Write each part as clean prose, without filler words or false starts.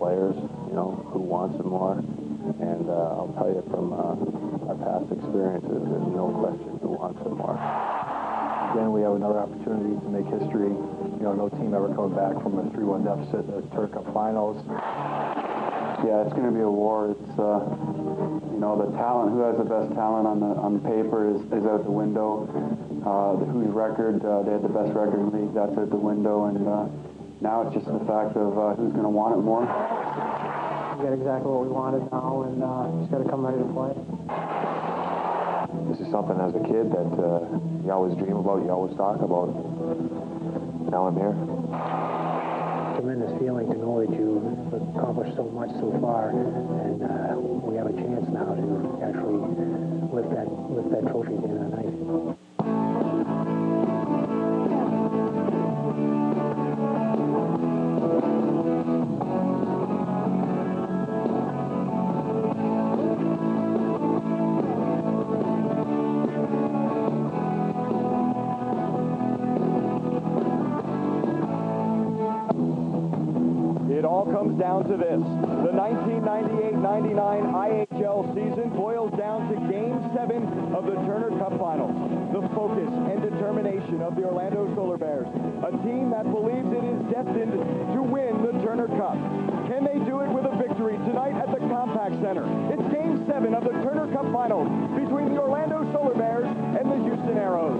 players, you know, who wants it more. And I'll tell you from our past experiences, there's no question who wants it more. Again, we have another opportunity to make history. You know, no team ever coming back from a 3-1 deficit in the Turner Cup Finals. Yeah, it's going to be a war. It's, you know, the talent, who has the best talent on paper is out the window. Whose record, they had the best record in the league, that's out the window. And now it's just the fact of who's going to want it more. We got exactly what we wanted now, and just got to come ready to play. This is something as a kid that you always dream about, you always talk about. Now I'm here. Tremendous feeling to know that you've accomplished so much so far, and we have a chance now to actually lift that trophy at the end of the night. It all comes down to this. The 1998-99 IHL season boils down to Game 7 of the Turner Cup Finals. The focus and determination of the Orlando Solar Bears, a team that believes it is destined to win the Turner Cup. Can they do it with a victory tonight at the Compaq Center? It's Game 7 of the Turner Cup Finals between the Orlando Solar Bears and the Houston Aeros.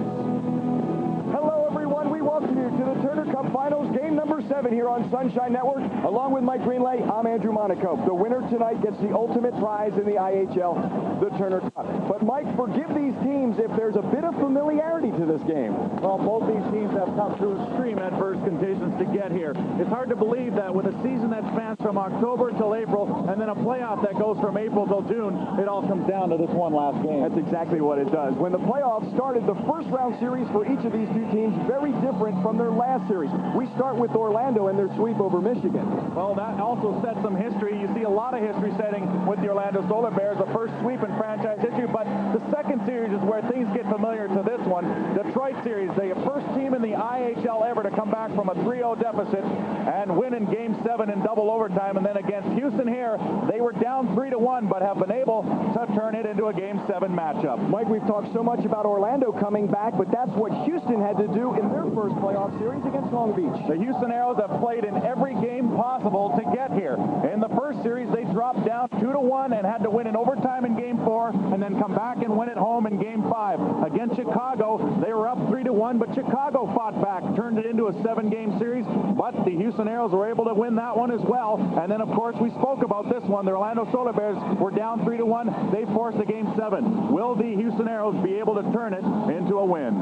Hello, everyone. We welcome you to the Turner Cup Finals, game number 7 here on Sunshine Network. Along with Mike Greenlay, I'm Andrew Monaco. The winner tonight gets the ultimate prize in the IHL, the Turner Cup. But Mike, forgive these teams if there's a bit of familiarity to this game. Well, both these teams have come through extreme adverse conditions to get here. It's hard to believe that with a season that spans from October till April, and then a playoff that goes from April till June, it all comes down to this one last game. That's exactly what it does. When the playoffs started, the first round series for each of these two teams very different from their last series. We start with Orlando and their sweep over Michigan. Well, that also sets some history. You see a lot of history setting with the Orlando Solar Bears, the first sweep in franchise history, but the second series is where things get familiar to this one. Detroit series, the first team in the IHL ever to come back from a 3-0 deficit and win in Game 7 in double overtime, and then against Houston here, they were down 3-1, but have been able to turn it into a Game 7 matchup. Mike, we've talked so much about Orlando coming back, but that's what Houston had to do in their first playoff series against Long Beach. The Houston Aeros have played in every game possible to get here. In the first series, they dropped down 2-1 and had to win in overtime in Game 4, and then come back and win at home in Game 5. Against Chicago, they were up 3-1, but Chicago fought back, turned it into a 7-game series, but the Houston Aeros were able to win that one as well. And then, of course, we spoke about this one. The Orlando Solar Bears were down 3-1. They forced a Game 7. Will the Houston Aeros be able to turn it into a win?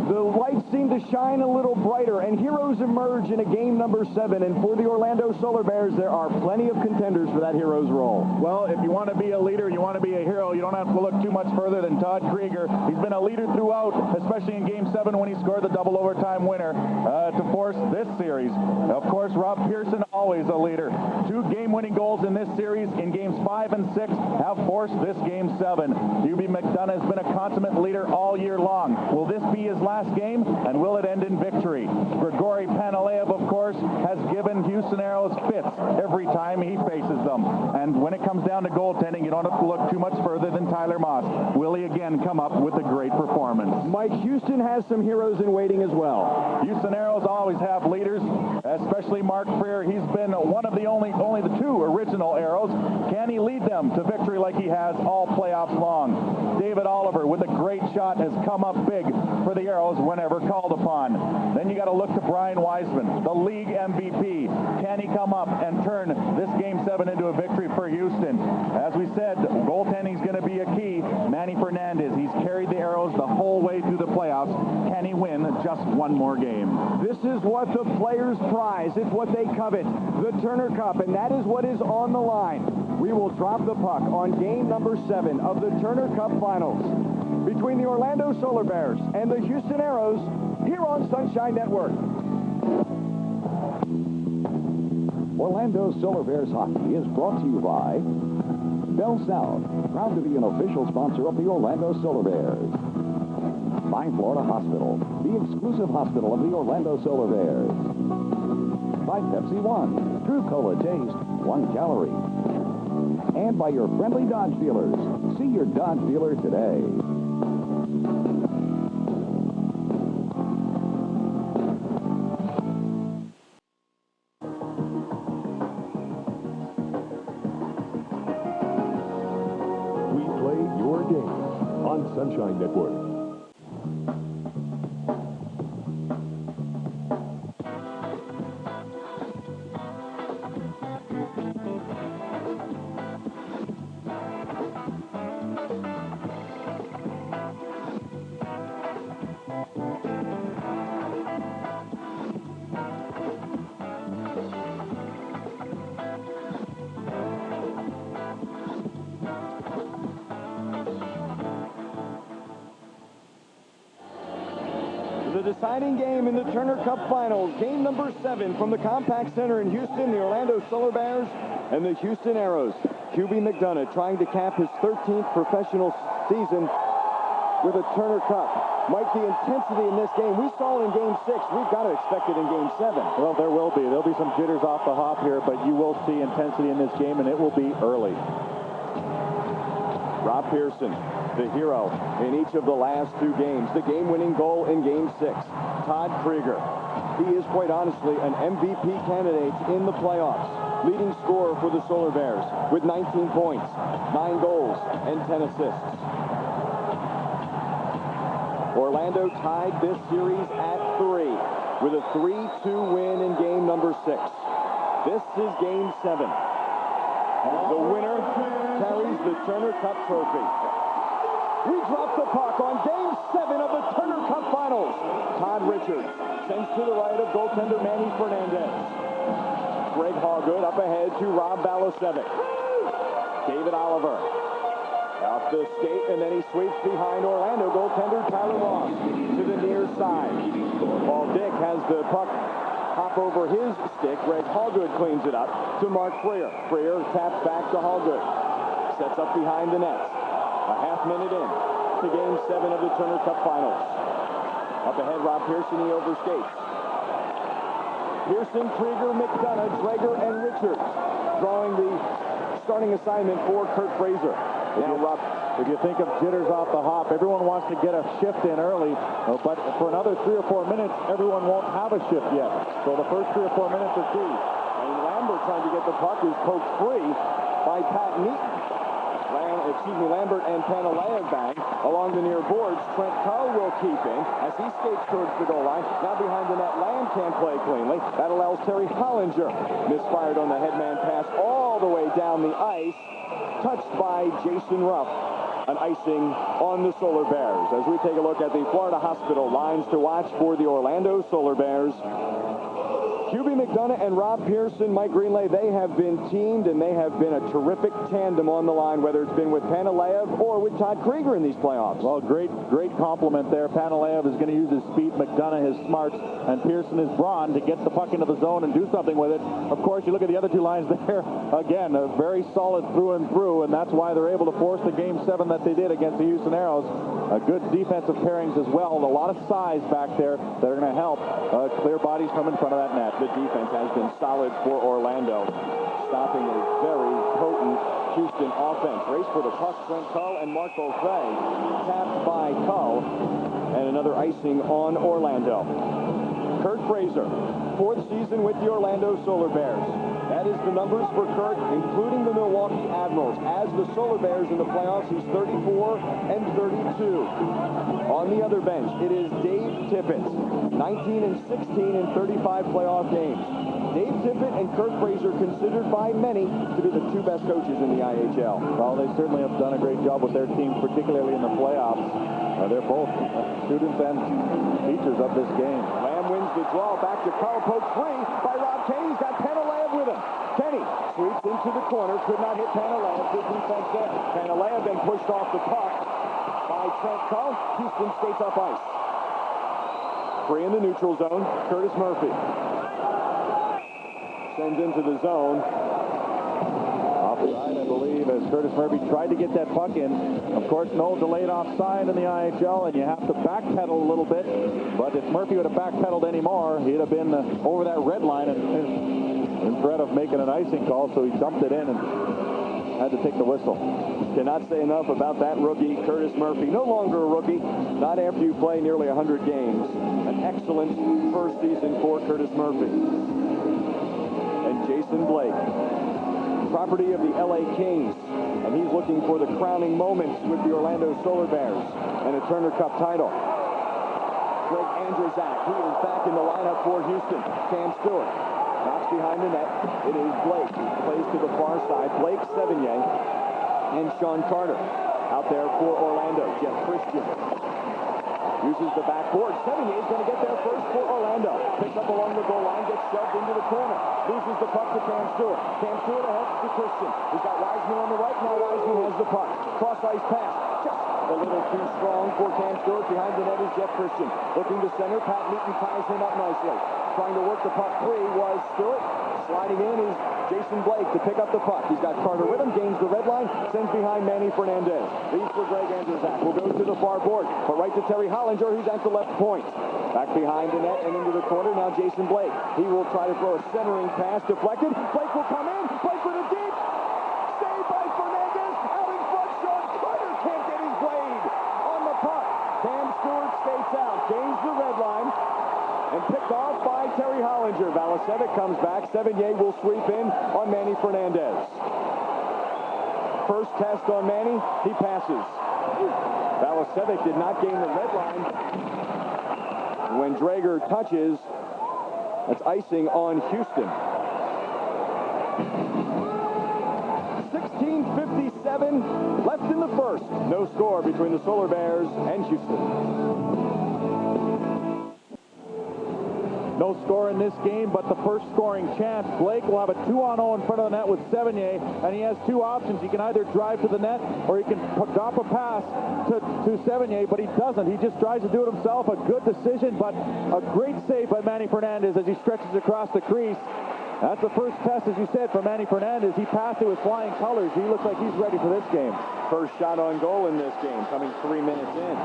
The lights seem to shine a little brighter, and heroes emerge in a game number 7. And for the Orlando Solar Bears, there are plenty of contenders for that hero's role. Well, if you want to be a leader, you want to be a hero, you don't have to look too much further than Todd Krieger. He's been a leader throughout, especially in Game 7 when he scored the double overtime winner to force this series. Of course, Rob Pearson, always a leader. 2 game-winning goals in this series in Games 5 and 6 have forced this Game 7. Hubie McDonough has been a consummate leader all year long. Will this be his last game, and will it end in victory? Grigory Panaleev, of course, has given Houston Aeros fits every time he faces them. And when it comes down to goaltending, you don't have to look too much further than Tyler Moss. Will he again come up with a great performance? Mike, Houston has some heroes in waiting as well. Houston Aeros always have leaders, especially Mark Freer. He's been one of the only the 2 original Aeros. Can he lead them to victory like he has all playoffs long? David Oliver, with a great shot, has come up big for the Aeros whenever called upon. Then you got to look to Brian Wiseman, the league MVP. Can he come up and turn this Game 7 into a victory for Houston? As we said, goaltending is going to be a key. Manny Fernandez, he's carried the Aeros the whole way through the playoffs. Can he win just one more game? This is what the players prize. It's what they covet, the Turner Cup, and that is what is on the line. We will drop the puck on game number 7 of the Turner Cup Finals between the Orlando Solar Bears and the Houston Aeros here on Sunshine Network. Orlando Solar Bears hockey is brought to you by Bell South, proud to be an official sponsor of the Orlando Solar Bears. By Florida Hospital, the exclusive hospital of the Orlando Solar Bears. by Pepsi One. True Cola taste, 1 calorie. And by your friendly Dodge dealers. See your Dodge dealer today. We play your game on Sunshine Network. The deciding game in the Turner Cup Finals, game number 7 from the Compaq Center in Houston, the Orlando Solar Bears and the Houston Aeros. QB McDonough trying to cap his 13th professional season with a Turner Cup. Mike, the intensity in this game, we saw it in game 6. We've got to expect it in game 7. Well, there will be. There'll be some jitters off the hop here, but you will see intensity in this game, and it will be early. Rob Pearson, the hero in each of the last 2 games. The game-winning goal in Game 6. Todd Krieger. He is, quite honestly, an MVP candidate in the playoffs. Leading scorer for the Solar Bears with 19 points, 9 goals, and 10 assists. Orlando tied this series at 3 with a 3-2 win in game number 6. This is Game 7. The winner carries the Turner Cup trophy. We drop the puck on Game 7 of the Turner Cup Finals. Todd Richards sends to the right of goaltender Manny Fernandez. Greg Hallgood up ahead to Rob Balasevic. David Oliver off the skate, and then he sweeps behind Orlando goaltender Tyler Ross to the near side. Paul Dick has the puck hop over his stick. Greg Hallgood cleans it up to Mark Freer. Freer taps back to Hallgood. Sets up behind the net. A half minute in to Game 7 of the Turner Cup Finals. Up ahead, Rob Pearson, he overskates. Pearson, Krieger, McDonough, Drager, and Richards drawing the starting assignment for Kurt Fraser. If you think of jitters off the hop, everyone wants to get a shift in early, but for another 3 or 4 minutes, everyone won't have a shift yet. So the first 3 or 4 minutes are key. And Lambert trying to get the puck is poked free by Pat Neaton. Lambert and Panaleyev bang along the near boards. Trent Cull will keep in as he skates towards the goal line. Now behind the net, Lamb can't play cleanly. That allows Terry Hollinger. Misfired on the headman pass all the way down the ice. Touched by Jason Ruff. An icing on the Solar Bears. As we take a look at the Florida Hospital lines to watch for the Orlando Solar Bears. QB McDonough and Rob Pearson, Mike Greenlay, they have been teamed, and they have been a terrific tandem on the line, whether it's been with Panaleyev or with Todd Krieger in these playoffs. Well, great compliment there. Panaleyev is going to use his speed, McDonough his smarts, and Pearson his brawn to get the puck into the zone and do something with it. Of course, you look at the other 2 lines there, again, very solid through and through, and that's why they're able to force the Game 7 that they did against the Houston Aeros. Good defensive pairings as well, and a lot of size back there that are going to help clear bodies from in front of that net. The defense has been solid for Orlando, stopping a very potent Houston offense. Race for the puck, Trent Cull and Mark Beaufret, tapped by Cull, and another icing on Orlando. Kurt Fraser, 4th season with the Orlando Solar Bears. That is the numbers for Kurt, including the Milwaukee Admirals. As the Solar Bears in the playoffs, he's 34 and 32. On the other bench, it is Dave Tippett, 19 and 16 in 35 playoff games. Dave Tippett and Kurt Fraser considered by many to be the 2 best coaches in the IHL. Well, they certainly have done a great job with their teams, particularly in the playoffs. They're both students and teachers of this game. Lamb wins the draw, back to Carl, poked free by Rob Kenny. He's got Panaleyev with him. Kenny sweeps into the corner, could not hit Panaleyev. Good defense there. Panaleyev then pushed off the puck by Trent Cull. Houston skates off ice. Free in the neutral zone, Curtis Murphy. Sends into the zone. Off offside, I believe, as Curtis Murphy tried to get that puck in. Of course, no delayed offside in the IHL, and you have to backpedal a little bit. But if Murphy would have backpedaled anymore, he'd have been over that red line and in threat of making an icing call, so he dumped it in and had to take the whistle. Cannot say enough about that rookie, Curtis Murphy. No longer a rookie, not after you play nearly 100 games. An excellent first season for Curtis Murphy. And Jason Blake, property of the LA Kings, and he's looking for the crowning moments with the Orlando Solar Bears and a Turner Cup title. Greg Andrzejak, he is back in the lineup for Houston. Cam Stewart knocks behind the net. It is Blake. Plays to the far side. Blake, Sevigny, and Sean Carter. Out there for Orlando, Jeff Christian. Uses the backboard. Sevigny is going to get there first for Orlando. Picks up along the goal line, gets shoved into the corner. Loses the puck to Cam Stewart. Cam Stewart ahead to Christian. He's got Wiseman on the right. Now Wiseman has the puck. Cross-ice pass. Just a little too strong for Cam Stewart. Behind the net is Jeff Christian. Looking to center. Pat Newton ties him up nicely. Trying to work the puck free was Stewart. Sliding in is Jason Blake to pick up the puck. He's got Carter with him. Gains the red line. Sends behind Manny Fernandez. Leads for Greg Andrzejak. Will go to the far board. But right to Terry Hollinger, who's at the left point. Back behind the net and into the corner. Now Jason Blake. He will try to throw a centering pass. Deflected. Blake will come in. Blake for the deep. Saved by Fernandez. Out in front. Sean Carter can't get his blade on the puck. Cam Stewart skates out. Gains the red line. And picked off by Terry Hollinger. Valasevic comes back. Sevigny will sweep in on Manny Fernandez. First test on Manny. He passes. Valasevic did not gain the red line. When Drager touches, that's icing on Houston. 16:57 left in the first. No score between the Solar Bears and Houston. No score in this game, but the first scoring chance. Blake will have a 2-on-0 in front of the net with Sevigny, and he has two options. He can either drive to the net, or he can drop a pass to Sevigny, but he doesn't. He just tries to do it himself. A good decision, but a great save by Manny Fernandez as he stretches across the crease. That's the first test, as you said, for Manny Fernandez. He passed it with flying colors. He looks like he's ready for this game. First shot on goal in this game, coming 3 minutes in.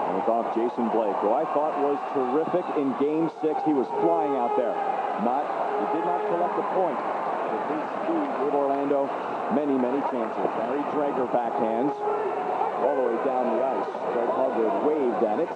And it's off Jason Blake, who I thought was terrific in Game 6. He was flying out there. He did not collect the point. But his speed gave Orlando many, many chances. Barry Drager backhands all the way down the ice. Fred Hubbard waved at it.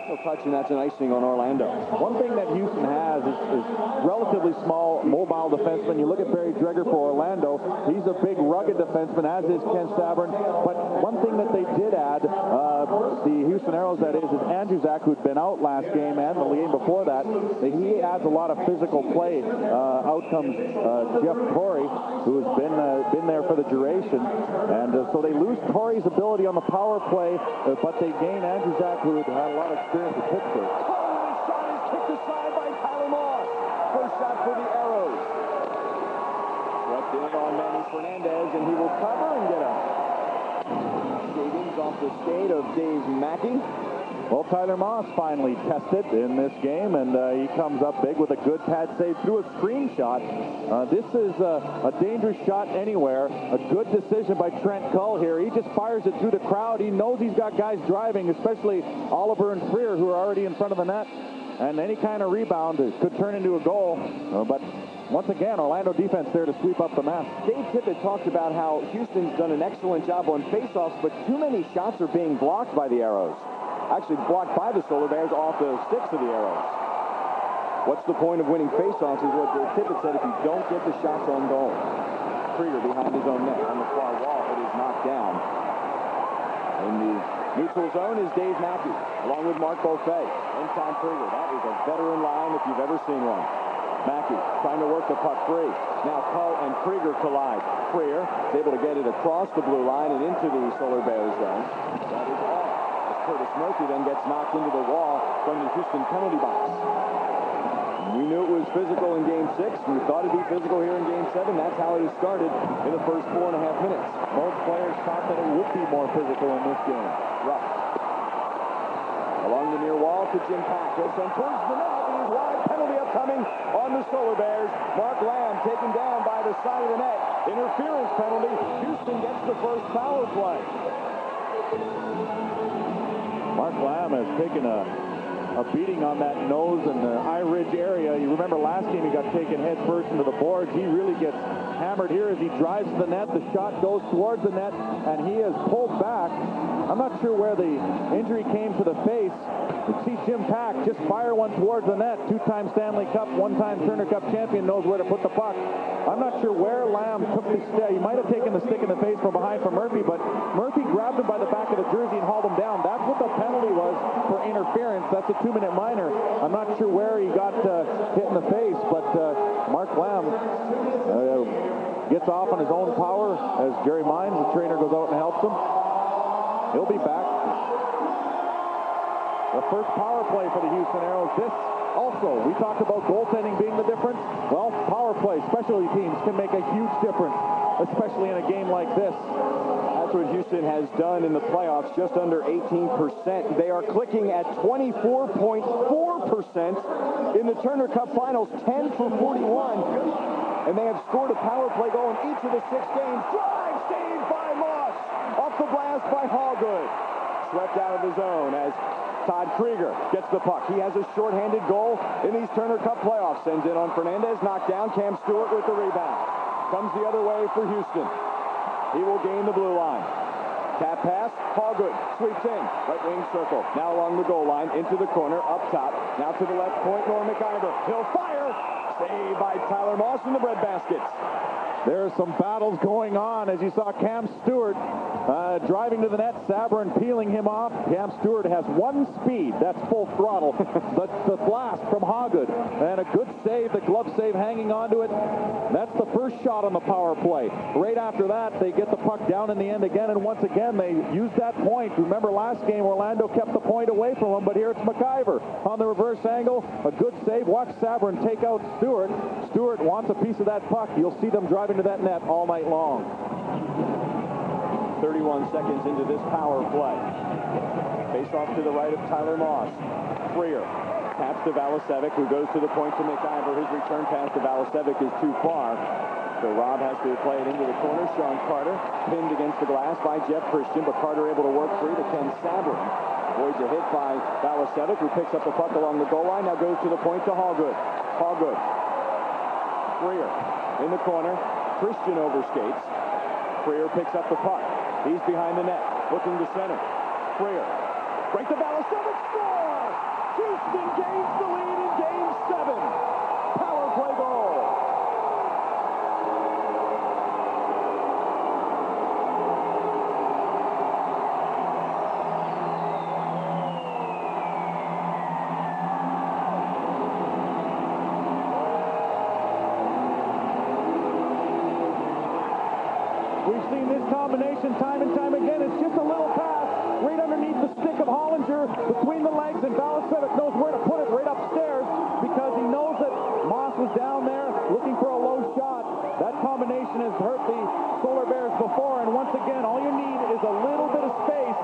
No touch, and that's an icing on Orlando. One thing that Houston has is relatively small, mobile defensemen. You look at Barry Drager for Orlando. He's a big, rugged defenseman, as is Ken Stavern. But one thing that they did add, the Houston Aeros, that is Andrzejak, who'd been out last game and the game before that, he adds a lot of physical play. Out comes Jeff Torrey, who has been there for the duration. And so they lose Torrey's ability on the power play, but they gain Andrzejak, who had a lot of experience with Pittsburgh. Holy shot is kicked aside by Tyler Moss. First shot for the Aeros. Swept in on Manny Fernandez, and he will cover and get a shavings off the skate of Dave Mackey. Well, Tyler Moss finally tested in this game, and he comes up big with a good pad save through a screen shot. This is a dangerous shot anywhere. A good decision by Trent Cull here. He just fires it through the crowd. He knows he's got guys driving, especially Oliver and Freer, who are already in front of the net. And any kind of rebound could turn into a goal. But once again, Orlando defense there to sweep up the mess. Dave Tippett talked about how Houston's done an excellent job on faceoffs, but too many shots are being blocked by the Aeros. Actually blocked by the Solar Bears off the sticks of the Aeros. What's the point of winning faceoffs is what Dave Tippett said if you don't get the shots on goal. Krieger behind his own net on the far wall, but is knocked down. In the neutral zone is Dave Mackey, along with Mark Beaufait and Tom Krieger. That is a veteran line if you've ever seen one. Mackey trying to work the puck free. Now Cull and Krieger collide. Freer is able to get it across the blue line and into the Solar Bears zone. That is all. Curtis Murphy then gets knocked into the wall from the Houston penalty box. We knew it was physical in Game 6. We thought it'd be physical here in Game 7. That's how it has started in the first 4.5 minutes. Both players thought that it would be more physical in this game. Rough. Along the near wall to Jim Pack. He'll send towards the net. It is wide. Penalty upcoming on the Solar Bears. Mark Lamb taken down by the side of the net. Interference penalty. Houston gets the first power play. Mark Lamb has taken a beating on that nose and the eye ridge area. You remember last game he got taken head first into the boards. He really gets hammered here as he drives to the net. The shot goes towards the net, and he is pulled back. I'm not sure where the injury came to the face. You see Jim Pack just fire one towards the net. Two-time Stanley Cup, one-time Turner Cup champion, knows where to put the puck. I'm not sure where Lamb took the stick. He might have taken the stick in the face from behind from Murphy, but Murphy grabbed him by the back of the jersey and hauled him down. That's what the penalty was for interference. That's a 2-minute minor. I'm not sure where he got hit in the face, but Mark Lamb gets off on his own power as Jerry Mines, the trainer, goes out and helps him. He'll be back. The first power play for the Houston Aeros. This also, we talked about goaltending being the difference. Well, power play, specialty teams can make a huge difference, especially in a game like this. That's what Houston has done in the playoffs, just under 18%. They are clicking at 24.4% in the Turner Cup Finals, 10 for 41. And they have scored a power play goal in each of the 6 games. Drive, saved by Moss. Off the blast by Hallgood. Swept out of the zone as Todd Krieger gets the puck. He has a shorthanded goal in these Turner Cup playoffs. Sends it on Fernandez. Knocked down. Cam Stewart with the rebound. Comes the other way for Houston. He will gain the blue line. Tap pass. Hallgood sweeps in. Right wing circle. Now along the goal line. Into the corner. Up top. Now to the left point. Norm McIver. He'll fire. Saved by Tyler Moss in the breadbaskets. There are some battles going on as you saw Cam Stewart driving to the net, Sabourin peeling him off. Cam Stewart has one speed, that's full throttle. the blast from Hallgood, and a good save, the glove save hanging onto it. That's the first shot on the power play. Right after that, they get the puck down in the end again, and once again, they use that point. Remember last game, Orlando kept the point away from them, but here it's McIver on the reverse angle. A good save. Watch Sabourin take out Stewart. Stewart wants a piece of that puck. You'll see them driving to that net all night long. 31 seconds into this power play. Face off to the right of Tyler Moss. Freer taps to Valasevic, who goes to the point to McIver. His return pass to Valasevic is too far. So Rob has to play it into the corner. Sean Carter pinned against the glass by Jeff Christian, but Carter able to work free to Ken Sabourin. Avoids a hit by Valasevic, who picks up the puck along the goal line. Now goes to the point to Hallgood. Hallgood. Freer in the corner. Christian overskates. Freer picks up the puck. He's behind the net, looking to center. Freer, right to Valasevic, score! Houston gains the lead in Game 7. Power play goal. We've seen this combination time and time again. It's just a little pass right underneath the stick of Hollinger between the legs, and Valasevic knows where to put it right upstairs because he knows that Moss was down there looking for a low shot. That combination has hurt the Solar Bears before, and once again, all you need is a little bit of space,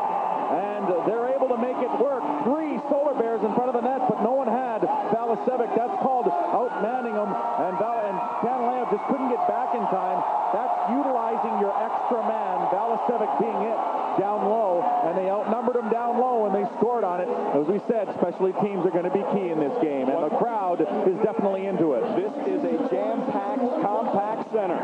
and they're able to make it work. 3 Solar Bears in front of the net, but no one had Valasevic. That's called outmanning them, and Canaleo just couldn't get back in time. That's utilizing your extra man, Valasevic being it down low, and they outnumbered him down low, and they scored on it. As we said, specialty teams are going to be key in this game, and the crowd is definitely into it. This is a jam-packed, compact center.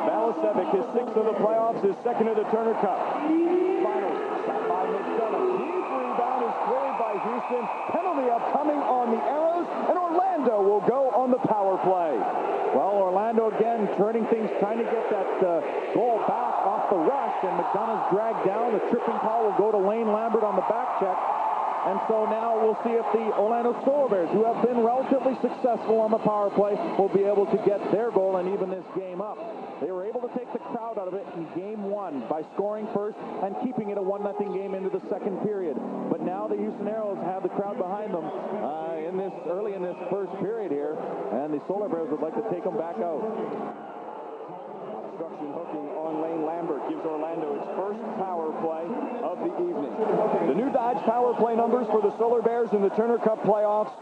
Valasevic, his 6th of the playoffs, his 2nd of the Turner Cup. Finals, shot by McDonough. His rebound is cleared by Houston. Penalty upcoming on the Aeros, and Orlando will go on the power play. Well, Orlando again turning things, trying to get that goal back off the rush, and McDonough's dragged down. The tripping call will go to Lane Lambert on the back check. And so now we'll see if the Orlando Solar Bears, who have been relatively successful on the power play, will be able to get their goal and even this game up. They were able to take the crowd out of it in Game 1 by scoring first and keeping it a 1-0 game into the second period. But now the Houston Aeros have the crowd behind them early in this first period here, and the Solar Bears would like to take them back out. Obstruction hooking on Lane Lambert gives Orlando its first power play of the evening. The new Dodge power play numbers for the Solar Bears in the Turner Cup playoffs: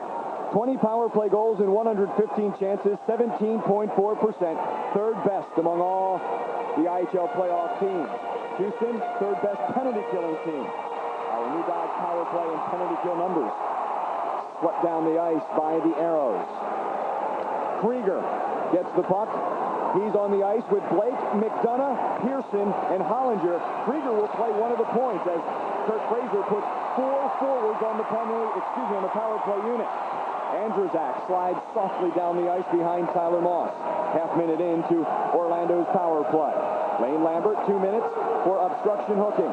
20 power play goals in 115 chances, 17.4%. Third best among all the IHL playoff teams. Houston, third best penalty killing team. Our New Dodge power play and penalty kill numbers swept down the ice by the Aeros. Krieger gets the puck. He's on the ice with Blake, McDonough, Pearson, and Hollinger. Krieger will play one of the points as Kurt Fraser puts 4 forwards on the on the power play unit. Andrzak slides softly down the ice behind Tyler Moss. Half minute into Orlando's power play. Lane Lambert, 2 minutes for obstruction hooking.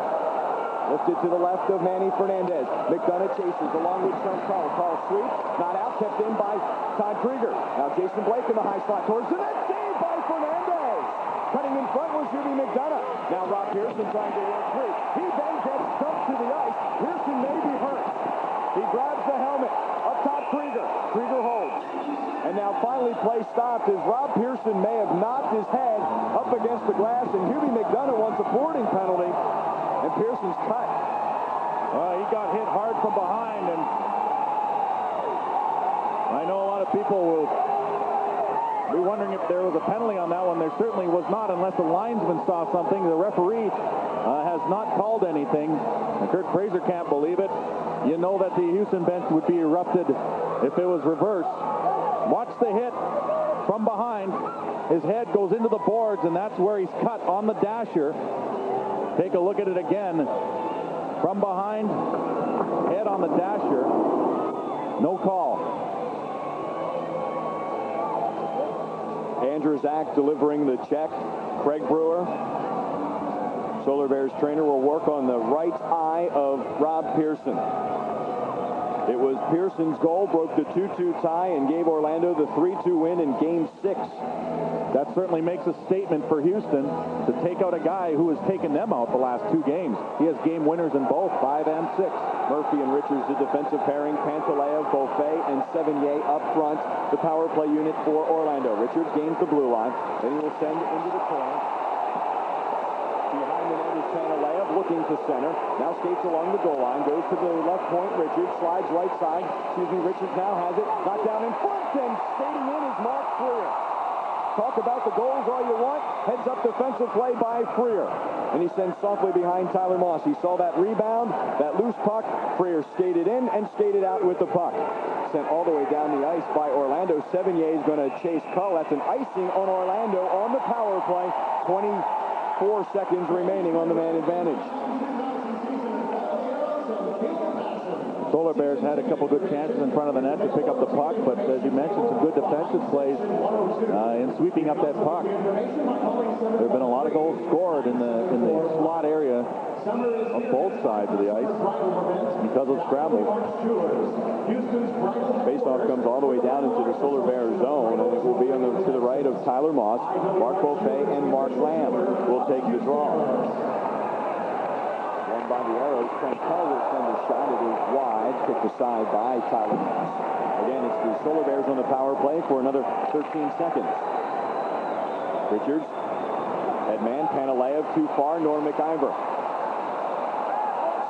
Lifted to the left of Manny Fernandez. McDonough chases along with Sean Carl. Carl sweeps, not out, kept in by Todd Krieger. Now Jason Blake in the high slot towards the net. Saved by Fernandez. Cutting in front was Jimmy McDonough. Now Rob Pearson trying to work free. He then gets stumped to the ice. Pearson may be hurt. He grabs the helmet. Up top Krieger. Krieger holds. And now finally play stopped as Rob Pearson may have knocked his head up against the glass, and Hubie McDonough wants a boarding penalty. And Pearson's cut. He got hit hard from behind, and I know a lot of people will be wondering if there was a penalty on that one. There certainly was not, unless the linesman saw something. The referee has not called anything. And Kurt Fraser can't believe it. You know that the Houston bench would be erupted if it was reversed. Watch the hit from behind. His head goes into the boards, and that's where he's cut on the dasher. Take a look at it again. From behind, head on the dasher. No call. Andrzak delivering the check. Craig Brewer, Solar Bears trainer, will work on the right eye of Rob Pearson. It was Pearson's goal, broke the 2-2 tie, and gave Orlando the 3-2 win in Game 6. That certainly makes a statement for Houston to take out a guy who has taken them out the last 2 games. He has game winners in both, 5 and 6. Murphy and Richards, the defensive pairing. Pantaleev, Beaufait, and Sevigny up front. The power play unit for Orlando. Richards gains the blue line. Then he will send into the corner. Behind the net is Pantaleev, looking to center. Now skates along the goal line. Goes to the left point. Richards slides right side. Richards now has it. Knocked down in front, and skating in is Mark Freer. Talk about the goals all you want. Heads up defensive play by Freer. And he sends softly behind Tyler Moss. He saw that rebound, that loose puck. Freer skated in and skated out with the puck. Sent all the way down the ice by Orlando. Sevigny is going to chase Cull. That's an icing on Orlando on the power play. 24 seconds remaining on the man advantage. Solar Bears had a couple good chances in front of the net to pick up the puck, but as you mentioned, some good defensive plays in sweeping up that puck. There have been a lot of goals scored in the slot area on both sides of the ice because of scrambles. Faceoff comes all the way down into the Solar Bears zone, and it will be to the right of Tyler Moss. Mark Beaufait and Mark Lamb will take the draw. By the Aeros, Trent Cull will send a shot. It is wide, kicked aside by Tyler Moss. Again, it's the Solar Bears on the power play for another 13 seconds. Richards, headman, Pantaleev too far, nor McIver.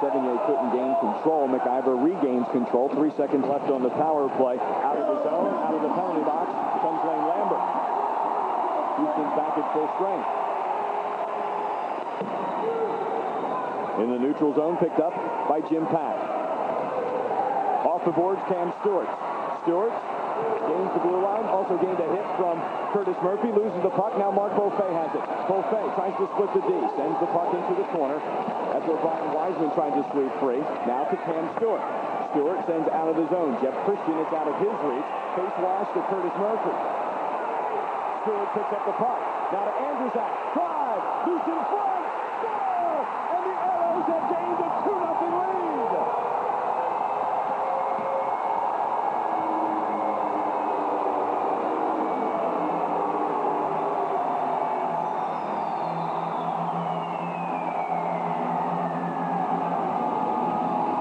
Sevigny couldn't gain control. McIver regains control. 3 seconds left on the power play. Out of the zone, out of the penalty box, comes Lane Lambert. Houston's back at full strength. In the neutral zone, picked up by Jim Pack. Off the boards, Cam Stewart. Stewart gains the blue line, also gained a hit from Curtis Murphy, loses the puck. Now Mark Beaufait has it. Beaufait tries to split the D, sends the puck into the corner. That's where Brian Wiseman trying to sweep free. Now to Cam Stewart. Stewart sends out of the zone. Jeff Christian, it's out of his reach. Face wash to Curtis Murphy. Stewart picks up the puck. Now to Andrzak. Drive. Loose in front. Score! And the Aeros have gained a 2-0 lead.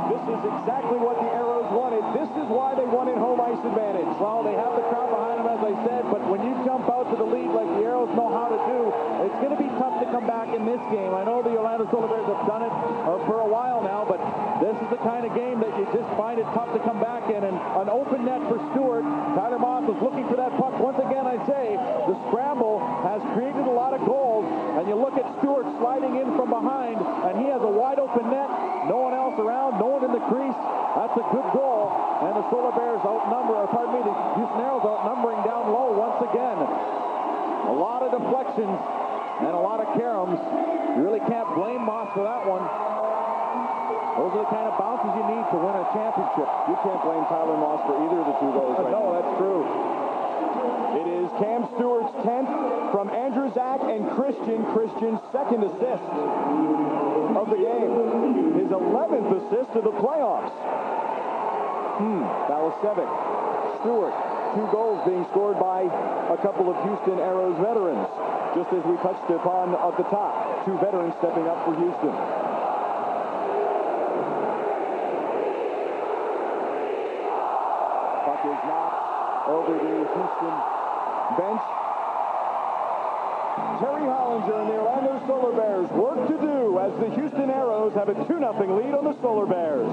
This is exactly what the Aeros wanted. This is why they wanted home ice advantage. Well, they have the crowd behind them, as I said, but when you jump out to the lead like the Aeros know how to do, it's going to be tough to come back in this game. I know the Orlando Solar Bears have done it for a while now, but this is the kind of game that you just find it tough to come back in. And an open net for Stewart looking for that puck. Once again, I say, the scramble has created a lot of goals, and you look at Stewart sliding in from behind, and he has a wide open net. No one else around, no one in the crease. That's a good goal, and the Solar Bears the Houston Aeros outnumbering down low once again. A lot of deflections and a lot of caroms. You really can't blame Moss for that one. Those are the kind of bounces you need to win a championship. You can't blame Tyler Moss for either of the two goals right No, now. that's true. It is Cam Stewart's 10th from Andrew Zach and Christian's second assist of the game. His 11th assist of the playoffs. Balasevic, Stewart, 2 goals being scored by a couple of Houston Aeros veterans. Just as we touched upon at the top, 2 veterans stepping up for Houston. Puck is knocked over the Houston bench. Terry Hollinger and the Orlando Solar Bears work to do as the Houston Aeros have a 2-0 lead on the Solar Bears.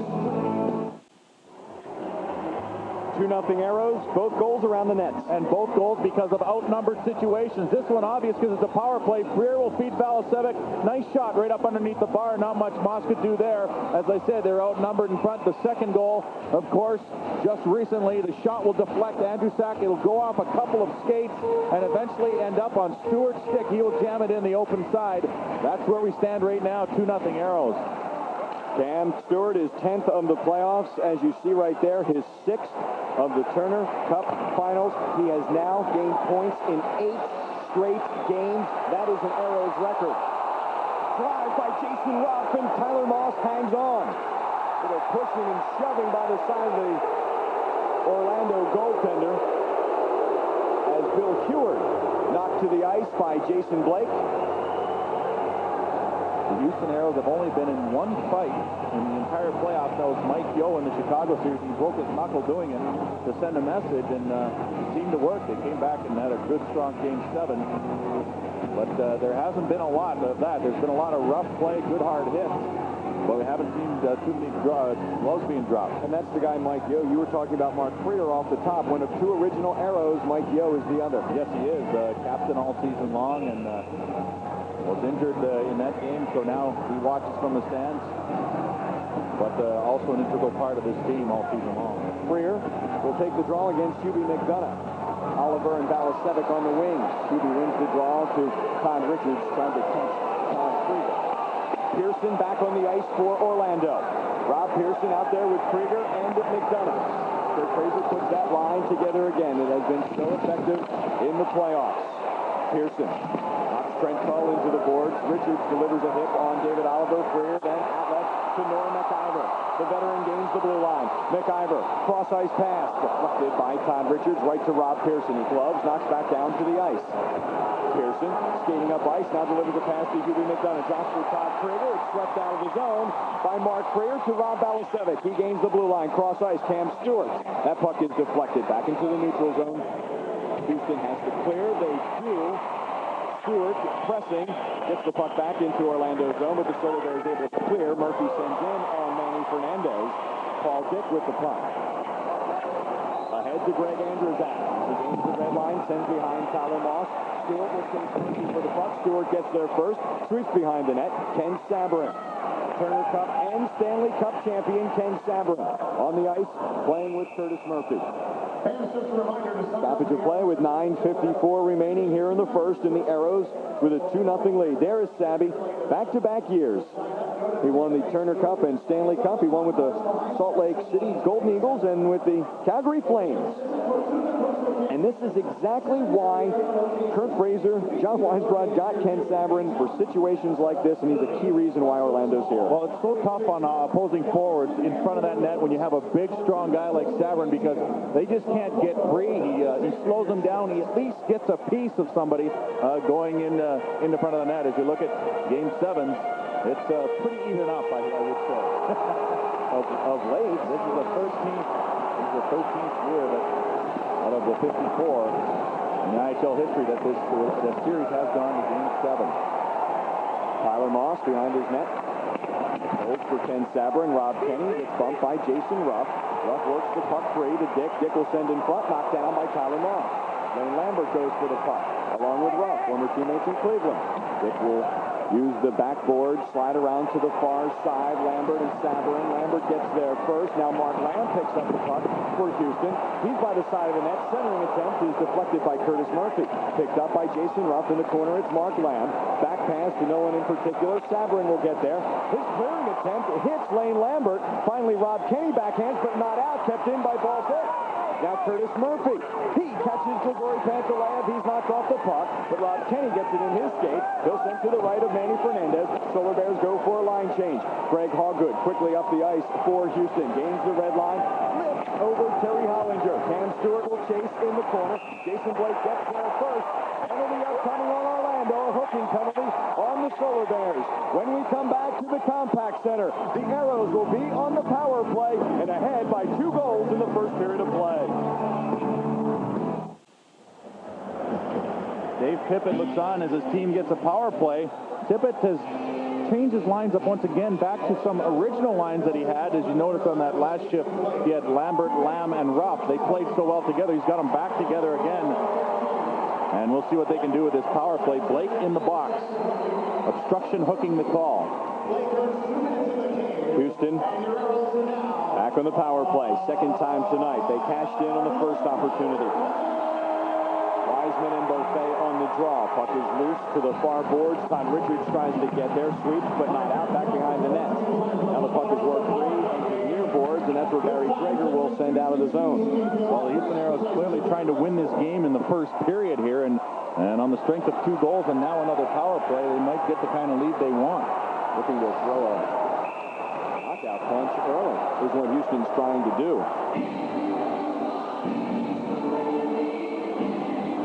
2-0 Aeros, both goals around the nets. And both goals because of outnumbered situations. This one obvious because it's a power play. Freer will feed Balasevic. Nice shot right up underneath the bar. Not much Moss could do there. As I said, they're outnumbered in front. The second goal, of course, just recently, the shot will deflect Andrew Sack. It'll go off a couple of skates and eventually end up on Stewart's stick. He will jam it in the open side. That's where we stand right now, 2-0 Aeros. Cam Stewart is 10th of the playoffs, as you see right there, his 6th of the Turner Cup Finals. He has now gained points in 8 straight games. That is an Aeros record. Drive by Jason Ruff, and Tyler Moss hangs on. Little pushing and shoving by the side of the Orlando goaltender as Bill Heward knocked to the ice by Jason Blake. The Houston Aeros have only been in one fight in the entire playoffs. That was Mike Yeo in the Chicago series. He broke his knuckle doing it to send a message, and it seemed to work. They came back and had a good, strong Game 7. But there hasn't been a lot of that. There's been a lot of rough play, good, hard hits. But we haven't seen too many gloves being dropped. And that's the guy, Mike Yeo. You were talking about Mark Freer off the top. One of 2 original Aeros, Mike Yeo is the other. Yes, he is. Captain all season long, and was injured in that game, so now he watches from the stands, but also an integral part of this team all season long. Freer will take the draw against Hubie McDonough. Oliver and Balasevic on the wings. Hubie wins the draw to Todd Richards, trying to catch Todd Krieger. Pearson back on the ice for Orlando. Rob Pearson out there with Krieger and McDonough. Kurt Fraser puts that line together again. It has been so effective in the playoffs. Pearson Trent Tull into the boards. Richards delivers a hit on David Oliver. Freer then outlet to Noah McIver. The veteran gains the blue line. McIver, cross-ice pass, deflected by Todd Richards, right to Rob Pearson. He gloves, knocks back down to the ice. Pearson skating up ice, now delivers a pass to Hubie McDonough. Drops for Todd Krieger. It's swept out of the zone by Mark Freer to Rob Balasevic. He gains the blue line. Cross-ice, Cam Stewart. That puck is deflected back into the neutral zone. Houston has to clear. They do. Stewart pressing, gets the puck back into Orlando's zone, but the Solar Bears able to clear. Murphy sends in on Manny Fernandez. Paul Dick with the puck. Ahead to Greg Andruzak. He gains the red line, sends behind Tyler Moss. Stewart will chase Murphy for the puck. Stewart gets there first, sweeps behind the net. Ken Sabourin. Turner Cup and Stanley Cup champion Ken Sabourin on the ice, playing with Curtis Murphy. Stoppage of play with 9:54 remaining here in the first, and the Aeros with a 2-0 lead. There is Sabby, back-to-back years. He won the Turner Cup and Stanley Cup. He won with the Salt Lake City Golden Eagles and with the Calgary Flames. And this is exactly why Kurt Fraser, John Weisbrod got Ken Sabourin for situations like this, and he's a key reason why Orlando's here. Well, it's so tough on opposing forwards in front of that net when you have a big, strong guy like Sabourin, because they just can't get free. He slows them down. He at least gets a piece of somebody going in the front of the net. As you look at Game 7, it's pretty even up, I would say. of late, this is the 13th year that out of the 54 in the NHL history that this series has gone to Game 7. Tyler Moss behind his net. Holds for Ken Sabrin. Rob Kenny gets bumped by Jason Ruff. Ruff works the puck free to Dick. Dick will send in front. Knocked down by Tyler Moss. Lane Lambert goes for the puck, along with Ruff, former teammates in Cleveland. Dick will use the backboard, slide around to the far side. Lambert and Sabrin. Lambert gets there first. Now Mark Lamb picks up the puck for Houston. He's by the side of the net. Centering attempt is deflected by Curtis Murphy. Picked up by Jason Ruff in the corner. It's Mark Lamb. Back pass to no one in particular. Sabrin will get there. His clearing attempt hits Lane Lambert. Finally, Rob Kenny backhands, but not out. Kept in by Baltic. Now Curtis Murphy. He catches Grigory Pantaleev. He's knocked off the puck, but Rob Kenny gets it in his skate. He'll send to the right of Manny Fernandez. Solar Bears go for a line change. Greg Hawgood quickly up the ice for Houston. Gains the red line. Lifts over Terry Hollinger. Cam Stewart will chase in the corner. Jason Blake gets there first. Penalty upcoming on Orlando. A hooking penalty on the Solar Bears. When we come back to the Compact Center, the Aeros will be on the power play and ahead by 2 goals in the first period of play. Dave Tippett looks on as his team gets a power play. Tippett has changed his lines up once again back to some original lines that he had. As you notice on that last shift, he had Lambert, Lamb, and Ruff. They played so well together. He's got them back together again. And we'll see what they can do with this power play. Blake in the box. Obstruction hooking the call. Houston back on the power play. Second time tonight. They cashed in on the first opportunity. Wiseman and Beaufait on the draw. Puck is loose to the far boards. Todd Richards tries to get there. Sweeps, but not out. Back behind the net. Now the puck is worked free into near boards, and that's where Barry Drager will send out of the zone. Well, the Houston Aeros clearly trying to win this game in the first period here, and on the strength of 2 goals and now another power play, they might get the kind of lead they want. Looking to throw a knockout punch early is what Houston's trying to do.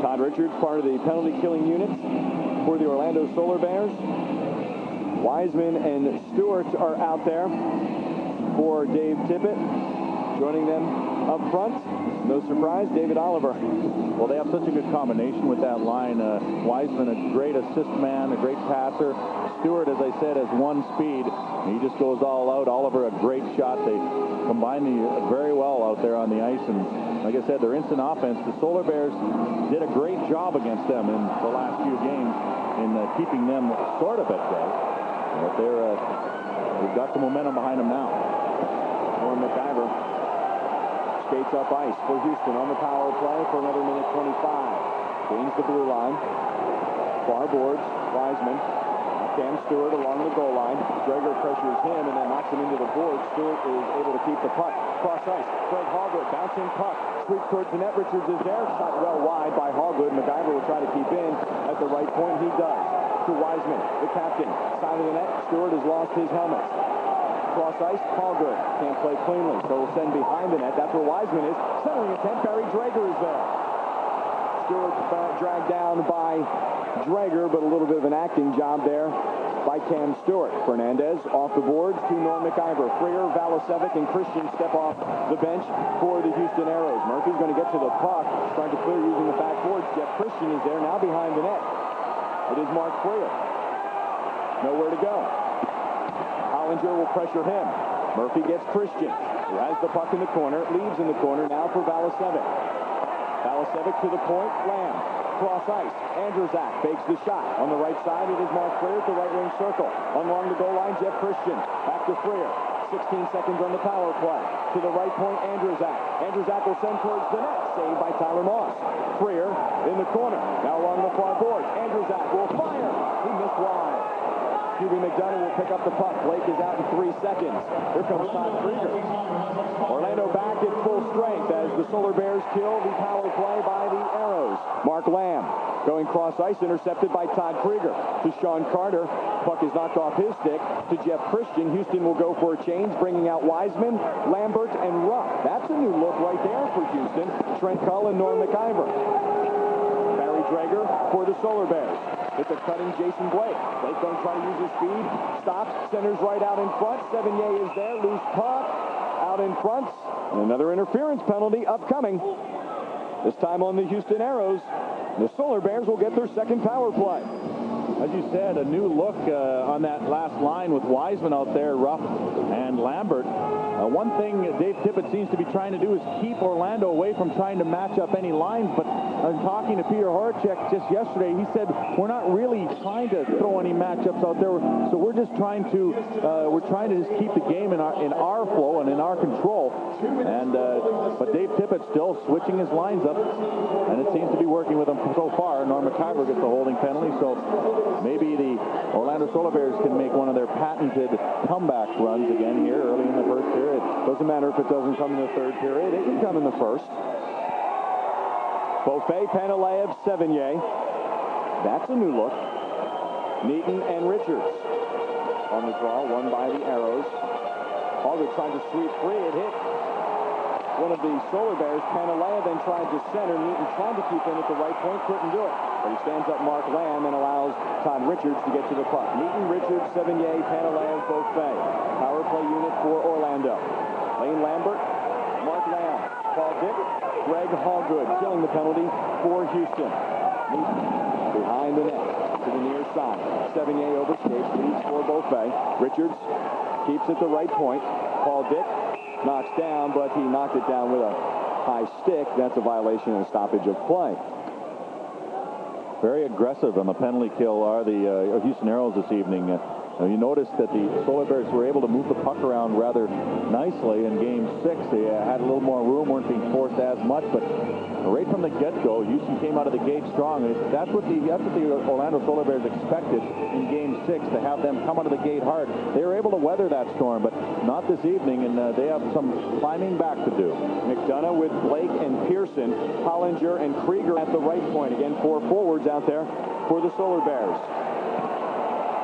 Todd Richards, part of the penalty-killing units for the Orlando Solar Bears. Wiseman and Stewart are out there for Dave Tippett. Joining them up front, no surprise, David Oliver. Well, they have such a good combination with that line. Wiseman, a great assist man, a great passer. Stewart, as I said, has 1 speed. He just goes all out. Oliver, a great shot. They combine very well out there on the ice. And like I said, their instant offense, the Solar Bears did a great job against them in the last few games in keeping them sort of at bay. But they've got the momentum behind them now. Norm McIver skates up ice for Houston on the power play for another minute 25. Gains the blue line. Far boards, Wiseman. Cam Stewart along the goal line. Drager pressures him and then knocks him into the board. Stewart is able to keep the puck. Cross ice. Craig Hogwood bouncing puck. Sweeps towards the net. Richards is there. Shot well wide by Hogwood. McIver will try to keep in at the right point. He does. To Wiseman, the captain. Side of the net. Stewart has lost his helmet. Cross ice. Hogwood can't play cleanly, so we'll send behind the net. That's where Wiseman is. Centering attempt. Barry Drager is there. Stewart dragged down by Drager, but a little bit of an acting job there by Cam Stewart. Fernandez off the boards to Norm McIver. Freer, Valasevic, and Christian step off the bench for the Houston Aeros. Murphy's going to get to the puck, trying to clear using the backboards. Jeff Christian is there now behind the net. It is Mark Freer. Nowhere to go. Hollinger will pressure him. Murphy gets Christian, who has the puck in the corner, leaves in the corner now for Valasevic. Valasevic to the point, Lamb. Cross ice. Andrzak fakes the shot. On the right side, it is Mark Freer at the right wing circle. Along the goal line, Jeff Christian. Back to Freer. 16 seconds on the power play. To the right point, Andrzak. Andrzak will send towards the net. Saved by Tyler Moss. Freer in the corner. Now along the far board. Andrzak will fire. He missed wide. QB McDonough will pick up the puck. Blake is out in 3 seconds. Here comes Todd Krieger. Orlando back at full strength as the Solar Bears kill the power play by the Aeros. Mark Lamb going cross ice, intercepted by Todd Krieger. To Sean Carter. Puck is knocked off his stick to Jeff Christian. Houston will go for a change, bringing out Wiseman, Lambert, and Ruff. That's a new look right there for Houston. Trent Cull and Norm McIver. Barry Drager for the Solar Bears. It's a cutting Jason Blake. Blake going to try to use his speed. Stops, centers right out in front. Sevigny is there. Loose puck out in front. And another interference penalty upcoming. This time on the Houston Aeros. The Solar Bears will get their second power play. As you said, a new look on that last line with Wiseman out there, Ruff and Lambert. One thing Dave Tippett seems to be trying to do is keep Orlando away from trying to match up any lines, but talking to Peter Horacek just yesterday, he said we're not really trying to throw any matchups out there, so we're just trying to just keep the game in our flow and in our control. And but Dave Tippett still switching his lines up, and it seems to be working with him so far. Norm McIver gets the holding penalty, so maybe the Orlando Solar Bears can make one of their patented comeback runs again here early in the first period. Doesn't matter if it doesn't come in the third period. It can come in the first. Beaufait, Panalev, Sevigny. That's a new look. Neaton and Richards on the draw, won by the Aeros. Hogwood trying to sweep free. It hit one of the Solar Bears. Panalev then tried to center. Neaton trying to keep in at the right point. Couldn't do it. But he stands up Mark Lamb and allows Todd Richards to get to the puck. Neaton, Richards, Sevigny, Panalev, Beaufait. Power play unit for Orlando. Lane Lambert, Mark Lamb, Paul Dick, Greg Hogwood killing the penalty for Houston. Neaton behind the net to the near side. Sevigny overskates, leads for Beaufait. Richards keeps it the right point. Paul Dick knocks down, but he knocked it down with a high stick. That's a violation and a stoppage of play. Very aggressive on the penalty kill are the Houston Aeros this evening. You noticed that the Solar Bears were able to move the puck around rather nicely in Game 6. They had a little more room, weren't being forced as much, but right from the get-go, Houston came out of the gate strong. That's what the Orlando Solar Bears expected in Game 6, to have them come out of the gate hard. They were able to weather that storm, but not this evening, and they have some climbing back to do. McDonough with Blake and Pearson, Hollinger and Krieger at the right point. Again, 4 forwards out there for the Solar Bears.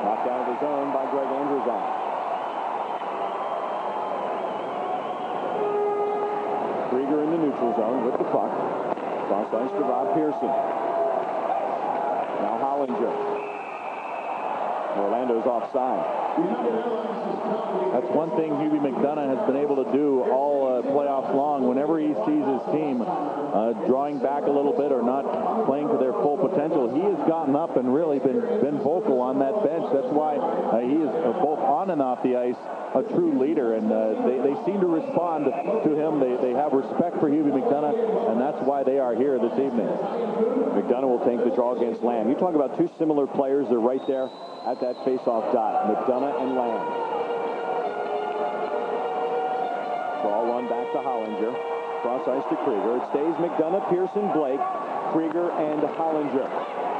Knocked out of the zone by Greg Andruzan. Krieger in the neutral zone with the puck. Cross ice to Rob Pearson. Now Hollinger. Orlando's offside. That's one thing Hubie McDonough has been able to do all playoffs long. Whenever he sees his team drawing back a little bit or not playing to their full potential, he has gotten up and really been vocal on that bench. That's why he is both on and off the ice a true leader, and they seem to respond to him. They have respect for Hubie McDonough, and that's why they are here this evening. McDonough will take the draw against Lamb. You talk about two similar players. They're right there at that face-off dot. McDonough and Lamb. Draw run back to Hollinger. Cross ice to Krieger. It stays McDonough, Pearson, Blake, Krieger, and Hollinger.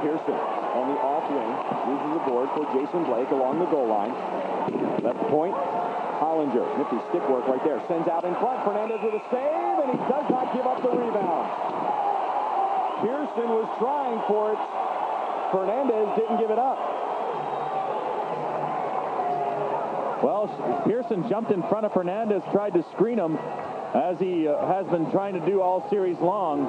Pearson on the off wing. Uses the board for Jason Blake along the goal line. Left point. Hollinger. Nifty stick work right there. Sends out in front. Fernandez with a save, and he does not give up the rebound. Pearson was trying for it. Fernandez didn't give it up. Well, Pearson jumped in front of Fernandez, tried to screen him, as he has been trying to do all series long.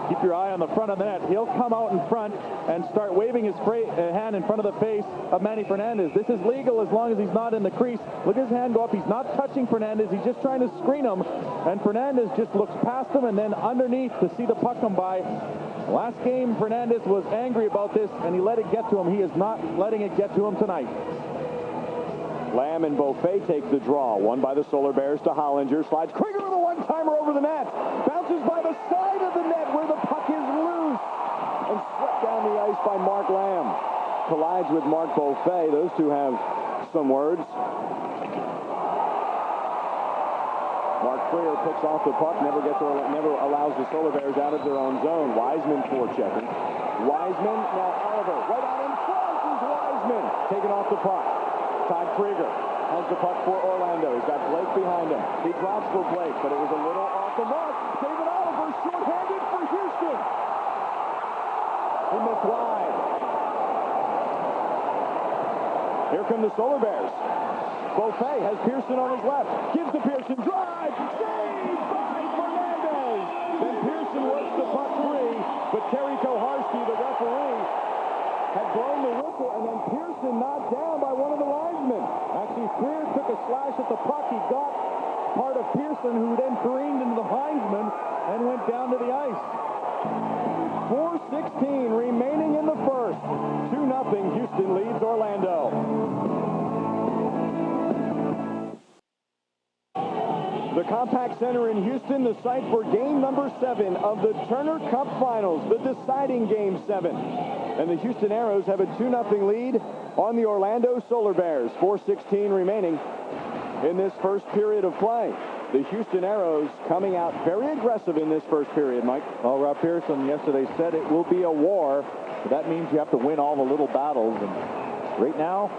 Keep your eye on the front of the net. He'll come out in front and start waving his hand in front of the face of Manny Fernandez. This is legal as long as he's not in the crease. Look at his hand go up. He's not touching Fernandez. He's just trying to screen him. And Fernandez just looks past him and then underneath to see the puck come by. Last game, Fernandez was angry about this, and he let it get to him. He is not letting it get to him tonight. Lamb and Beaufait take the draw. Won by the Solar Bears to Hollinger. Slides Krieger with a one-timer over the net. Bounces by the side of the net where the puck is loose. And swept down the ice by Mark Lamb. Collides with Mark Beaufait. Those two have some words. Mark Freer picks off the puck. Never allows the Solar Bears out of their own zone. Wiseman forechecking. Wiseman, now Oliver. Right out in front is Wiseman. Taking off the puck. Todd Krieger has the puck for Orlando. He's got Blake behind him. He drops for Blake, but it was a little off the mark. David Oliver short-handed for Houston. He missed wide. Here come the Solar Bears. Beaufait has Pearson on his left. Gives to Pearson. Drive. Saved by Fernandez. Then Pearson works the puck free, but Terry Koharski, the referee, had blown the whistle, and then Pearson knocked down by one of the linesmen. Actually, Freer took a slash at the puck. He got part of Pearson, who then careened into the linesman and went down to the ice. 4:16 remaining in the first. 2-0 Houston leads Orlando. The Compaq Center in Houston, the site for game number 7 of the Turner Cup Finals, the deciding game 7. And the Houston Aeros have a 2-0 lead on the Orlando Solar Bears. 4:16 remaining in this first period of play. The Houston Aeros coming out very aggressive in this first period, Mike. Well, Rob Pearson yesterday said it will be a war. But that means you have to win all the little battles. And right now,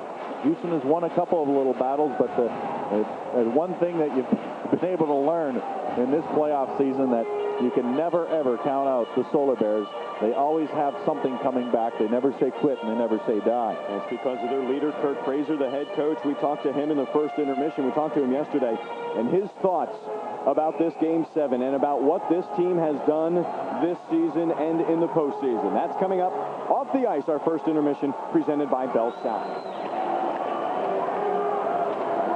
Houston has won a couple of little battles, but there's one thing that you've been able to learn in this playoff season, that you can never, ever count out the Solar Bears. They always have something coming back. They never say quit, and they never say die. That's because of their leader, Kurt Fraser, the head coach. We talked to him in the first intermission. We talked to him yesterday, and his thoughts about this Game 7 and about what this team has done this season and in the postseason. That's coming up off the ice, our first intermission, presented by Bell South.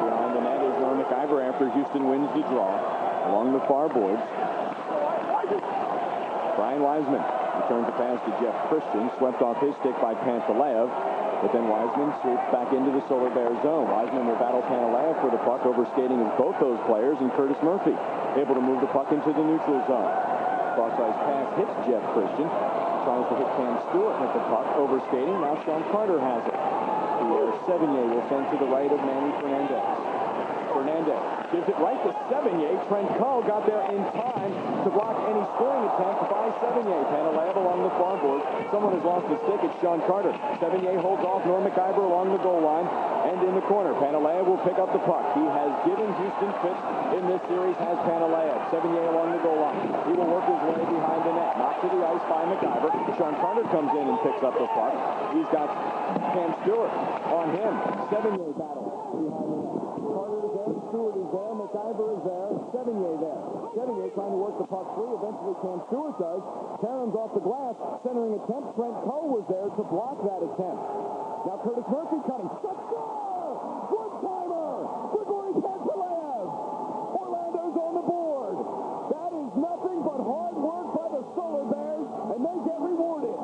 Behind the net is Norm McIver after Houston wins the draw along the far boards. Brian Wiseman returns a pass to Jeff Christian, swept off his stick by Pantalev, but then Wiseman sweeps back into the Solar Bear zone. Wiseman will battle Pantalev for the puck, overskating as both those players, and Curtis Murphy able to move the puck into the neutral zone. Cross-ice pass hits Jeff Christian, tries to hit Cam Stewart with the puck, overskating. Now Sean Carter has it. Pierre Sevigny will send to the right of Manny Fernandez. Fernandez gives it right to Sevigny. Trent Cull got there in time to block any scoring attempt by Sevigny. Pantalev along the far board. Someone has lost the stick. It's Sean Carter. Sevigny holds off Norm McIver along the goal line and in the corner. Pantalev will pick up the puck. He has given Houston fits in this series, has Pantalev. Sevigny along the goal line. He will work his way behind the net. Knocked to the ice by McIver. Sean Carter comes in and picks up the puck. He's got Cam Stewart on him. Sevigny battle behind the net. Carter is there, Stewart is there, McIver is there, Sevigny there. Sevigny trying to work the puck free. Eventually Cam Stewart does. Caroms off the glass. Centering attempt. Trent Cull was there to block that attempt. Now Curtis Murphy coming. Score! One-timer! Grigory Pantalev! Orlando's on the board. That is nothing but hard work by the Solar Bears, and they get rewarded.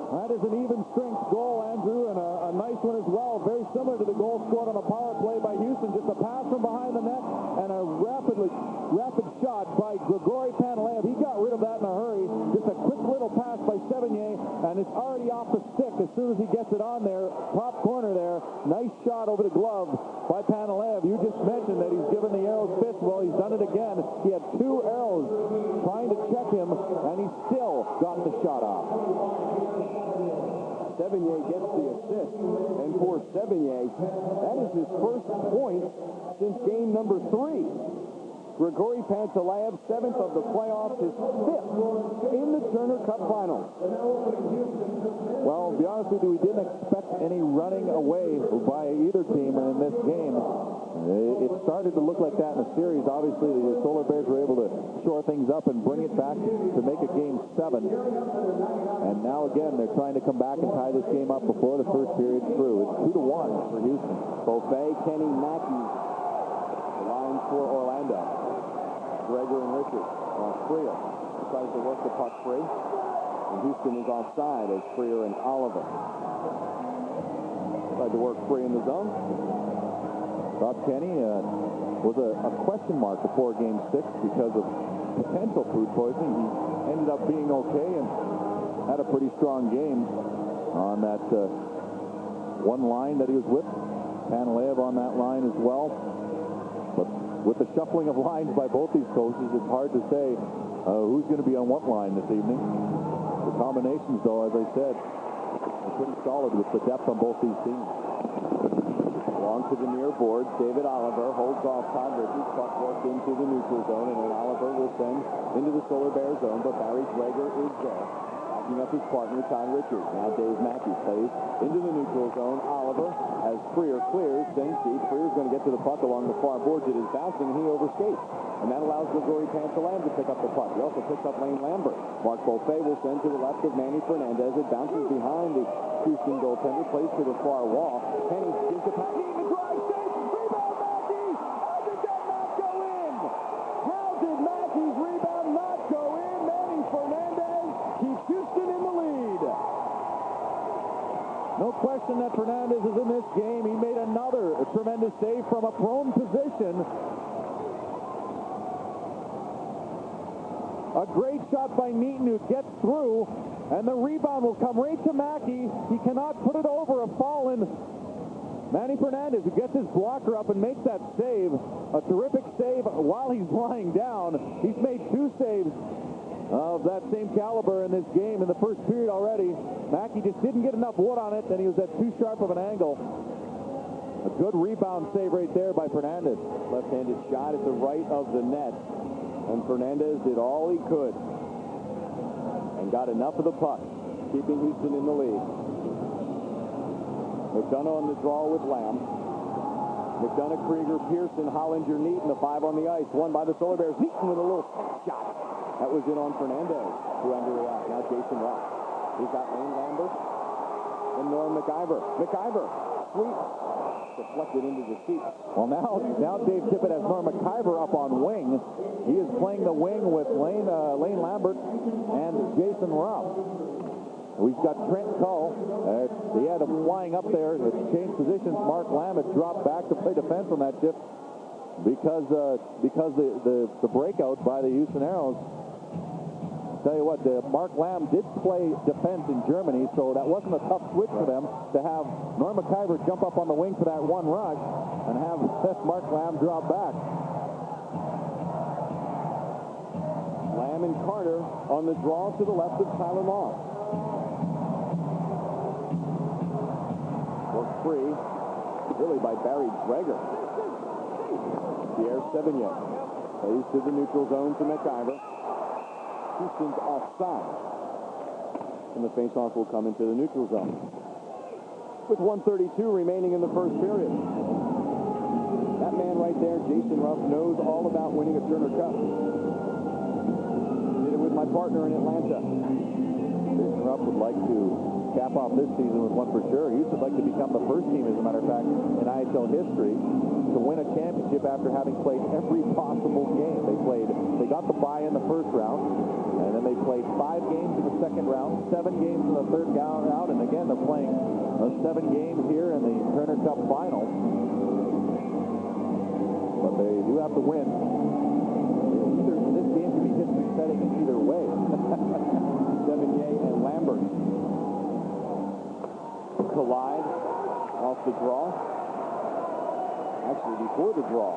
That is an even strength goal, Andrew, and a nice one as well. Very similar to the goal scored on a power play by Houston. Just a pass from behind the net and a rapid shot by Grigory Pantalev. He got rid of that in a hurry. Just a quick little pass by Sevigny, and it's already off the stick as soon as he gets it on there. Top corner there. Nice shot over the glove by Pantalev. You just mentioned that he's given the Aeros fits. Well, he's done it again. He had 2 Aeros trying to check him, and he still got the shot off. Sevigny gets the assist, and for Sevigny, that is his first point since game number 3. Grigory Pantalev, 7th of the playoffs, his 5th in the Turner Cup Finals. Well, to be honest with you, we didn't expect any running away by either team in this game. It started to look like that in the series. Obviously, the Solar Bears were able to shore things up and bring it back to make it game 7. And now again, they're trying to come back and tie this game up before the first period's through. It's 2-1 for Houston. Beauvais, Kenny, Mackey, the line for Orlando. Gregor and Richards. Freer tries to work the puck free. And Houston is offside as Freer and Oliver tried to work free in the zone. Rob Kenny was a question mark before Game 6 because of potential food poisoning. He ended up being okay and had a pretty strong game on that one line that he was with. Pantalev on that line as well. But with the shuffling of lines by both these coaches, it's hard to say who's going to be on what line this evening. The combinations, though, as I said, are pretty solid with the depth on both these teams. Along to the near boards, David Oliver holds off Todd Richards. Puck worked into the neutral zone, and then Oliver will send into the Solar Bear zone, but Barry Gregor is there. Backing up his partner, Todd Richards. Now Dave Mackey plays into the neutral zone. Oliver, as Freer clears, sends deep. Freer's going to get to the puck along the far boards. It is bouncing, and he overskates. And that allows Grigory Pantalev to pick up the puck. He also picks up Lane Lambert. Mark Beauvais will send to the left of Manny Fernandez. It bounces behind the Houston goaltender, plays to the far wall. Penny gives the pass. The drive, save, rebound, Mackey! How did that not go in? How did Mackey's rebound not go in? this game. He made another tremendous save from a prone position. A great shot by Neaton, who gets through, and the rebound will come right to Mackey. He cannot put it over a fallen Manny Fernandez, who gets his blocker up and makes that save. A terrific save while he's lying down. He's made 2 saves of that same caliber in this game in the first period already. Mackey just didn't get enough wood on it, and he was at too sharp of an angle. A good rebound save right there by Fernandez. Left-handed shot at the right of the net, and Fernandez did all he could and got enough of the puck, keeping Houston in the lead. McDonough on the draw with Lamb. McDonough, Krieger, Pearson, Hollinger, Neaton, the 5 on the ice. Won by the Solar Bears. Neaton with a little shot. That was in on Fernandez, who underreacted. Now Jason Ross. He's got Lane Lambert and Norm McIver. McIver, sweep, deflected into the seat. Well, now Dave Tippett has Norm McIver up on wing. He is playing the wing with Lane Lambert and Jason Ross. We've got Trent Cull. He had him flying up there. It's changed positions. Mark Lamb had dropped back to play defense on that shift because the breakout by the Houston Aeros. Tell you what, Mark Lamb did play defense in Germany, so that wasn't a tough switch for them to have Norm McIver jump up on the wing for that one rush and have Mark Lamb drop back. Lamb and Carter on the draw to the left of Tyler Moss. Worked free, really by Barry Dreger. Pierre Sevigny plays to the neutral zone to McIver. Houston's offside, and the faceoff will come into the neutral zone with 1:32 remaining in the first period. That man right there, Jason Ruff, knows all about winning a Turner Cup. Did it with my partner in Atlanta. Jason Ruff would like to cap off this season with one for sure. Houston would like to become the first team, as a matter of fact, in IHL history to win a championship after having played every possible game. They got the bye in the first round, and then they played 5 games in the second round, 7 games in the third round, and again they're playing 7 games here in the Turner Cup final. But they do have to win. This game can be history-setting in either way. Sevigny and Lambert collide off the draw. Actually, before the draw.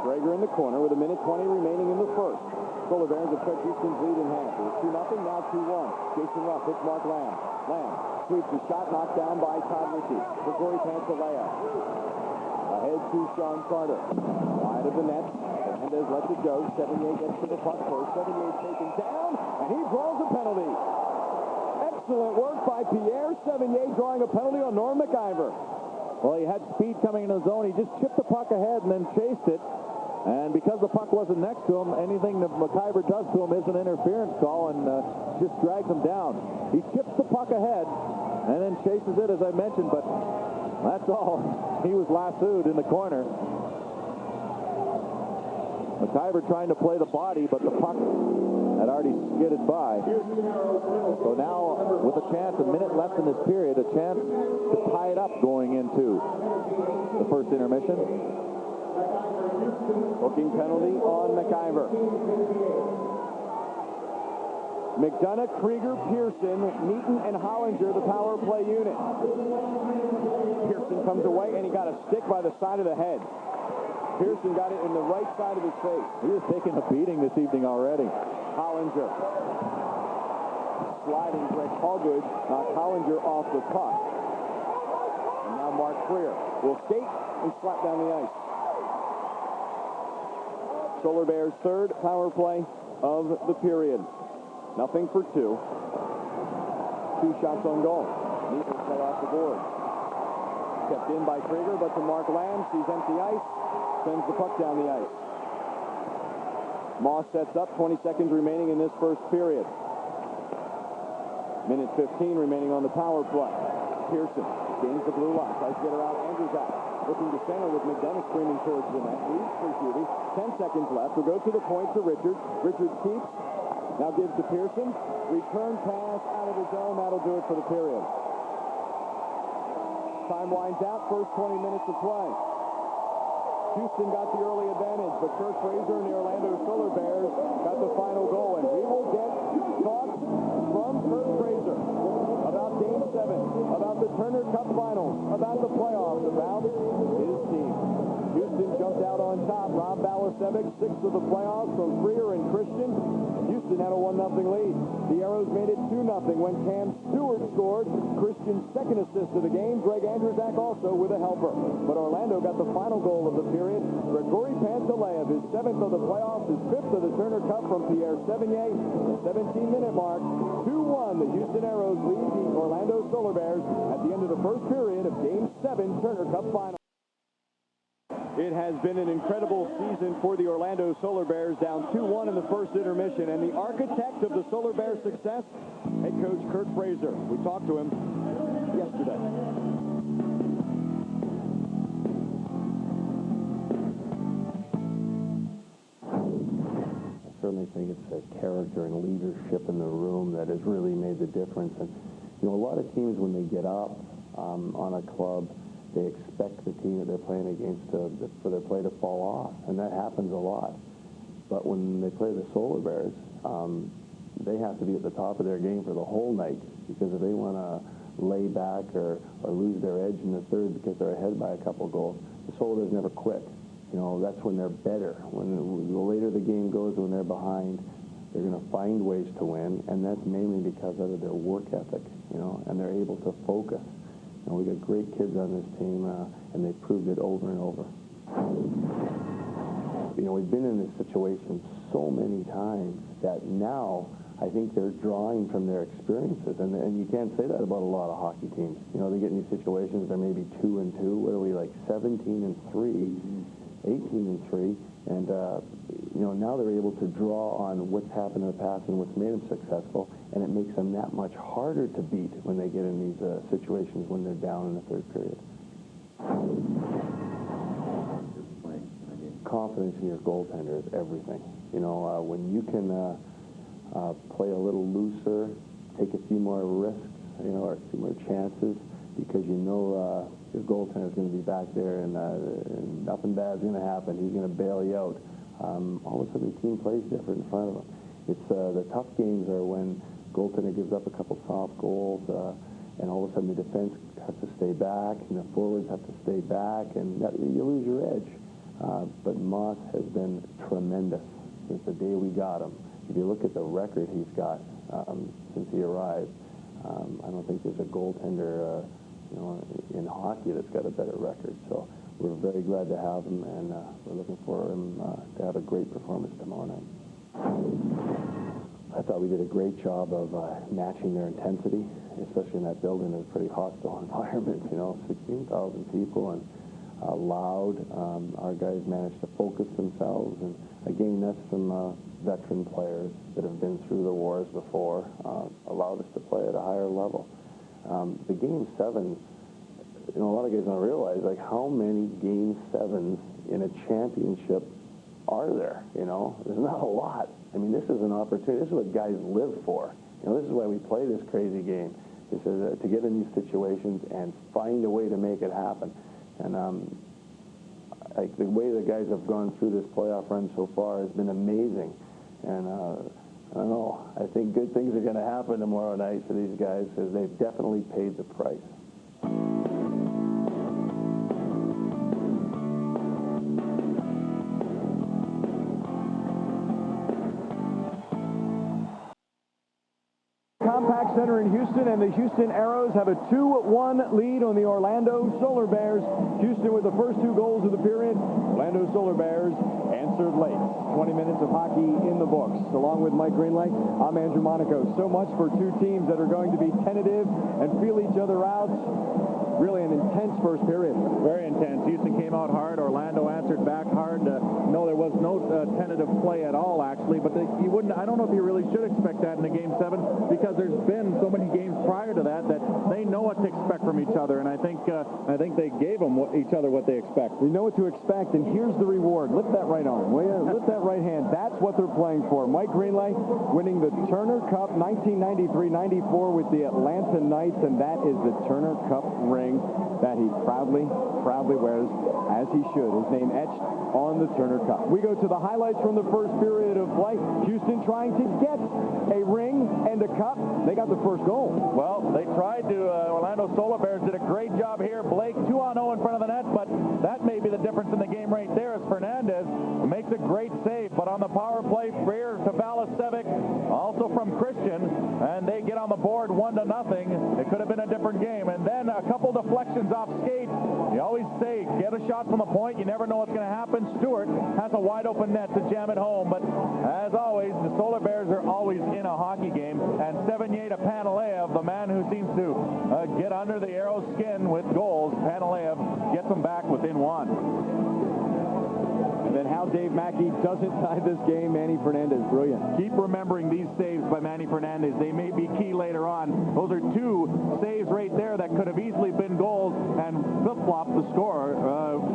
Dreger in the corner with 1:20 remaining in the first. Solar Bears have put Houston's lead in half. It was 2-0, now 2-1. Jason Ruff hits Mark Lamb. Lamb sweeps the shot, knocked down by Todd Ritchie. Grigori Pantaleo. Ahead to Sean Carter. Wide of the net. Hernandez lets it go. Sevigny gets to the puck first. Sevigny is taken down, and he draws a penalty. Excellent work by Pierre Sevigny, drawing a penalty on Norm McIver. Well, he had speed coming into the zone. He just chipped the puck ahead and then chased it. And because the puck wasn't next to him, anything that McIver does to him is an interference call and just drags him down. He chips the puck ahead and then chases it, as I mentioned, but that's all. He was lassoed in the corner. McIver trying to play the body, but the puck had already skidded by. So now, with a chance, a minute left in this period, a chance to tie it up going into the first intermission. Booking penalty on McIver. McDonough, Krieger, Pearson, Neaton, and Hollinger, the power play unit. Pearson comes away, and he got a stick by the side of the head. Pearson got it in the right side of his face. He was taking a beating this evening already. Hollinger. Sliding Greg Hallgood knocked Hollinger off the puck. And now Mark Freer will skate and slap down the ice. Solar Bears' third power play of the period. 0 for 2. 2 shots on goal. Neither play off the board. Kept in by Krieger, but to Mark Lamb, sees empty ice, sends the puck down the ice. Moss sets up, 20 seconds remaining in this first period. 1:15 remaining on the power play. Pearson gains the blue line, tries to get around Andrews out. Looking to center with McDonough screaming towards the net. Leads for Judy. 10 seconds left. We'll go to the point to Richards. Richards keeps. Now gives to Pearson. Return pass out of the zone. That'll do it for the period. Time winds out, first 20 minutes of play. Houston got the early advantage, but Kirk Fraser and the Orlando Solar Bears got the final goal, and we will get thoughts from Kirk Fraser about Game 7, about the Turner Cup Finals, about the playoffs, about his team. Houston jumped out on top. Rob Balasevic, sixth of the playoffs from Freer and Christian. Houston had a 1-0 lead. The Aeros made it 2-0 when Cam Stewart scored. Christian's second assist of the game. Greg Andrzak also with a helper. But Orlando got the final goal of the period. Grigory Pantaleev, his 7th of the playoffs, his 5th of the Turner Cup from Pierre Sevigny. The 17-minute mark. 2-1. The Houston Aeros lead the Orlando Solar Bears at the end of the first period of Game 7 Turner Cup Final. It has been an incredible season for the Orlando Solar Bears, down 2-1 in the first intermission. And the architect of the Solar Bears' success, head coach Kirk Fraser. We talked to him yesterday. I certainly think it's the character and leadership in the room that has really made the difference. And, you know, a lot of teams, when they get up on a club, they expect the team that they're playing against for their play to fall off, and that happens a lot. But when they play the Solar Bears, they have to be at the top of their game for the whole night, because if they want to lay back or lose their edge in the third because they're ahead by a couple goals, the Solar Bears never quit. You know, that's when they're better. When the later the game goes, when they're behind, they're going to find ways to win, and that's mainly because of their work ethic, you know, and they're able to focus. And we got great kids on this team, and they proved it over and over. You know, we've been in this situation so many times that now I think they're drawing from their experiences, and you can't say that about a lot of hockey teams. You know, they get in these situations, they're maybe 2-2. What are we, like 17-3, 18-3, and you know, now they're able to draw on what's happened in the past and what's made them successful, and it makes them that much harder to beat when they get in these situations when they're down in the third period. Confidence in your goaltender is everything. You know, when you can play a little looser, take a few more risks, you know, or a few more chances, because you know your goaltender is going to be back there, and nothing bad is going to happen. He's going to bail you out. All of a sudden, the team plays different in front of him. It's the tough games are when goaltender gives up a couple soft goals, and all of a sudden the defense has to stay back, and the forwards have to stay back, and you lose your edge. But Moss has been tremendous since the day we got him. If you look at the record he's got since he arrived, I don't think there's a goaltender you know, in hockey that's got a better record. So we're very glad to have him, and we're looking for him to have a great performance tomorrow night. I thought we did a great job of matching their intensity, especially in that building. It's a pretty hostile environment, you know, 16,000 people and loud. Our guys managed to focus themselves, and again, that's from veteran players that have been through the wars before, allowed us to play at a higher level. The Game 7s, you know, a lot of guys don't realize, like, how many Game 7s in a championship are there, you know? There's not a lot. I mean, this is an opportunity. This is what guys live for. You know, this is why we play this crazy game, is to get in these situations and find a way to make it happen. And like the way the guys have gone through this playoff run so far has been amazing. And I don't know, I think good things are going to happen tomorrow night for these guys, because they've definitely paid the price. Compact Center in Houston, and the Houston Aeros have a 2-1 lead on the Orlando Solar Bears. Houston with the first 2 goals of the period. Orlando Solar Bears answered late. 20 minutes of hockey in the books. Along with Mike Greenlake, I'm Andrew Monaco. So much for 2 teams that are going to be tentative and feel each other out. Really an intense first period. Very intense. Houston came out hard. Orlando answered back hard. No, there was no tentative play at all, actually. But you wouldn't. I don't know if you really should expect that in the Game 7, because there's been so many games prior to that they know what to expect expect from each other, and I think they gave them each other what they expect. We know what to expect, and here's the reward. Lift that right arm, will you? Lift that right hand. That's what they're playing for. Mike Greenlay winning the Turner Cup 1993-94 with the Atlanta Knights, and that is the Turner Cup ring that he proudly wears, as he should. His name etched on the Turner Cup. We go to the highlights from the first period of play. Houston trying to get a ring and a cup. They got the first goal. Well, they tried to. Orlando Solar Bears did a great job here. Blake 2-0 in front of the net, but that may be the difference in the game right there as Fernandez makes a great save. But on the power play, Freer to Bally Sports, also from Christian, and they get on the board 1-0. It could have been a different game. And then a couple deflections off skates. You always say, get a shot from the point. You never know what's going to happen. Stewart has a wide open net to jam it home. But as always, the Solar Bears are always in a hockey game. And Sevigny to Panalev, the man who seems to get under the Aeros skin with goals. Panalev gets them back within one. And then how Dave Mackey doesn't tie this game. Manny Fernandez, brilliant. Keep remembering these saves by Manny Fernandez. They may be key later on. Those are two saves right there that could have easily been goals and flip-flopped the score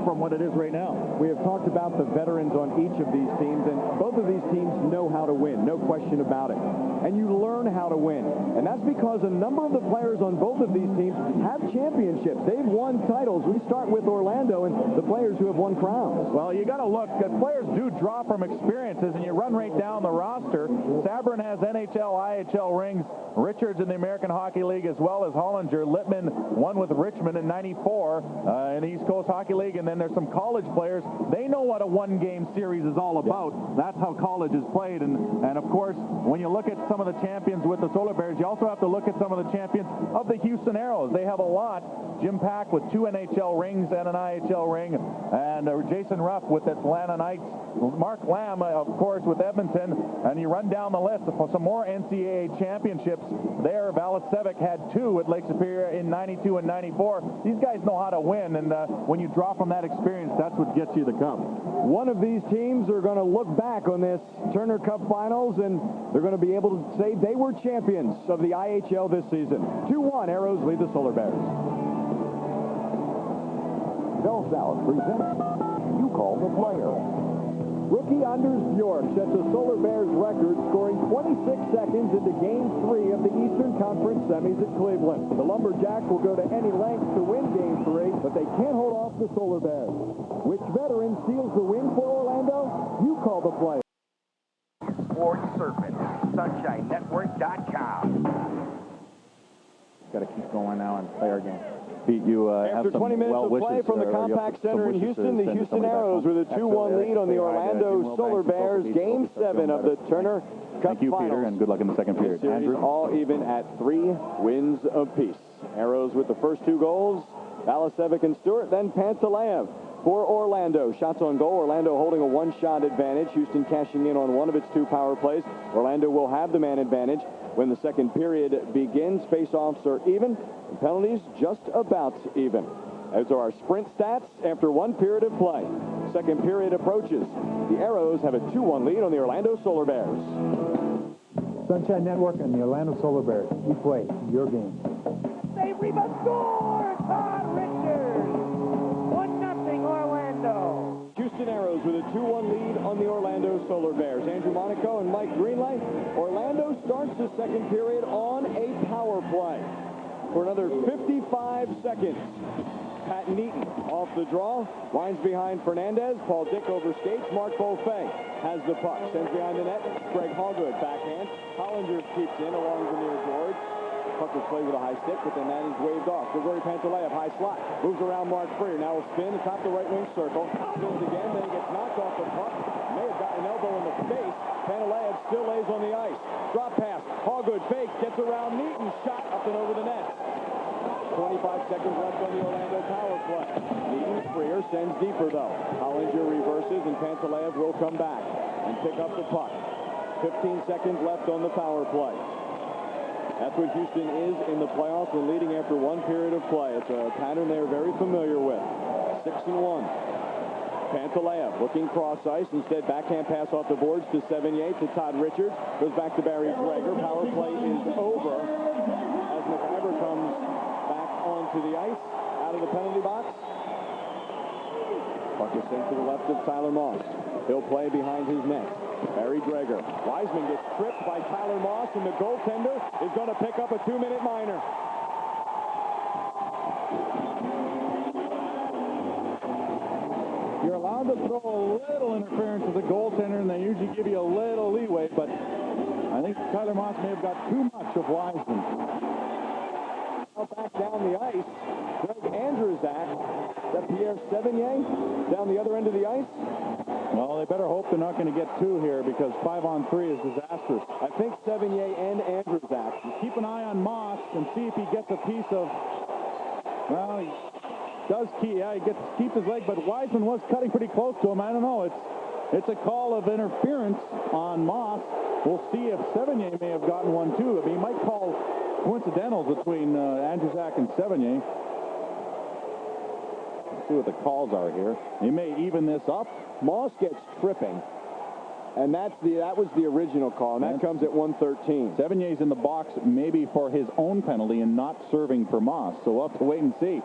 from what it is right now. We have talked about the veterans on each of these teams, and both of these teams know how to win, no question about it. And you learn how to win. And that's because a number of the players on both of these teams have championships. They've won titles. We start with Orlando and the players who have won crowns. Well, you got to look. Players do draw from experiences, and you run right down the roster. Sabrin has NHL, IHL rings. Richards in the American Hockey League, as well as Hollinger. Littman won with Richmond in '94 in the East Coast Hockey League. And then there's some college players. They know what a one-game series is all about. That's how college is played. And of course, when you look at some of the champions with the Solar Bears, you also have to look at some of the champions of the Houston Aeros. They have a lot. Jim Pack with 2 NHL rings and an IHL ring. And Jason Ruff with Atlanta Knights. Mark Lamb, of course, with Edmonton. And you run down the list for some more NCAA championships there. Valasevic had 2 at Lake Superior in '92 and '94. These guys know how to win, and when you draw from that experience, that's what gets you the cup. One of these teams are going to look back on this Turner Cup Finals, and they're going to be able to say they were champions of the IHL this season. 2-1, Aeros lead the Solar Bears. Bell South presents You Call the Player. Rookie Anders Bjork sets a Solar Bears record, scoring 26 seconds into Game 3 of the Eastern Conference semis at Cleveland. The Lumberjacks will go to any length to win Game 3, but they can't hold off the Solar Bears. Which veteran seals the win for Orlando? You call the play. Sports Surfing, SunshineNetwork.com. Got to keep going now and play our game. Pete, you after 20 minutes of play from the Compact Center in Houston, the Houston Aeros with a 2-1 lead on the Orlando Solar Bears. Game 7 of the Turner Cup Thank you, Finals. Peter, and good luck in the second period. Andrew, all even at 3 wins apiece. Aeros with the first 2 goals. Valasevic and Stewart, then Pantalev for Orlando. Shots on goal. Orlando holding a 1-shot advantage. Houston cashing in on one of its 2 power plays. Orlando will have the man advantage when the second period begins. Face-offs are even, and penalties just about even. As are our sprint stats after 1 period of play. Second period approaches. The Aeros have a 2-1 lead on the Orlando Solar Bears. Sunshine Network and the Orlando Solar Bears. You play your game. They rebound score! Todd Richards! 1-0 Orlando. Houston Aeros with a 2-1 lead on the Orlando Solar Bears. Andrew Monaco and Mike Greenlay. Orlando starts the second period on a power play for another 55 seconds. Pat Neaton off the draw, winds behind Fernandez. Paul Dick over skates. Mark Beaufay has the puck, sends behind the net. Greg Hallgood backhand. Hollinger keeps in along the near boards. Puck was played with a high stick, but then that is waved off. Gregory Pantalev, high slot. Moves around Mark Freer. Now will spin atop the right wing circle. Spins again, then he gets knocked off the puck. May have gotten an elbow in the face. Pantalev still lays on the ice. Drop pass. Hallgood fakes, gets around Neaton. Shot up and over the net. 25 seconds left on the Orlando power play. Neaton Freer sends deeper, though. Hollinger reverses, and Pantalev will come back and pick up the puck. 15 seconds left on the power play. That's what Houston is in the playoffs when leading after 1 period of play. It's a pattern they're very familiar with. 6-1. Pantalev looking cross ice. Instead, backhand pass off the boards to Sevigny to Todd Richards. Goes back to Barry Dreger. Power play is over as McIver comes back onto to the ice, out of the penalty box. Puck is sent to the left of Tyler Moss. He'll play behind his net. Barry Dreger. Wiseman gets tripped by Tyler Moss, and the goaltender is going to pick up a 2-minute minor. You're allowed to throw a little interference to the goaltender, and they usually give you a little leeway, but I think Tyler Moss may have got too much of Wiseman. Now back down the ice, Greg Andrzak. Is that Pierre Sevigny down the other end of the ice? Well, they better hope they're not going to get two here, because 5-on-3 is disastrous. I think Sevigny and Andrzak. Keep an eye on Moss and see if he gets a piece of, well, he does keep his leg, but Wiseman was cutting pretty close to him. I don't know. It's a call of interference on Moss. We'll see if Sevigny may have gotten one too. I mean, he might call coincidentals between Andrzak and Sevigny. Let's see what the calls are here. He may even this up. Moss gets tripping, and that was the original call, and that comes at 1:13. Sevigny's in the box maybe for his own penalty and not serving for Moss, so we'll have to wait and see.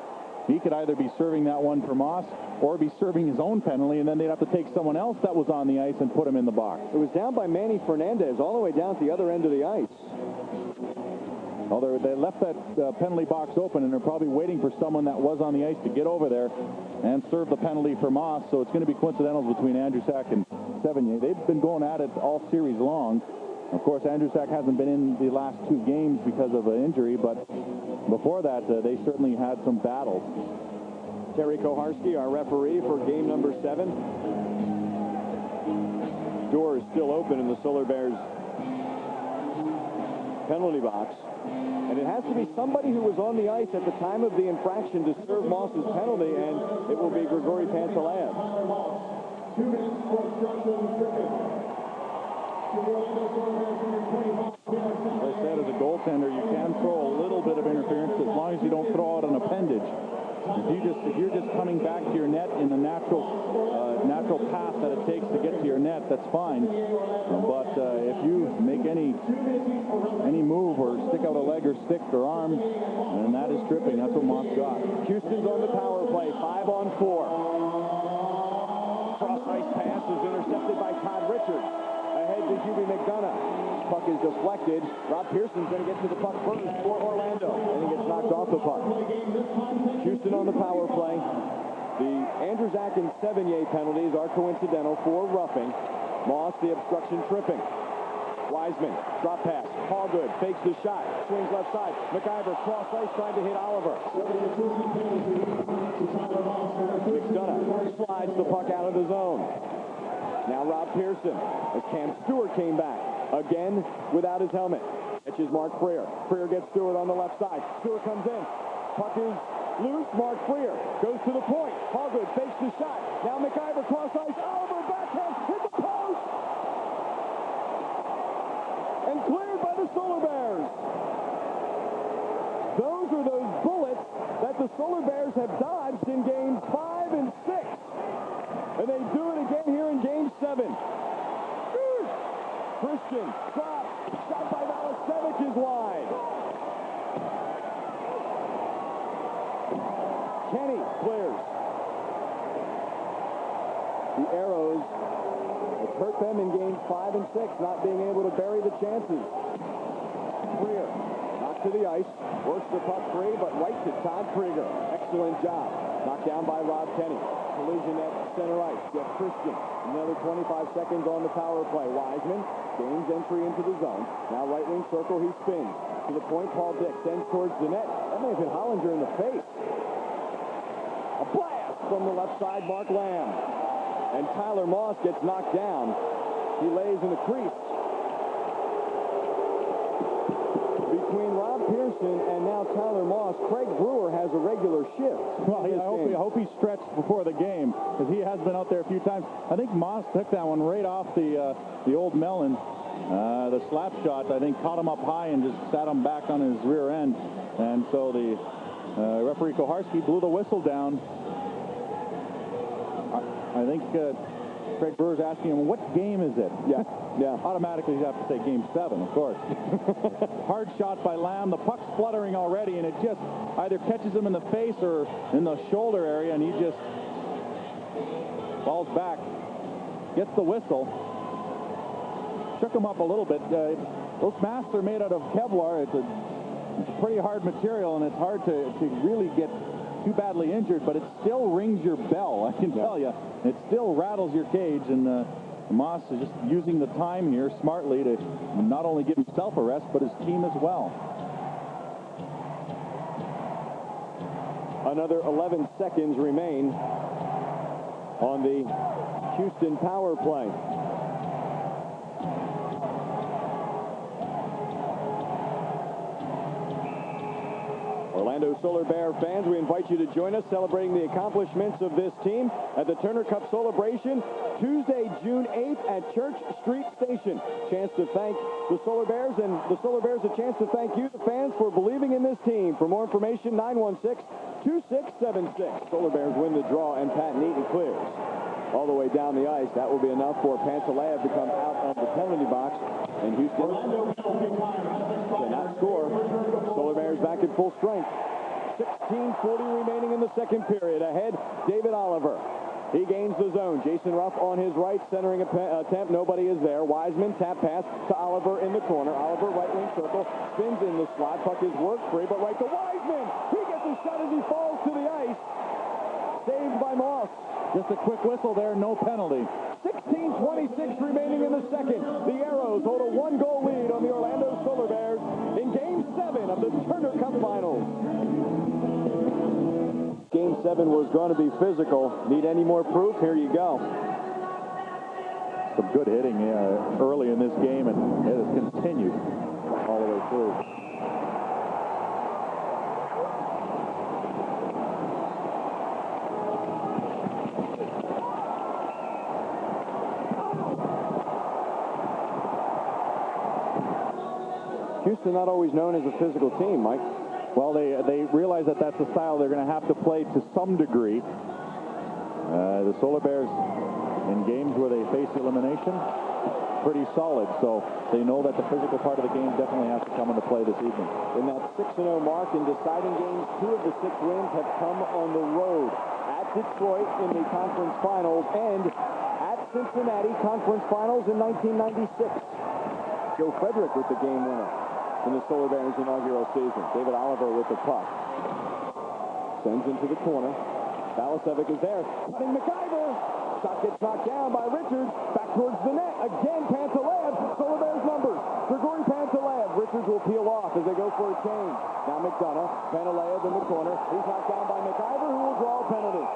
He could either be serving that one for Moss or be serving his own penalty, and then they'd have to take someone else that was on the ice and put him in the box. It was down by Manny Fernandez all the way down at the other end of the ice. Well, they left that penalty box open, and they're probably waiting for someone that was on the ice to get over there and serve the penalty for Moss, so it's going to be coincidentals between Andrzak and Sevigny. They've been going at it all series long. Of course, Andrzak hasn't been in the last two games because of an injury, but before that, they certainly had some battles. Terry Koharski, our referee for game number 7. Door is still open in the Solar Bears penalty box. And it has to be somebody who was on the ice at the time of the infraction to serve Moss's penalty, and it will be Grigory Pantalev. 2 minutes for obstruction stricken. As I said, as a goaltender, you can throw a little bit of interference as long as you don't throw out an appendage. If you're just coming back to your net in the natural path that it takes to get to your net, that's fine. But if you make any move or stick out a leg or stick or arm, and that is tripping. That's what Moss got. Houston's on the power play, 5-on-4. Cross ice pass is intercepted by Todd Richards. Ahead to Hubie McDonough. Puck is deflected. Rob Pearson's going to get to the puck first for Orlando, and he gets knocked off the puck. Houston on the power play. The Andrzak and Sevigny penalties are coincidental for roughing. Moss, the obstruction, tripping. Wiseman, drop pass. Hallgood fakes the shot. Swings left side. McIver cross ice trying to hit Oliver. McDonough slides the puck out of the zone. Now Rob Pearson, as Cam Stewart came back, again without his helmet. Catches Mark Freer. Freer gets Stewart on the left side. Stewart comes in. Puck is loose. Mark Freer goes to the point. Hallgood fakes the shot. Now McIver cross ice. Oliver backhand hit the post. And cleared by the Solar Bears. Those are those bullets that the Solar Bears have dodged in games 5 and 6. And they do it again here in game 7. Christian, drop, shot by Valicevic is wide. Kenny clears. The Aeros have hurt them in games 5 and 6, not being able to bury the chances. Freer, knocked to the ice, works the puck free, but right to Todd Krieger. Excellent job. Knocked down by Rob Kenny. Collision at center ice. Jeff Christian. Another 25 seconds on the power play. Wiseman gains entry into the zone. Now right wing circle, he spins. To the point, Paul Dick sends towards the net. That may have hit Hollinger in the face. A blast from the left side, Mark Lamb. And Tyler Moss gets knocked down. He lays in the crease. Between Rob Pearson and now Tyler Moss, Craig Brewer has a regular shift. Well, I hope he stretched before the game, because he has been out there a few times. I think Moss took that one right off the old melon. The slap shot, I think, caught him up high and just sat him back on his rear end. And so the referee Koharski blew the whistle down. I think Craig Brewer's asking him, what game is it? Yeah, yeah. Automatically, you have to say Game 7, of course. Hard shot by Lamb. The puck's fluttering already, and it just either catches him in the face or in the shoulder area, and he just falls back. Gets the whistle. Shook him up a little bit. Those masks are made out of Kevlar. It's a pretty hard material, and it's hard to really get too badly injured, but it still rings your bell, I can tell you. It still rattles your cage, and Moss is just using the time here smartly to not only give himself a rest, but his team as well. Another 11 seconds remain on the Houston power play. Orlando Solar Bear fans, we invite you to join us celebrating the accomplishments of this team at the Turner Cup Celebration Tuesday, June 8th at Church Street Station. Chance to thank the Solar Bears, and the Solar Bears a chance to thank you, the fans, for believing in this team. For more information, 916-2676. Solar Bears win the draw, and Pat Neaton clears. All the way down the ice. That will be enough for Pantalev to come out of the penalty box. And Houston cannot score. Solar Bears back at full strength. 16:40 remaining in the second period. Ahead, David Oliver. He gains the zone. Jason Ruff on his right, centering attempt. Nobody is there. Wiseman, tap pass to Oliver in the corner. Oliver, right wing circle, spins in the slot. Puck is work free, but right to Wiseman. He gets a shot as he falls to the ice. Saved by Moss. Just a quick whistle there, no penalty. 16:26 remaining in the second. The Aeros hold a one-goal lead on the Orlando Solar Bears in Game 7 of the Turner Cup Finals. Game 7 was going to be physical. Need any more proof? Here you go. Some good hitting early in this game, and it has continued all the way through. Houston not always known as a physical team, Mike. Well, they realize that that's the style they're going to have to play to some degree. The Solar Bears, in games where they face elimination, pretty solid. So they know that the physical part of the game definitely has to come into play this evening. In that 6-0 mark in deciding games, 2 of the 6 wins have come on the road. At Detroit in the conference finals and at Cincinnati conference finals in 1996. Joe Frederick with the game winner in the Solar Bears' inaugural season. David Oliver with the puck. Sends into the corner. Balasevic is there. Cutting McIver. Shot gets knocked down by Richards. Back towards the net. Again, Pantalev. Solar Bears numbers. Grigory Pantalev. Richards will peel off as they go for a change. Now McDonough. Pantalev in the corner. He's knocked down by McIver, who will draw a penalty.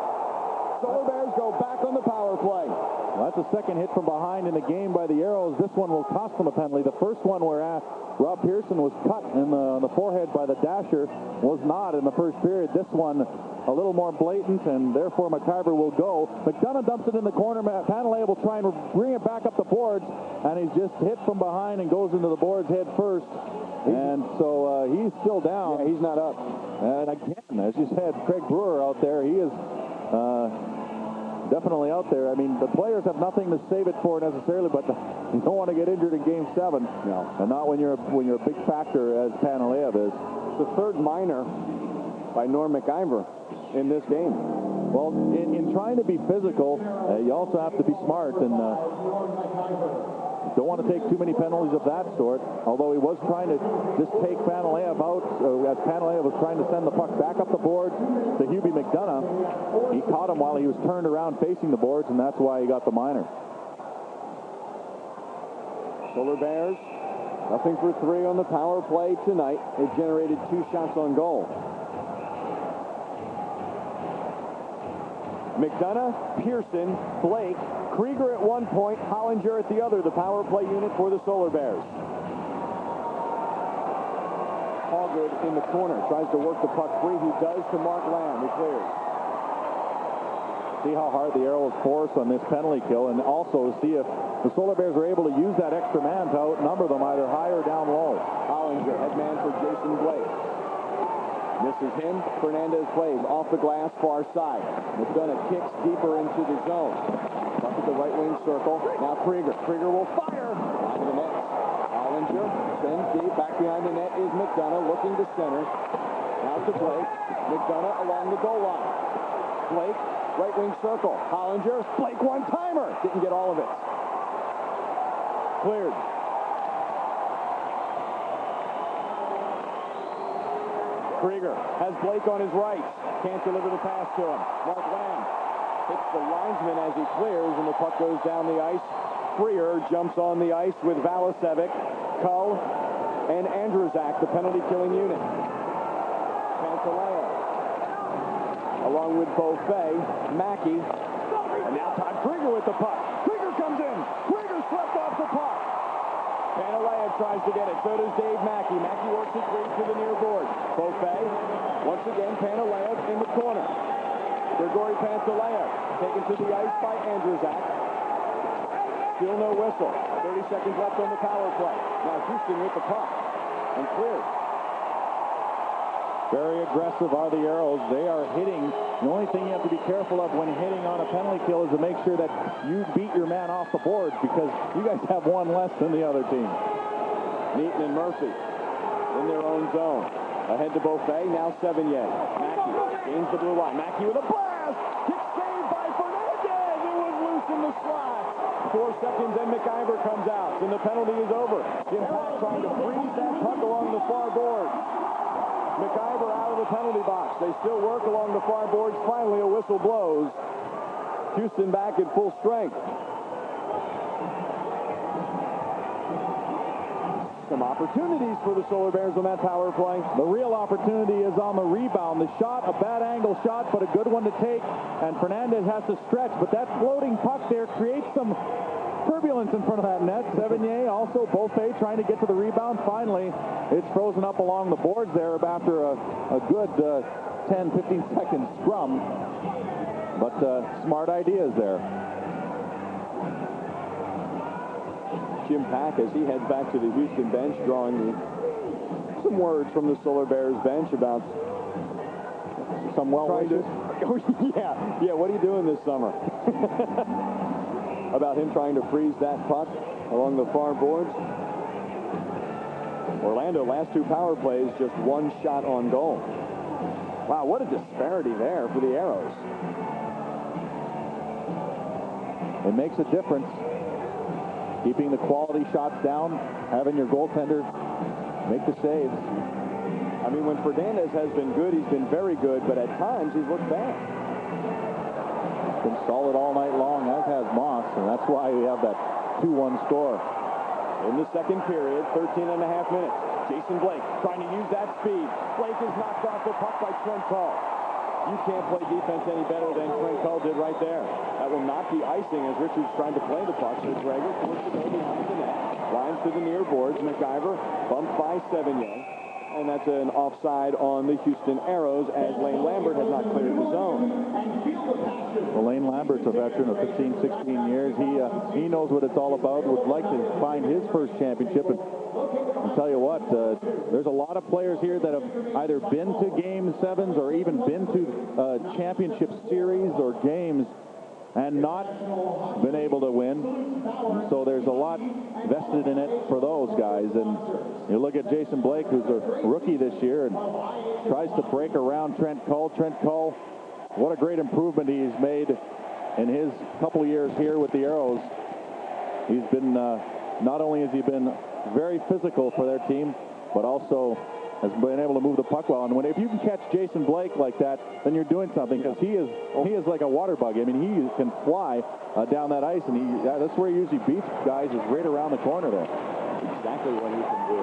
Solar Bears go back on the power play. Well, that's the second hit from behind in the game by the Aeros. This one will cost them a penalty. The first one where Rob Pearson was cut in the forehead by the dasher was not in the first period. This one a little more blatant, and therefore McIver will go. McDonough dumps it in the corner. Pantalev will try and bring it back up the boards, and he's just hit from behind and goes into the boards head first. And so he's still down. Yeah, he's not up. And again, as you said, Craig Brewer out there, he is definitely out there. I mean, the players have nothing to save it for necessarily, but you don't want to get injured in Game 7. No. And not when you're a big factor as Pantalev is. The third minor by Norm McIver in this game. Well, in trying to be physical, you also have to be smart, and don't want to take too many penalties of that sort, although he was trying to just take Pantalev out as Pantalev was trying to send the puck back up the boards to Hubie McDonough. He caught him while he was turned around facing the boards, and that's why he got the minor. Solar Bears, nothing for 3 on the power play tonight. It generated 2 shots on goal. McDonough, Pearson, Blake, Krieger at one point, Hollinger at the other, the power play unit for the Solar Bears. Allgood in the corner, tries to work the puck free. He does to Mark Lamb, who clears. See how hard the Aeros force on this penalty kill, and also see if the Solar Bears are able to use that extra man to outnumber them either high or down low. Hollinger, head man for Jason Blake. Misses him. Fernandez plays off the glass, far side. McDonough kicks deeper into the zone. Up at the right wing circle. Now Krieger. Krieger will fire. Behind the net. Hollinger spins deep. Back behind the net is McDonough looking to center. Now to Blake. McDonough along the goal line. Blake, right wing circle. Hollinger. Blake one-timer. Didn't get all of it. Cleared. Krieger has Blake on his right. Can't deliver the pass to him. Mark Lamb hits the linesman as he clears, and the puck goes down the ice. Freer jumps on the ice with Valasevic, Kull, and Andrzejak, the penalty-killing unit. Pantaleo, along with Beaufait, Mackey, and now Todd Krieger with the puck. Krieger comes in. Krieger swept off the puck. Pantaleo tries to get it. So does Dave Mackey. Mackey works his way to the near board. Beaufait, once again, Pantaleo in the corner. Grigori Pantaleo taken to the ice by Andrzejak. Still no whistle. 30 seconds left on the power play. Now Houston with the puck and cleared. Very aggressive are the Aeros. They are hitting. The only thing you have to be careful of when hitting on a penalty kill is to make sure that you beat your man off the boards, because you guys have one less than the other team. Neaton and Murphy in their own zone. Ahead to Beaufait, now Sevigny. Mackey gains the blue line. Mackey with a blast! Kick saved by Fernandez! It was loose in the slot. 4 seconds and McIver comes out, and the penalty is over. Jim Pack trying to freeze that puck along the far board. McIver out of the penalty box. They still work along the far boards. Finally, a whistle blows. Houston back at full strength. Some opportunities for the Solar Bears on that power play. The real opportunity is on the rebound. The shot, a bad angle shot, but a good one to take. And Fernandez has to stretch, but that floating puck there creates some turbulence in front of that net. Sevigny, also Beaufait trying to get to the rebound. Finally, it's frozen up along the boards there after a good 10-15 second scrum. But smart ideas there. Jim Pack, as he heads back to the Houston bench, drawing some words from the Solar Bears bench about some well-wishes. Yeah, what are you doing this summer? About him trying to freeze that puck along the far boards. Orlando, last 2 power plays, just 1 shot on goal. Wow, what a disparity there for the Aeros. It makes a difference. Keeping the quality shots down, having your goaltender make the saves. I mean, when Fernandez has been good, he's been very good, but at times he's looked bad. Been solid all night long, as has Moss, and that's why we have that 2-1 score. In the second period, 13 and a half minutes. Jason Blake trying to use that speed. Blake is knocked off the puck by Trent Cull. You can't play defense any better than Trent Cull did right there. That will not be icing as Richards trying to play the puck. So Gregor forced to go behind the net. Lines to the near boards. McIver bumped by Sevigny. And that's an offside on the Houston Aeros as Lane Lambert has not cleared the zone. Well, Lane Lambert's a veteran of 15, 16 years. He knows what it's all about. Would like to find his first championship. And I'll tell you what, there's a lot of players here that have either been to Game 7s or even been to championship series or games and not been able to win. So there's a lot vested in it for those guys. And you look at Jason Blake, who's a rookie this year and tries to break around Trent Cull. Trent Cull, what a great improvement he's made in his couple years here with the Aeros. He's been, not only has he been very physical for their team, but also has been able to move the puck well. And if you can catch Jason Blake like that, then you're doing something, because he is like a water bug. I mean, he can fly down that ice, and that's where he usually beats guys, is right around the corner there. Exactly what he can do.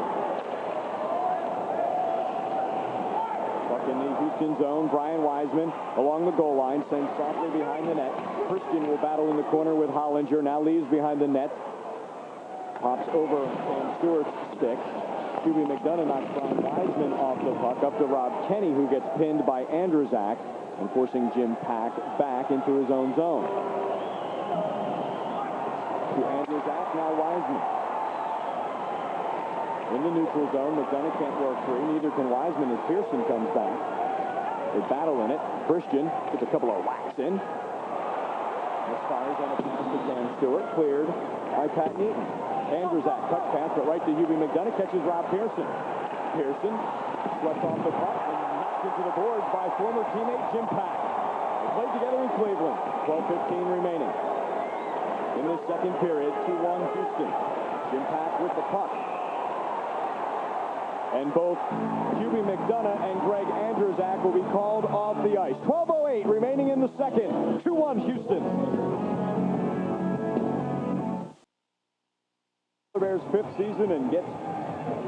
Puck in the Houston zone. Brian Wiseman along the goal line, sends softly behind the net. Christian will battle in the corner with Hollinger. Now leaves behind the net. Pops over Sam Stewart's stick. Hubie McDonough knocks Brian Wiseman off the puck, up to Rob Kenny, who gets pinned by Andrzejak and forcing Jim Pack back into his own zone. To Andrzejak, now Wiseman. in the neutral zone. McDonough can't work free. Neither can Wiseman as Pearson comes back. They battle in it. Christian gets a couple of whacks in. Misfires on a pass to Cam Stewart. Cleared by Pat Neaton. Andrzak cuts pass, but right to Hubie McDonough. Catches Rob Pearson. Pearson swept off the puck and knocked into the boards by former teammate Jim Pack. They played together in Cleveland. 12:15 remaining. In the second period, 2-1 Houston. Jim Pack with the puck. And both Hubie McDonough and Greg Andrzak will be called off the ice. 12:08 remaining in the second. 2-1 Houston. Bears' fifth season and gets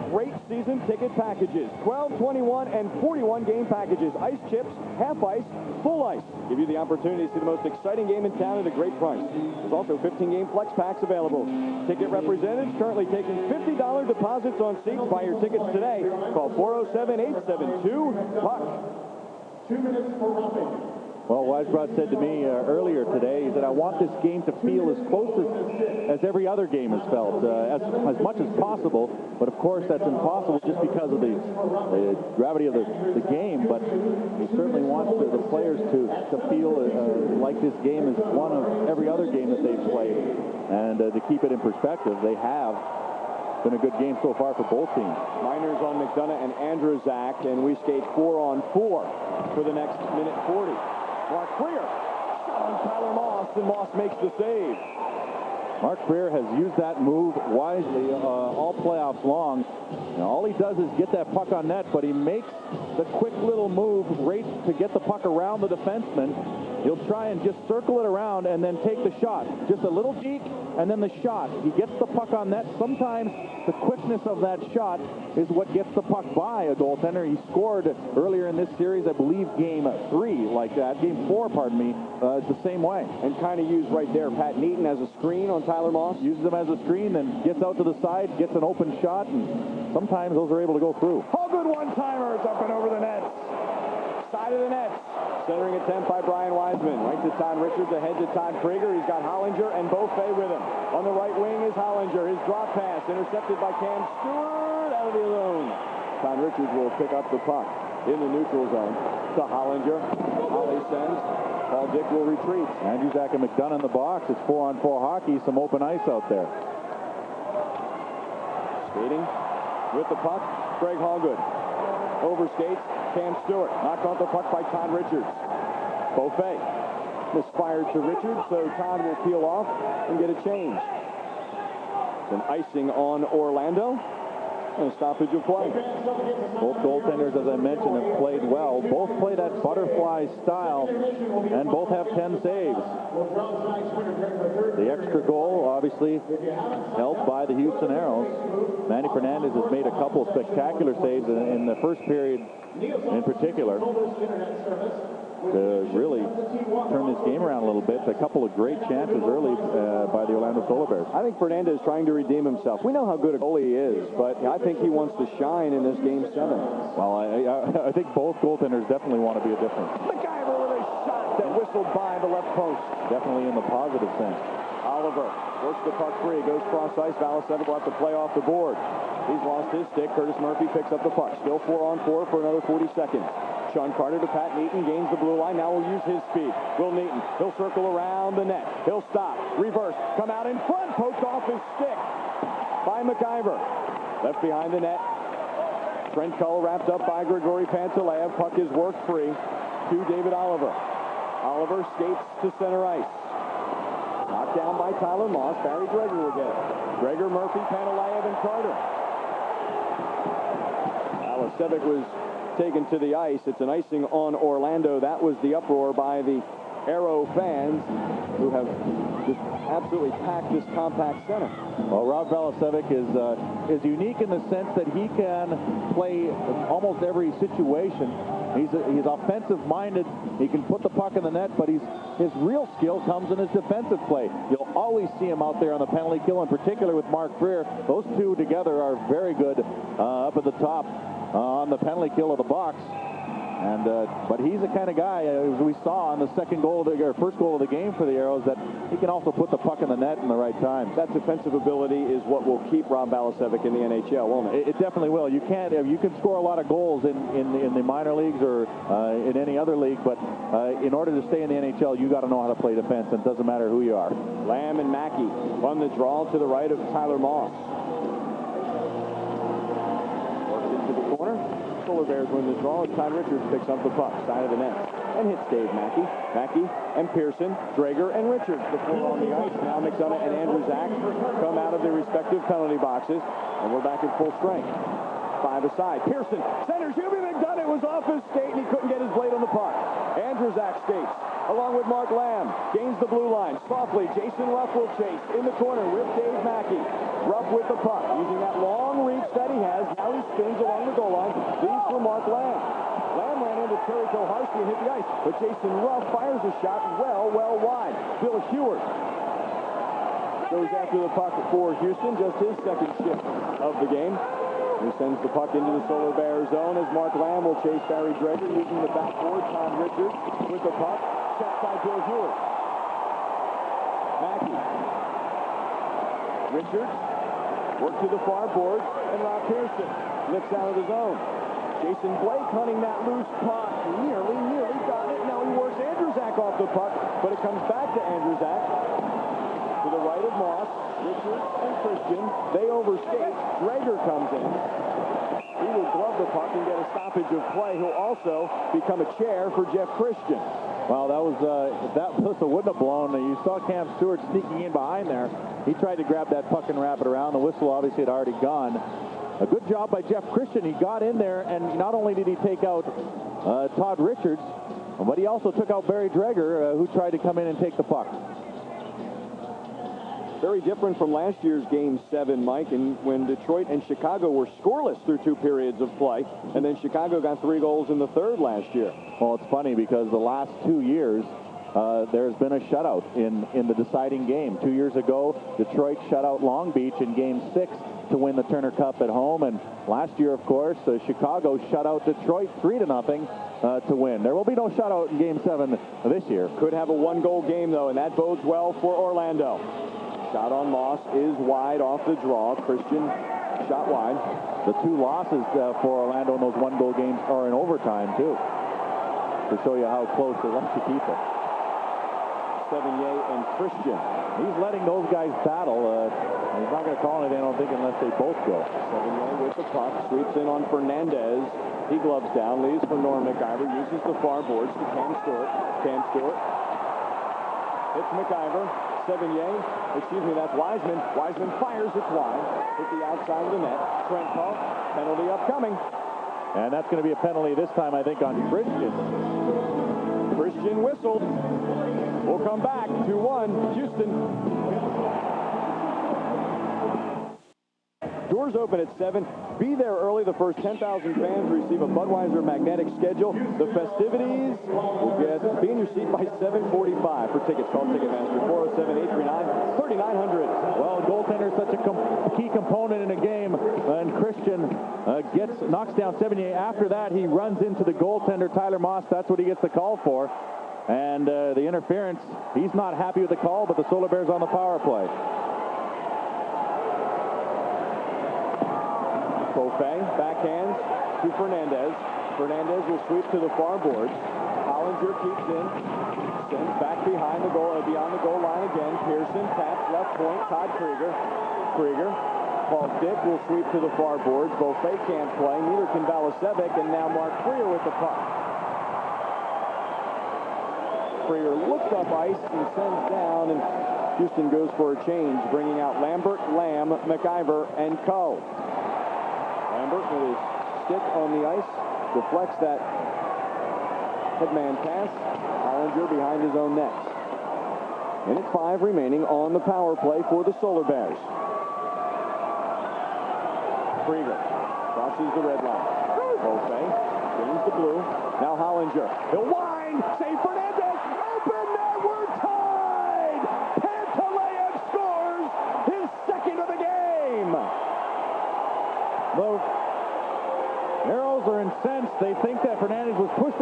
great season ticket packages. 12, 21, and 41 game packages. Ice chips, half ice, full ice. Give you the opportunity to see the most exciting game in town at a great price. There's also 15-game flex packs available. Ticket representatives currently taking $50 deposits on seats. Buy your tickets today. Call 407-872-PUCK. 2 minutes for roughing. Well, Weisbrot said to me earlier today, he said, I want this game to feel as close as every other game has felt, as much as possible. But, of course, that's impossible just because of the gravity of the game. But he certainly wants the players to feel like this game is one of every other game that they've played. And to keep it in perspective, they have been a good game so far for both teams. Miners on McDonough and Andrzak, and we skate 4-on-4 for the next minute 40. Mark Freer shot on Tyler Moss, and Moss makes the save. Mark Freer has used that move wisely all playoffs long. Now, all he does is get that puck on net, but he makes the quick little move right to get the puck around the defenseman. He'll try and just circle it around and then take the shot. Just a little deke and then the shot. He gets the puck on net. Sometimes the quickness of that shot is what gets the puck by a goaltender. He scored earlier in this series, I believe, game 3 like that. Game 4, pardon me, it's the same way. And kind of used right there. Pat Neaton as a screen on Tyler Moss. Uses him as a screen, then gets out to the side, gets an open shot, and sometimes those are able to go through. All good one-timers up and over the net. Side of the net. Centering attempt by Brian Wiseman. Right to Todd Richards, ahead to Todd Krieger. He's got Hollinger and Beaufait with him. On the right wing is Hollinger. His drop pass intercepted by Cam Stewart out of the zone. Todd Richards will pick up the puck in the neutral zone to Hollinger. Holly sends. Paul Dick will retreat. Andrzak and McDonough in the box. It's 4-on-4 hockey. Some open ice out there. Skating with the puck, Greg Hallgood. Overskates Cam Stewart. Knocked off the puck by Todd Richards. Beaufait misfired to Richards, so Todd will peel off and get a change. It's an icing on Orlando. And a stoppage of play. Both goaltenders, as I mentioned, have played well. Both play that butterfly style, and both have 10 saves. The extra goal, obviously, helped by the Houston Aeros. Manny Fernandez has made a couple of spectacular saves in the first period in particular to really turn this game around a little bit. A couple of great chances early by the Orlando Solar Bears. I think Fernandez is trying to redeem himself. We know how good a goalie he is, but I think he wants to shine in this Game 7. Well, I think both goaltenders definitely want to be a difference. McIver with a shot that whistled by the left post. Definitely in the positive sense. Oliver works the puck free, goes cross ice. Valasevic will have to play off the board. He's lost his stick. Curtis Murphy picks up the puck. Still 4-on-4 for another 40 seconds. Sean Carter to Pat Neaton, gains the blue line. Now will use his speed. Will Neaton. He'll circle around the net. He'll stop. Reverse. Come out in front. Poked off his stick by McIver. Left behind the net. Trent Cull wrapped up by Grigory Pantaleev. Puck is worked free to David Oliver. Oliver skates to center ice. Knocked down by Tyler Moss. Barry Gregor will get it. Gregor, Murphy, Pantaleev, and Carter. Valasevic was taken to the ice. It's an icing on Orlando. That was the uproar by the Aero fans who have just absolutely packed this compact center. Well, Rob Valasevic is unique in the sense that he can play almost every situation. He's offensive-minded. He can put the puck in the net, but his real skill comes in his defensive play. You'll always see him out there on the penalty kill, in particular with Mark Freer. Those two together are very good up at the top on the penalty kill of the box. But he's the kind of guy, as we saw on the first goal of the game for the Aeros, that he can also put the puck in the net in the right time. That defensive ability is what will keep Rob Balasevic in the NHL, won't it? It definitely will. You can score a lot of goals in the minor leagues or in any other league, but in order to stay in the NHL, you got to know how to play defense, and it doesn't matter who you are. Lamb and Mackey on the draw to the right of Tyler Moss. Works into the corner. Solar Bears win the draw as Todd Richards picks up the puck, side of the net, and hits Dave Mackey. Mackey and Pearson, Drager and Richards, the four on the ice. Now McDonough and Andrew Zach come out of their respective penalty boxes, and we're back at full strength. 5 aside. Pearson centers. Hubie McDonough was off his skate, and he couldn't get his blade on the puck. Andrew Zach skates along with Mark Lamb. Gains the blue line. Softly, Jason Ruff will chase in the corner with Dave Mackey. Ruff with the puck, using that long reach that he has. Now he spins along the goal line. Leads for Mark Lamb. Lamb ran into Terry Koharski and hit the ice, but Jason Ruff fires a shot well wide. Bill Hewart goes after the puck for Houston, just his second shift of the game. He sends the puck into the Solar Bear zone as Mark Lamb will chase Barry Drager using the backboard. Tom Richards with the puck. Checked by Bill Hewart. Mackey. Richards. Work to the far boards. And Rob Pearson lifts out of the zone. Jason Blake hunting that loose puck. Nearly got it. Now he works Andrew Zach off the puck, but it comes back to Andrew Zach. To the right of Moss. Richards and Christian. They overskate. Drager comes in. He will glove the puck and get a stoppage of play. He'll also become a chair for Jeff Christian. Well, that whistle wouldn't have blown. You saw Cam Stewart sneaking in behind there. He tried to grab that puck and wrap it around. The whistle obviously had already gone. A good job by Jeff Christian. He got in there, and not only did he take out Todd Richards, but he also took out Barry Drager, who tried to come in and take the puck. Very different from last year's Game 7, Mike, and when Detroit and Chicago were scoreless through 2 periods of play, and then Chicago got 3 goals in the third last year. Well, it's funny because the last 2 years, there's been a shutout in the deciding game. 2 years ago, Detroit shut out Long Beach in Game 6 to win the Turner Cup at home, and last year, of course, Chicago shut out Detroit 3-0 to win. There will be no shutout in Game 7 this year. Could have a 1-goal game, though, and that bodes well for Orlando. Shot on Moss is wide off the draw. Christian shot wide. The 2 losses for Orlando in those 1-goal games are in overtime, too, to show you how close they like to keep it. Sevigny and Christian. He's letting those guys battle. He's not going to call anything, I don't think, unless they both go. Sevigny with the puck. Sweeps in on Fernandez. He gloves down. Leaves for Norm McIver. Uses the far boards to Cam Stewart. Cam Stewart. Hits McIver. Sevigny. Excuse me, that's Wiseman. Wiseman fires it wide. Hit the outside of the net. Trent call. Penalty upcoming. And that's going to be a penalty this time, I think, on Christian. Christian whistled. We'll come back. 2-1, Houston. Doors open at 7. Be there early. The first 10,000 fans receive a Budweiser magnetic schedule. The festivities will be in your seat by 7:45. For tickets, call Ticketmaster 407-839-3900. Well, goaltender is such a key component in a game, and Christian knocks down Sevigny. After that, he runs into the goaltender, Tyler Moss. That's what he gets the call for. And the interference, he's not happy with the call, but the Solar Bears on the power play. Beaufait backhands to Fernandez. Fernandez will sweep to the far boards. Hollinger keeps in. Sends back behind the goal, beyond the goal line again. Pearson taps left point. Todd Krieger. Paul Dick will sweep to the far boards. Beaufait can't play. Neither can Balasevic. And now Mark Freer with the puck. Freer looks up ice and sends down, and Houston goes for a change, bringing out Lambert, Lamb, McIver, and Co. Lambert with his stick on the ice deflects that headman pass. Hollinger behind his own net. Minute 5 remaining on the power play for the Solar Bears. Krieger crosses the red line. Beaufait gains the blue. Now Hollinger. He'll wind. Save Fernandez. Open net. We're tied. Pantaleev scores his second of the game. The Aeros are incensed. They think that Fernandez was pushed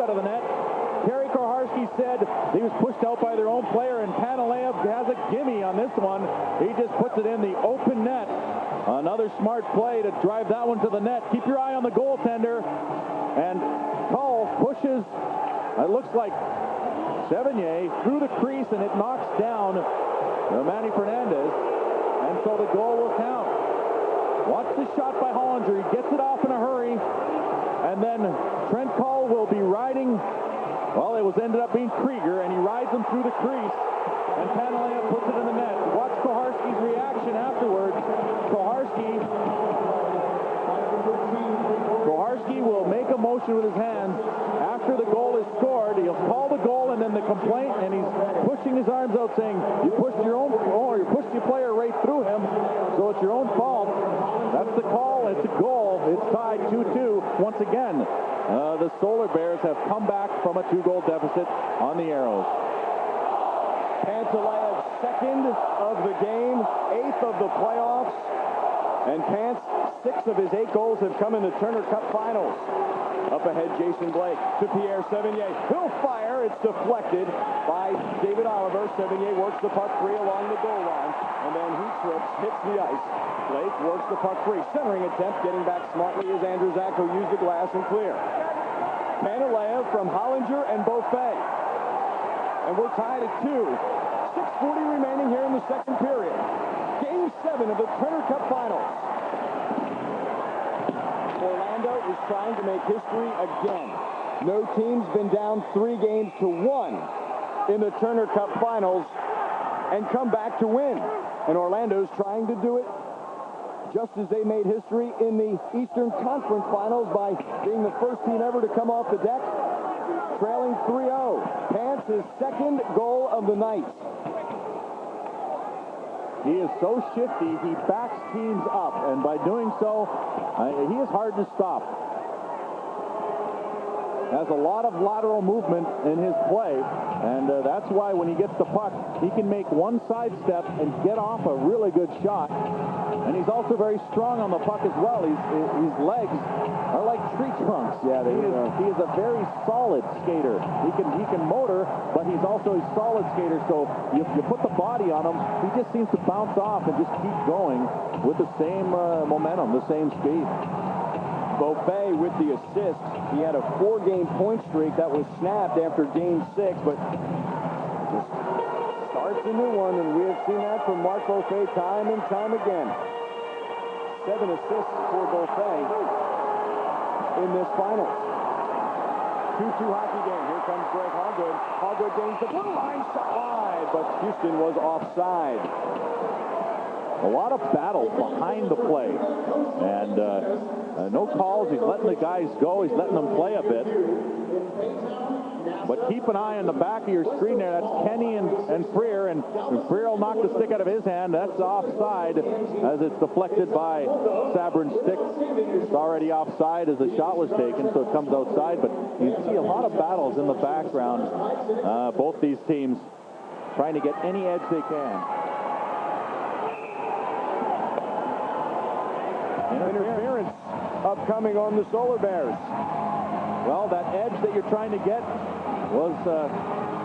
gimme on this one. He just puts it in the open net. Another smart play to drive that one to the net. Keep your eye on the goaltender. And Cole pushes, it looks like Sevigny through the crease, and it knocks down Manny Fernandez. And so the goal will count. Watch the shot by Hollinger. He gets it off in a hurry. And then Trent Cole will be riding, well, it was ended up being Krieger, and he rides him through the crease. And Panalea puts it in the net. Watch Koharski's reaction afterwards. Koharski will make a motion with his hands after the goal is scored. He'll call the goal and then the complaint, and he's pushing his arms out saying, you pushed your own, or you pushed your player right through him, so it's your own fault. That's the call. It's a goal. It's tied 2-2 once again. The Solar Bears have come back from a 2-goal deficit on the Aeros. Pantaleev's second of the game, 8th of the playoffs. And Pants, 6 of his 8 goals have come in the Turner Cup Finals. Up ahead, Jason Blake to Pierre Sevigny. He'll fire. It's deflected by David Oliver. Sevigny works the puck free along the goal line. And then he trips, hits the ice. Blake works the puck free. Centering attempt, getting back smartly as Andrew Zacco used the glass and clear. Panalea from Hollinger and Beaufait. And we're tied at 2. 6:40 remaining here in the second period. Game 7 of the Turner Cup Finals. Orlando is trying to make history again. No team's been down 3 games to 1 in the Turner Cup Finals and come back to win. And Orlando's trying to do it just as they made history in the Eastern Conference Finals by being the first team ever to come off the deck, trailing 3-0. Pants his second goal of the night. He is so shifty, he backs teams up, and by doing so, he is hard to stop. Has a lot of lateral movement in his play, and that's why when he gets the puck, he can make one sidestep and get off a really good shot. And he's also very strong on the puck as well. His legs are like tree trunks. Yeah, he is a very solid skater. He can motor, but he's also a solid skater. So you put the body on him, he just seems to bounce off and just keep going with the same momentum, the same speed. Beaufait with the assist. He had a 4-game point streak that was snapped after Game 6, but just starts a new one, and we have seen that from Marc Beaufait time and time again. 7 assists for Beaufait in this finals. 2-2 hockey game. Here comes Greg Hoggood. Hoggood gains the blue line, shot wide, but Houston was offside. A lot of battle behind the play, and no calls. He's letting the guys go. He's letting them play a bit. But keep an eye on the back of your screen there. That's Kenny and Freer, and Freer will knock the stick out of his hand. That's offside as it's deflected by Sabrin's stick. It's already offside as the shot was taken, so it comes outside. But you see a lot of battles in the background. Both these teams trying to get any edge they can. Interference upcoming on the Solar Bears. Well, that edge that you're trying to get was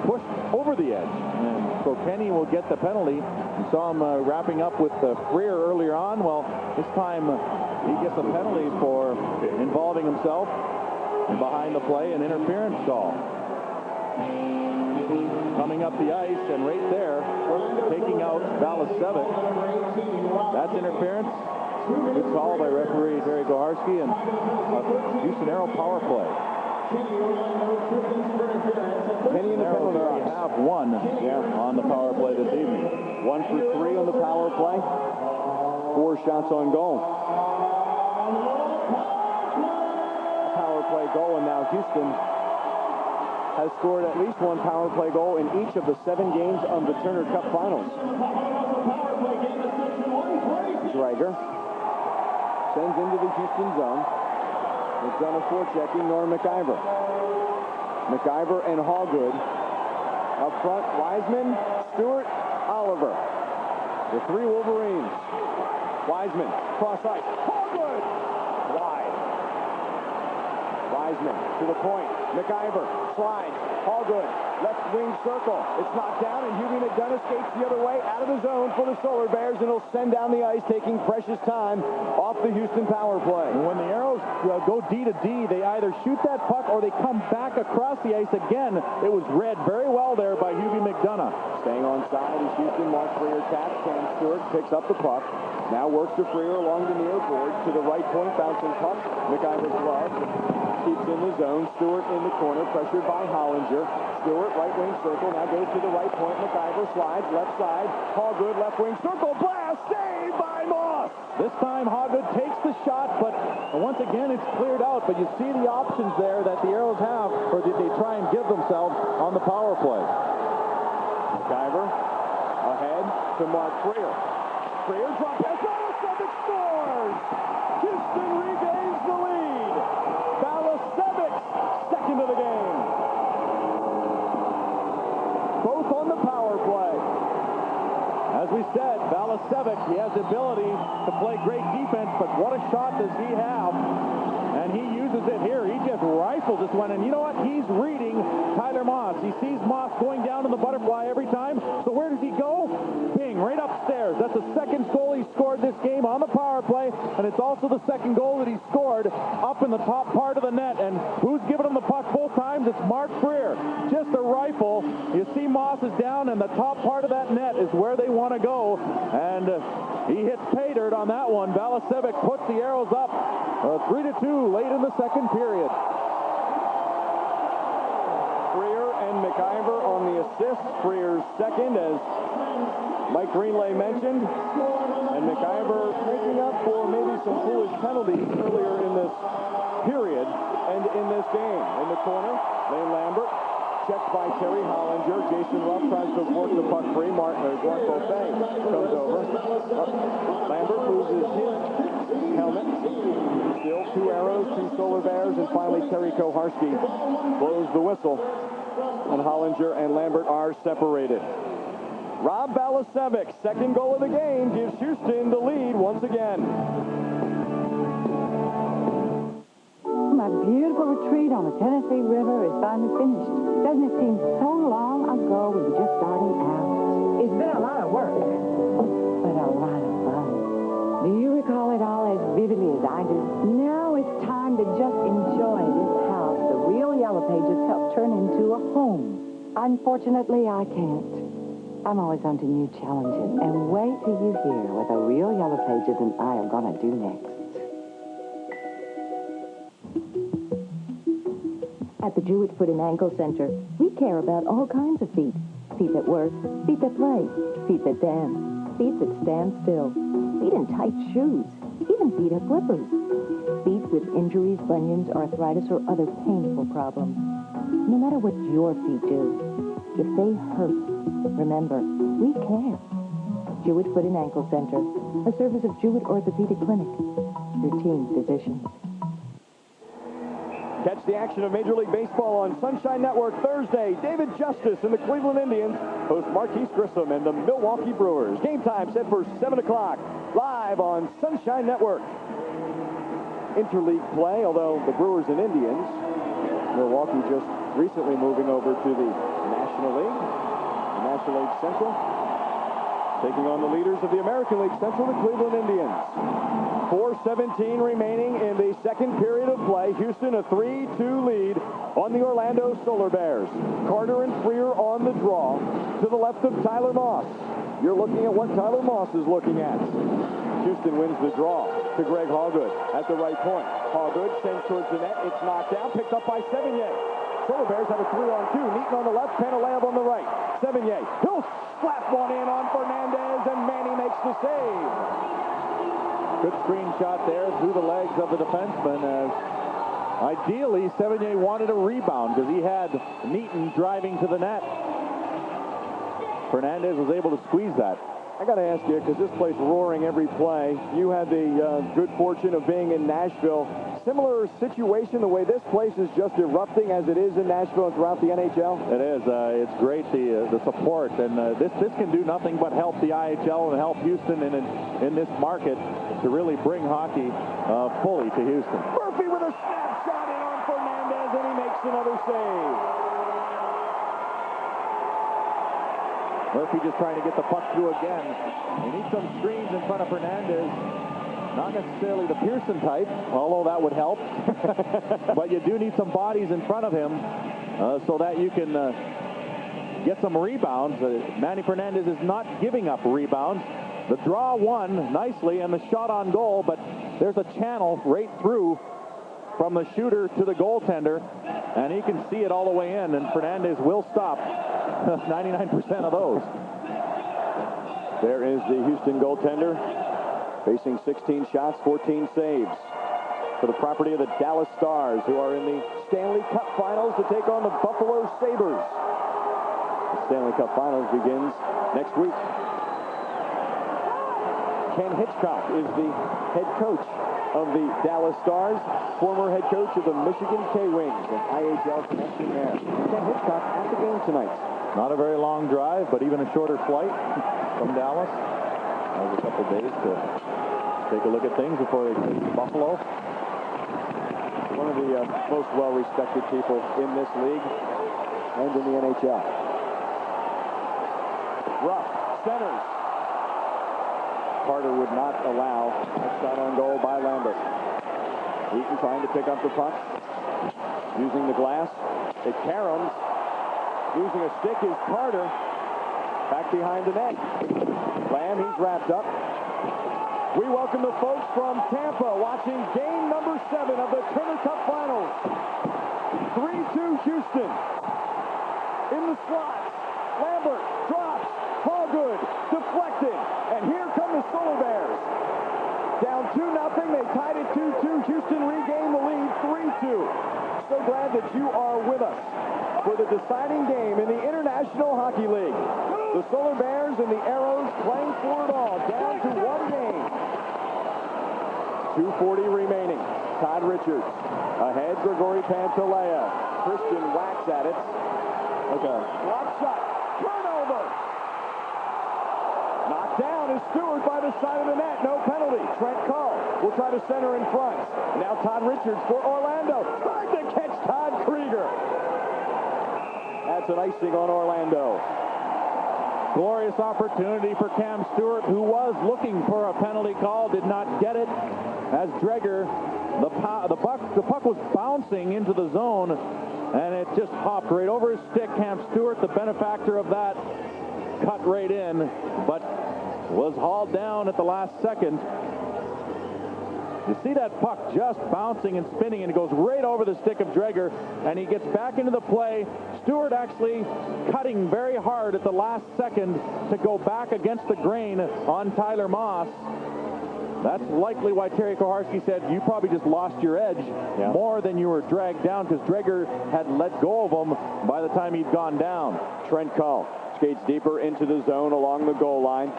pushed over the edge. And so Kenny will get the penalty. You saw him wrapping up with Freer earlier on. Well, this time he gets a penalty for involving himself behind the play, an interference call. Coming up the ice, and right there, taking out Balicevic. That's interference. Good call by referee Terry Koharski, and Houston Aero power play. Kenny in the penalty box. We have one on the power play this evening. 1 for 3 on the power play. 4 shots on goal. Power play goal, and now Houston has scored at least 1 power play goal in each of the 7 games of the Turner Cup Finals. Drager sends into the Houston zone. It's done a forechecking, Norm McIver. McIver and Hoggood. Up front, Wiseman, Stewart, Oliver. The 3 Wolverines. Wiseman, cross ice. Hoggood! Wide. Wiseman to the point. McIver slides. Allgood, left wing circle. It's knocked down, and Hubie McDonough skates the other way out of the zone for the Solar Bears, and he'll send down the ice, taking precious time off the Houston power play. And when the Aeros go D to D, they either shoot that puck or they come back across the ice again. It was read very well there by Hubie McDonough. Staying on side is Houston. Mark Freer taps. Cam Stewart picks up the puck. Now works to Freer along the near board to the right point, bouncing puck. McIver's glove. Keeps in the zone. Stewart in the corner, pressured by Hollinger. Stewart, right wing circle, now goes to the right point. McIver slides, left side. Allgood, left wing circle, blast, saved by Moss. This time Allgood takes the shot, but once again it's cleared out. But you see the options there that the Aeros have, or did they try and give themselves on the power play? McIver ahead to Mark Freer. Freer drop pass, Balasevic scores! Houston regains the lead. Balasevic, second of the game. Both on the power play. As we said, Balasevic, he has the ability to play great defense, but what a shot does he have? And he uses it here. He just rifles this one, and you know what? He's reading Tyler Moss. He sees Moss going down in the butterfly every time, so where does he go? Bing, right upstairs. That's the second goal he scored this game on the power play, and it's also the second goal that he scored up in the top part of the net. And who's giving him the puck both times? It's Mark Freer. Just a rifle. You see Moss is down, and the top part of that net is where they want to go, and he hits pay dirt on that one. Balasevic puts the Aeros up 3-2 late in the second period. Freer and McIver on the assist. Freer's second, as Mike Greenlay mentioned. And McIver making up for maybe some foolish penalties earlier in this period and in this game. In the corner, Lane Lambert. Checked by Terry Hollinger. Jason Ruff tries to work the puck free. Mark Buffet comes over. Lambert loses his helmet. Still 2 Aeros, 2 Solar Bears, and finally Terry Koharski blows the whistle. And Hollinger and Lambert are separated. Rob Balasevic, second goal of the game, gives Houston the lead once again. My beautiful retreat on the Tennessee River is finally finished. Doesn't it seem so long ago we were just starting out? It's been a lot of work, but a lot of fun. Do you recall it all as vividly as I do? Now it's time to just enjoy this house the real Yellow Pages helped turn into a home. Unfortunately, I can't. I'm always on to new challenges, and wait till you hear what the real Yellow Pages and I are going to do next. At the Jewett Foot and Ankle Center, we care about all kinds of feet. Feet that work, feet that play, feet that dance, feet that stand still, feet in tight shoes, even feet at flippers. Feet with injuries, bunions, arthritis, or other painful problems. No matter what your feet do, if they hurt, remember, we care. Jewett Foot and Ankle Center, a service of Jewett Orthopedic Clinic. Your team physicians. Catch the action of Major League Baseball on Sunshine Network Thursday. David Justice and the Cleveland Indians host Marquise Grissom and the Milwaukee Brewers. Game time set for 7 o'clock, live on Sunshine Network. Interleague play, although the Brewers and Indians, Milwaukee just recently moving over to the National League, the National League Central, taking on the leaders of the American League Central, the Cleveland Indians. 4:17 remaining in the second period of play. Houston a 3-2 lead on the Orlando Solar Bears. Carter and Freer on the draw to the left of Tyler Moss. You're looking at what Tyler Moss is looking at. Houston wins the draw to Greg Allgood at the right point. Allgood sends towards the net. It's knocked down, picked up by Sevigny. Solar Bears have a 3-on-2. Neaton on the left, Panalev on the right. Sevigny, he'll slap one in on Fernandez, and Manny makes the save. Good screen shot there through the legs of the defenseman. Ideally, Sevigny wanted a rebound because he had Neaton driving to the net. Fernandez was able to squeeze that. I got to ask you, because this place roaring every play. You had the good fortune of being in Nashville. Similar situation, the way this place is just erupting as it is in Nashville and throughout the NHL? It is. It's great, the support. And this can do nothing but help the IHL and help Houston in this market to really bring hockey fully to Houston. Murphy with a snap shot in on Fernandez. makes another save. Murphy just trying to get the puck through again. They need some screens in front of Fernandez. Not necessarily the Pearson type, although that would help. But you do need some bodies in front of him so that you can get some rebounds. Manny Fernandez is not giving up rebounds. The draw won nicely and the shot on goal, but there's a channel right through from the shooter to the goaltender, and he can see it all the way in, and Fernandez will stop 99% of those. There is the Houston goaltender, facing 16 shots, 14 saves for the property of the Dallas Stars, who are in the Stanley Cup Finals to take on the Buffalo Sabres. The Stanley Cup Finals begins next week. Ken Hitchcock is the head coach of the Dallas Stars, former head coach of the Michigan K-Wings, and IHL connection there. Ken Hitchcock at the game tonight. Not a very long drive, but even a shorter flight from Dallas. That was a couple days to take a look at things before they came to Buffalo. One of the most well-respected people in this league and in the NHL. Ruff centers. Carter would not allow a shot on goal by Lambert. Eaton trying to pick up the puck. Using the glass. It caroms. Using a stick is Carter. Back behind the net. Lamb, he's wrapped up. We welcome the folks from Tampa watching game number 7 of the Turner Cup Finals. 3-2 Houston. In the slots. Lambert drops. Hallgood deflecting. And here come the Solar Bears. Down 2-0. They tied it 2-2. Houston regained the lead 3-2. So glad that you are with us for the deciding game in the International Hockey League. The Solar Bears and the Aeros playing for it all. Down to 1 game. 2:40 remaining. Todd Richards ahead. Grigory Pantalea. Christian whacks at it. Like a block shot. Turnover. Knocked down is Stewart by the side of the net. No penalty. Trent Cull will try to center in front. Now Todd Richards for Orlando. Trying to catch Todd Krieger. That's an icing on Orlando. Glorious opportunity for Cam Stewart, who was looking for a penalty call, did not get it. As Dreger, the puck was bouncing into the zone, and it just hopped right over his stick. Cam Stewart, the benefactor of that, cut right in, but was hauled down at the last second. You see that puck just bouncing and spinning, and it goes right over the stick of Dreger, and he gets back into the play. Stewart actually cutting very hard at the last second to go back against the grain on Tyler Moss. That's likely why Terry Koharski said you probably just lost your edge more than you were dragged down, because Dreger had let go of him by the time he'd gone down. Trent Cull skates deeper into the zone along the goal line.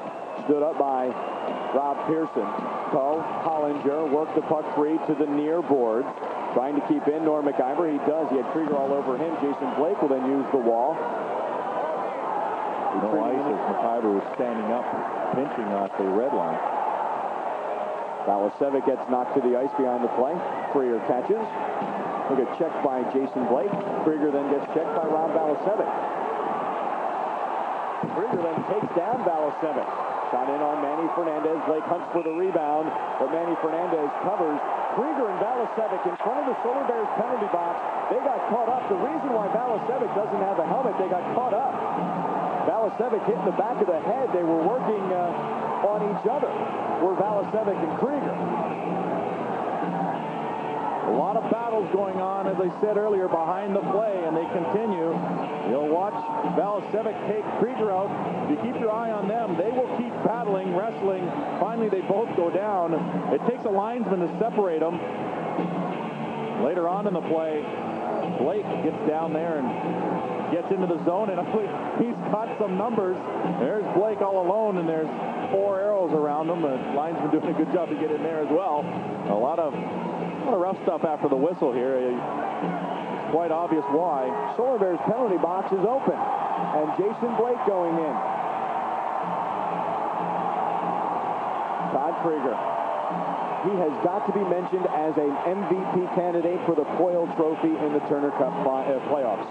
Stood up by Rob Pearson. Cull, Hollinger worked the puck free to the near board. Trying to keep in Norm McIver. He does. He had Krieger all over him. Jason Blake will then use the wall. No ice as McIver was standing up, pinching at the red line. Balasevic gets knocked to the ice behind the play. Freer catches. Look at checked by Jason Blake. Krieger then gets checked by Rob Balasevic. Krieger then takes down Balasevic. Shot in on Manny Fernandez. Blake hunts for the rebound, but Manny Fernandez covers. Krieger and Balasevic in front of the Solar Bears penalty box. They got caught up. The reason why Balasevic doesn't have a helmet, they got caught up. Balasevic hit in the back of the head. They were working on each other, were Balasevic and Krieger. A lot of battles going on, as I said earlier, behind the play, and they continue. You'll watch Balasevic take Krieger out. If you keep your eye on them, they will keep battling, wrestling. Finally, they both go down. It takes a linesman to separate them. Later on in the play, Blake gets down there and gets into the zone, and he's got some numbers. There's Blake all alone, and there's 4 Aeros around him. The linesman doing a good job to get in there as well. A lot of rough stuff after the whistle here. It's quite obvious why. Solar Bears penalty box is open, and Jason Blake going in. Todd Krieger he has got to be mentioned as an MVP candidate for the Coyle Trophy in the Turner Cup playoffs.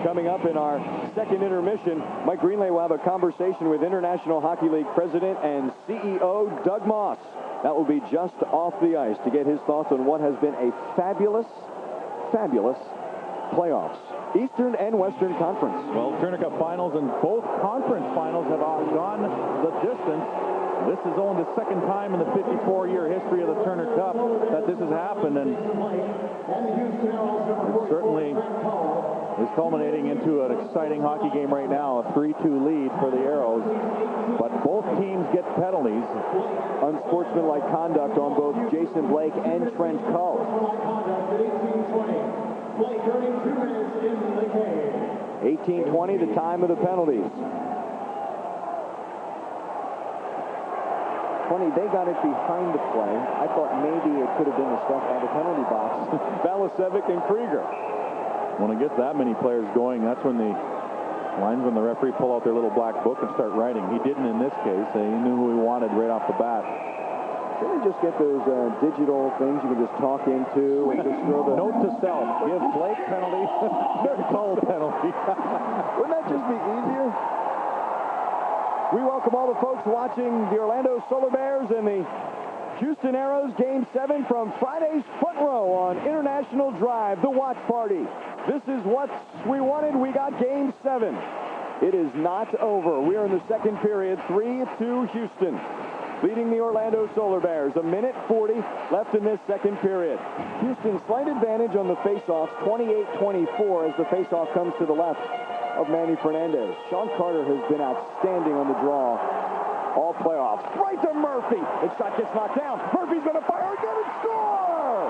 Coming up in our second intermission, Mike Greenlay will have a conversation with International Hockey League President and CEO Doug Moss. That will be just off the ice to get his thoughts on what has been a fabulous playoffs. Eastern and Western Conference. Well, Turner Cup finals and both conference finals have gone the distance. This is only the second time in the 54-year history of the Turner Cup that this has happened, and it certainly is culminating into an exciting hockey game right now, a 3-2 lead for the Aeros. But both teams get penalties. Unsportsmanlike conduct on both Jason Blake and Trent Cull. 18:20, the time of the penalties. Funny, they got it behind the play. I thought maybe it could have been the stuff by the penalty box. Balicevic and Krieger. When it gets that many players going, that's when the linesmen, the referee, pull out their little black book and start writing. He didn't in this case. He knew who he wanted right off the bat. Shouldn't just get those digital things you can just talk into and just throw the... Note to self, give Blake penalty, Cull penalty. Wouldn't that just be easier? We welcome all the folks watching the Orlando Solar Bears and the Houston Aeros Game 7 from Friday's Front Row on International Drive, the watch party. This is what we wanted. We got Game 7. It is not over. We are in the second period, 3-2 Houston, leading the Orlando Solar Bears. 1:40 left in this second period. Houston slight advantage on the faceoffs, 28-24 as the faceoff comes to the left of Manny Fernandez. Sean Carter has been outstanding on the draw all playoffs. Right to Murphy. The shot gets knocked down. Murphy's going to fire again and score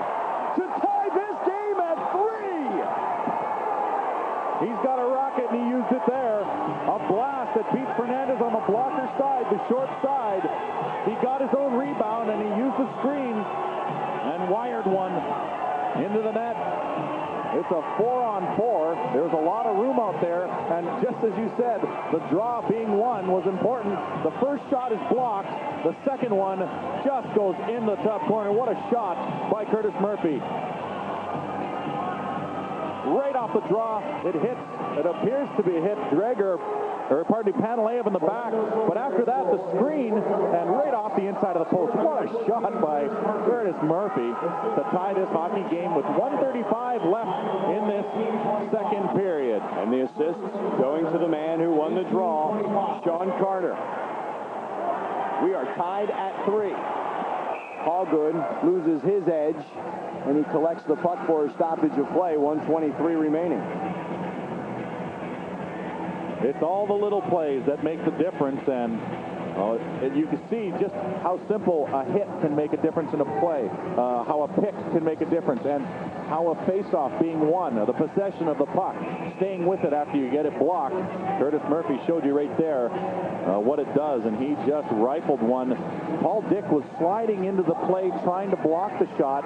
to tie this game at 3. He's got a rocket and he used it there. A blast that beat Fernandez on the blocker side, the short side. He got his own rebound and he used the screen and wired one into the net. It's a 4-on-4. There's a lot of room out there, and just as you said, the draw being one was important. The first shot is blocked. The second one just goes in the top corner. What a shot by Curtis Murphy. Right off the draw, it hits. It appears to be a hit Dreger, or pardon me, Panalev in the back. But after that, the screen, and right off the inside of the post. What a shot by Curtis Murphy to tie this hockey game with 1:35 left in this second period. And the assist going to the man who won the draw, Sean Carter. We are tied at 3. Hallgood loses his edge, and he collects the puck for a stoppage of play, 1:23 remaining. It's all the little plays that make the difference, and you can see just how simple a hit can make a difference in a play, how a pick can make a difference, and how a face-off being won, the possession of the puck, staying with it after you get it blocked. Curtis Murphy showed you right there what it does, and he just rifled one. Paul Dick was sliding into the play, trying to block the shot.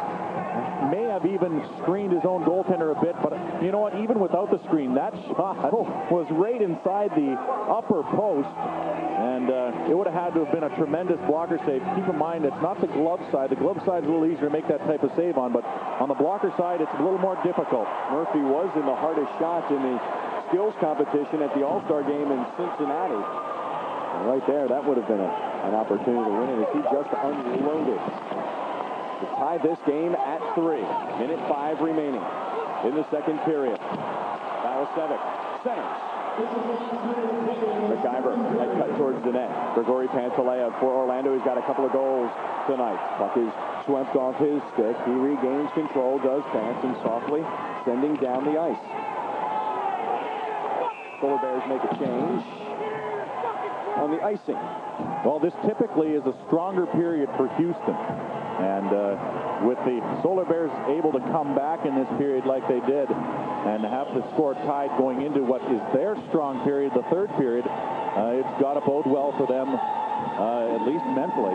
May have even screened his own goaltender a bit, but you know what? Even without the screen, that shot was right inside the upper post, and it would have had to have been a tremendous blocker save. Keep in mind, it's not the glove side. The glove side is a little easier to make that type of save on, but on the blocker side, it's a little more difficult. Murphy was in the hardest shot in the skills competition at the All-Star game in Cincinnati. And right there, that would have been an opportunity to win it as he just unloaded to tie this game at 3. 1:05 remaining in the second period. Balicevic centers. McIver had cut towards the net. Grigory Pantaleyev for Orlando. He's got a couple of goals tonight. Puck is swept off his stick. He regains control, does pass, and softly sending down the ice. Solar Bears make a change on the icing. Well, this typically is a stronger period for Houston. And with the Solar Bears able to come back in this period like they did and have the score tied going into what is their strong period, the third period, it's got to bode well for them, at least mentally.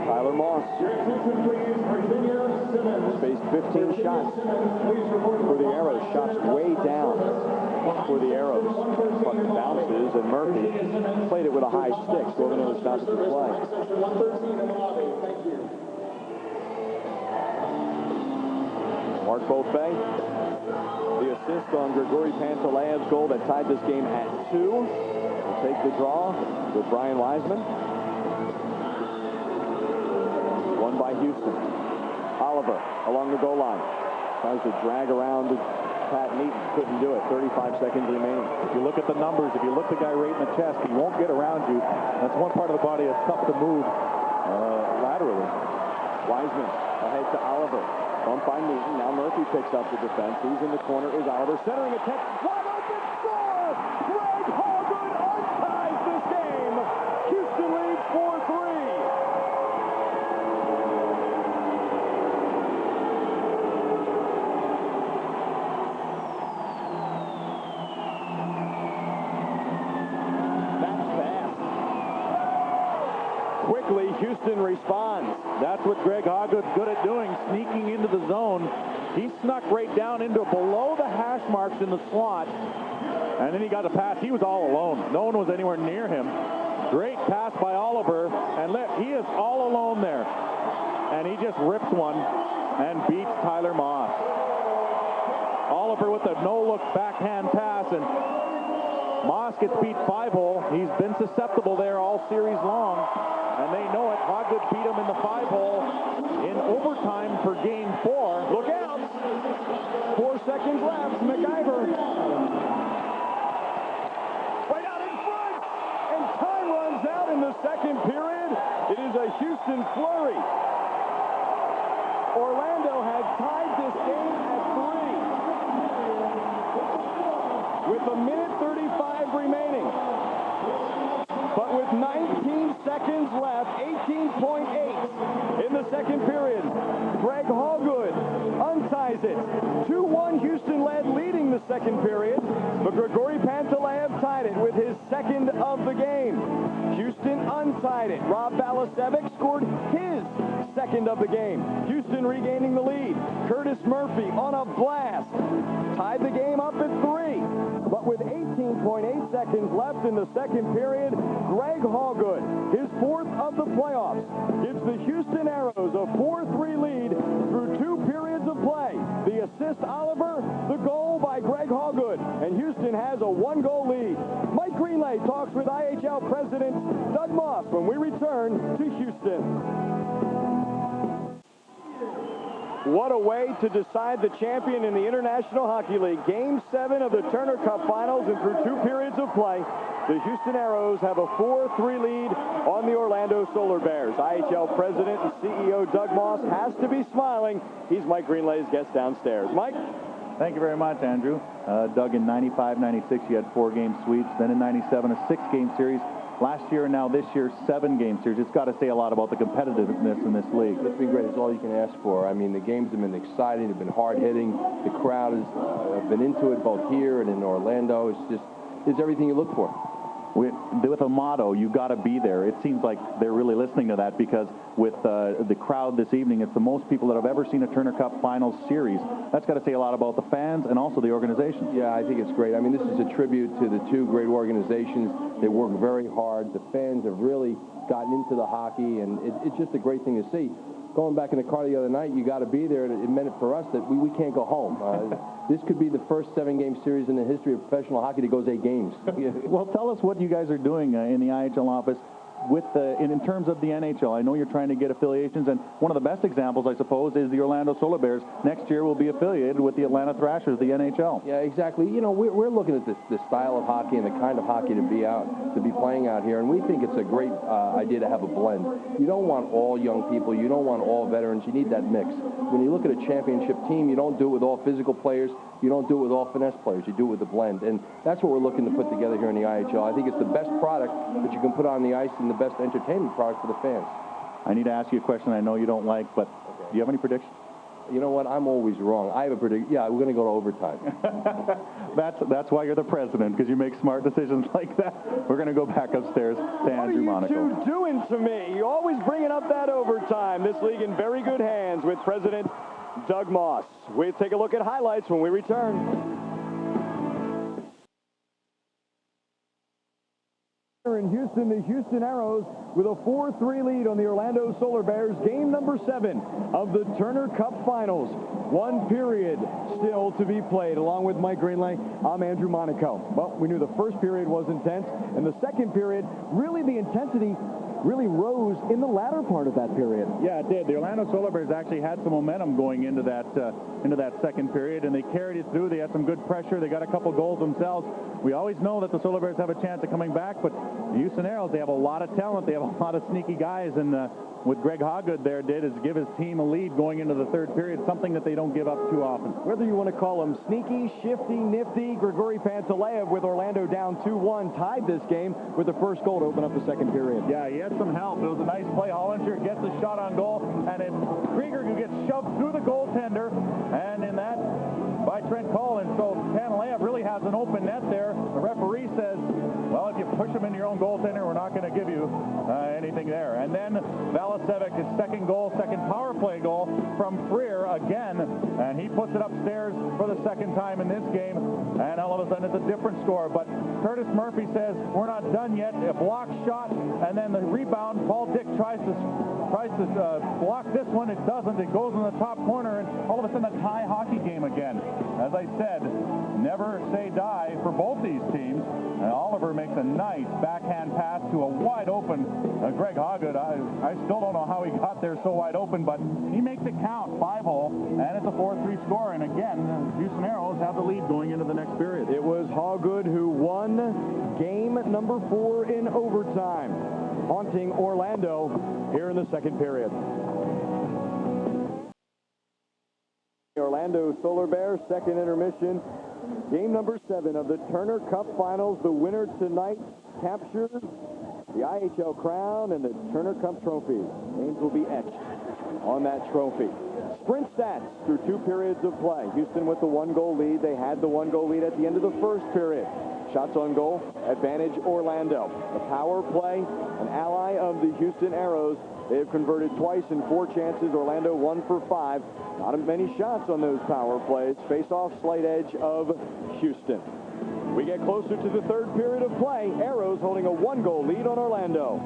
Kyle Tyler Moss. Faced 15 shots for the Aeros. Shots way down for the Aeros. Puck bounces, and Murphy played it with a high stick. So we're going to stop the play. Mark Beaufait, the assist on Grigory Panteleyev's goal that tied this game at 2. We'll take the draw with Brian Wiseman. Won by Houston. Oliver along the goal line. Tries to drag around Pat Neaton. Couldn't do it. 35 seconds remaining. If you look at the numbers, if you look the guy right in the chest, he won't get around you. That's one part of the body that's tough to move laterally. Wiseman ahead to Oliver. Bumped by Neaton. Now Murphy picks up the defense. Who's in the corner is Oliver. Centering attempt. Wide open score! Greg Hallgood unties this game. Houston leads 4-3. Quickly, Houston responds. That's what Greg Hallgood's good at doing, sneaking into the zone. He snuck right down into below the hash marks in the slot, and then he got a pass. He was all alone. No one was anywhere near him. Great pass by Oliver, and look, he is all alone there. And he just rips one and beats Tyler Moss. Oliver with a no-look backhand pass, and Moss gets beat 5-hole. He's been susceptible there all series long. And they know it. Hallgood beat him in the 5-hole in overtime for game 4. Look out! 4 seconds left. MacIver. Right out in front! And time runs out in the second period. It is a Houston flurry. Orlando had tied this game at 3. With a minute 35 remaining. But with 19 seconds left, 18.8 in the second period, Greg Hallgood unties it. 2-1 Houston led, leading the second period, but Grigory Panteleyev tied it with his second of the game. Houston untied it. Rob Balasevic scored his second of the game. Houston regaining the lead. Curtis Murphy on a blast tied the game up at 3. But with 18.8 seconds left in the second period, Greg Hallgood, his 4th of the playoffs, gives the Houston Aeros a 4-3 lead through 2 periods of play. The assist Oliver, the goal by Greg Hallgood, and Houston has a 1-goal lead. Mike Greenlay talks with IHL President Doug Moss when we return to Houston. What a way to decide the champion in the International Hockey League. Game 7 of the Turner Cup Finals, and through 2 periods of play, the Houston Aeros have a 4-3 lead on the Orlando Solar Bears. IHL President and CEO Doug Moss has to be smiling. He's Mike Greenlay's guest downstairs. Mike? Thank you very much, Andrew. Doug, in 95, 96, you had 4-game sweeps. Then in 97, a 6-game series. Last year and now this year, 7-game series. It's got to say a lot about the competitiveness in this league. It's been great. It's all you can ask for. I mean, the games have been exciting. They've been hard-hitting. The crowd has been into it both here and in Orlando. It's everything you look for. With a motto, you got to be there. It seems like they're really listening to that, because with the crowd this evening, it's the most people that have ever seen a Turner Cup Finals series. That's got to say a lot about the fans and also the organization. Yeah, I think it's great. I mean, this is a tribute to the 2 great organizations. They work very hard. The fans have really gotten into the hockey, and it's just a great thing to see. Going back in the car the other night, you got to be there, and it meant it for us that we can't go home. This could be the first 7-game series in the history of professional hockey that goes 8 games. Well, tell us what you guys are doing in the IHL office with in terms of the NHL. I know you're trying to get affiliations, and one of the best examples, I suppose, is the Orlando Solar Bears. Next year will be affiliated with the Atlanta Thrashers, the NHL. Yeah, exactly. You know, we're looking at the style of hockey and the kind of hockey to be playing out here, and we think it's a great idea to have a blend. You don't want all young people. You don't want all veterans. You need that mix. When you look at a championship team, you don't do it with all physical players. You don't do it with all finesse players. You do it with the blend. And that's what we're looking to put together here in the IHL. I think it's the best product that you can put on the ice and the best entertainment product for the fans. I need to ask you a question I know you don't like, but do you have any predictions? you know what? I'm always wrong. I have a prediction. Yeah, we're going to go to overtime. That's why you're the president, because you make smart decisions like that. We're going to go back upstairs to Andrew Monaco. What are you two doing to me? You're always bringing up that overtime. This league in very good hands with President Doug Moss. We'll take a look at highlights when we return. In Houston, the Houston Aeros with a 4-3 lead on the Orlando Solar Bears. Game number 7 of the Turner Cup Finals. 1 period still to be played. Along with Mike Greenlay, I'm Andrew Monaco. Well, we knew the first period was intense, and the second period, really the intensity really rose in the latter part of that period. Yeah, it did. The Orlando Solar Bears actually had some momentum going into that second period, and they carried it through. They had some good pressure. They got a couple goals themselves. We always know that the Solar Bears have a chance of coming back, but the Houston Aeros, they have a lot of talent. They have a lot of sneaky guys, and what Greg Hoggood there did is give his team a lead going into the third period, something that they don't give up too often. Whether you want to call him sneaky, shifty, nifty, Grigory Pantaleev with Orlando down 2-1 tied this game with the first goal to open up the second period. Yeah, he had some help. It was a nice play. Hollinger gets a shot on goal, and it's Krieger who gets shoved through the goaltender, and in that by Trent Collins. So Pantaleev really has an open net there. The referee says, well, if you push him into your own goaltender, we're not going to give you anything there. And then Valasevic, his second power play goal from Freer again, and he puts it upstairs for the second time in this game, and all of a sudden it's a different score. But Curtis Murphy says, we're not done yet. A block shot, and then the rebound, Paul Dick tries to block this one. It doesn't. It goes in the top corner, and all of a sudden a tie hockey game again. As I said, never say die for both these teams. And Oliver makes a nice backhand pass to a wide open Greg Hoggood. I still don't know how he got there so wide open, but he makes it count. 5-hole, and it's a 4-3 score. And again, the Houston Aeros have the lead going into the next period. It was Hoggood who won game number 4 in overtime, haunting Orlando here in the second period. The Orlando Solar Bears, second intermission. Game number 7 of the Turner Cup Finals. The winner tonight captures the IHL crown and the Turner Cup trophy. Names will be etched on that trophy. Sprint stats through 2 periods of play. Houston with the 1-goal lead. They had the 1-goal lead at the end of the first period. Shots on goal, advantage Orlando. The power play, an ally of the Houston Aeros. They have converted twice in 4 chances. Orlando 1 for 5. Not many shots on those power plays. Face-off slight edge of Houston. We get closer to the third period of play. Aeros holding a 1-goal lead on Orlando.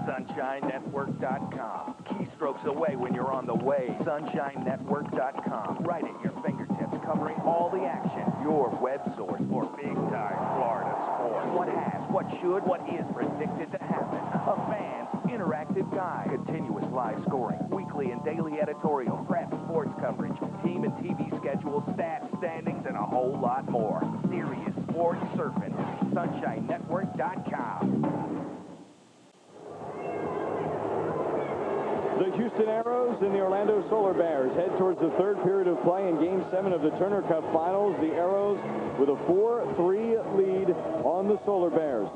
SunshineNetwork.com. Keystrokes away when you're on the way. SunshineNetwork.com. Right at your fingertips, covering all the action. Your web source for big-time Florida sports. What has, what should, what is predicted to happen. A fan's interactive guide. Continuous live scoring. Weekly and daily editorial. Prep, sports coverage. Team and TV schedules, stats, standings, and a whole lot more. Serious sports surfing. SunshineNetwork.com. The Houston Aeros and the Orlando Solar Bears head towards the third period of play in Game 7 of the Turner Cup Finals. The Aeros with a 4-3 lead on the Solar Bears.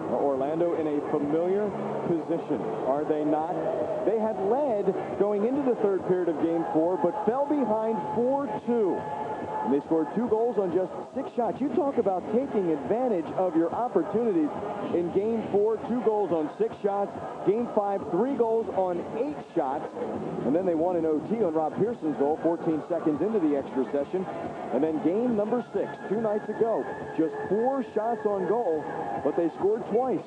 Orlando in a familiar position, are they not? They had led going into the third period of Game 4, but fell behind 4-2. And they scored 2 goals on just 6 shots. You talk about taking advantage of your opportunities. In Game 4, 2 goals on 6 shots. Game 5, 3 goals on 8 shots. And then they won in OT on Rob Pearson's goal, 14 seconds into the extra session. And then game number 6, 2 nights ago, just 4 shots on goal, but they scored twice.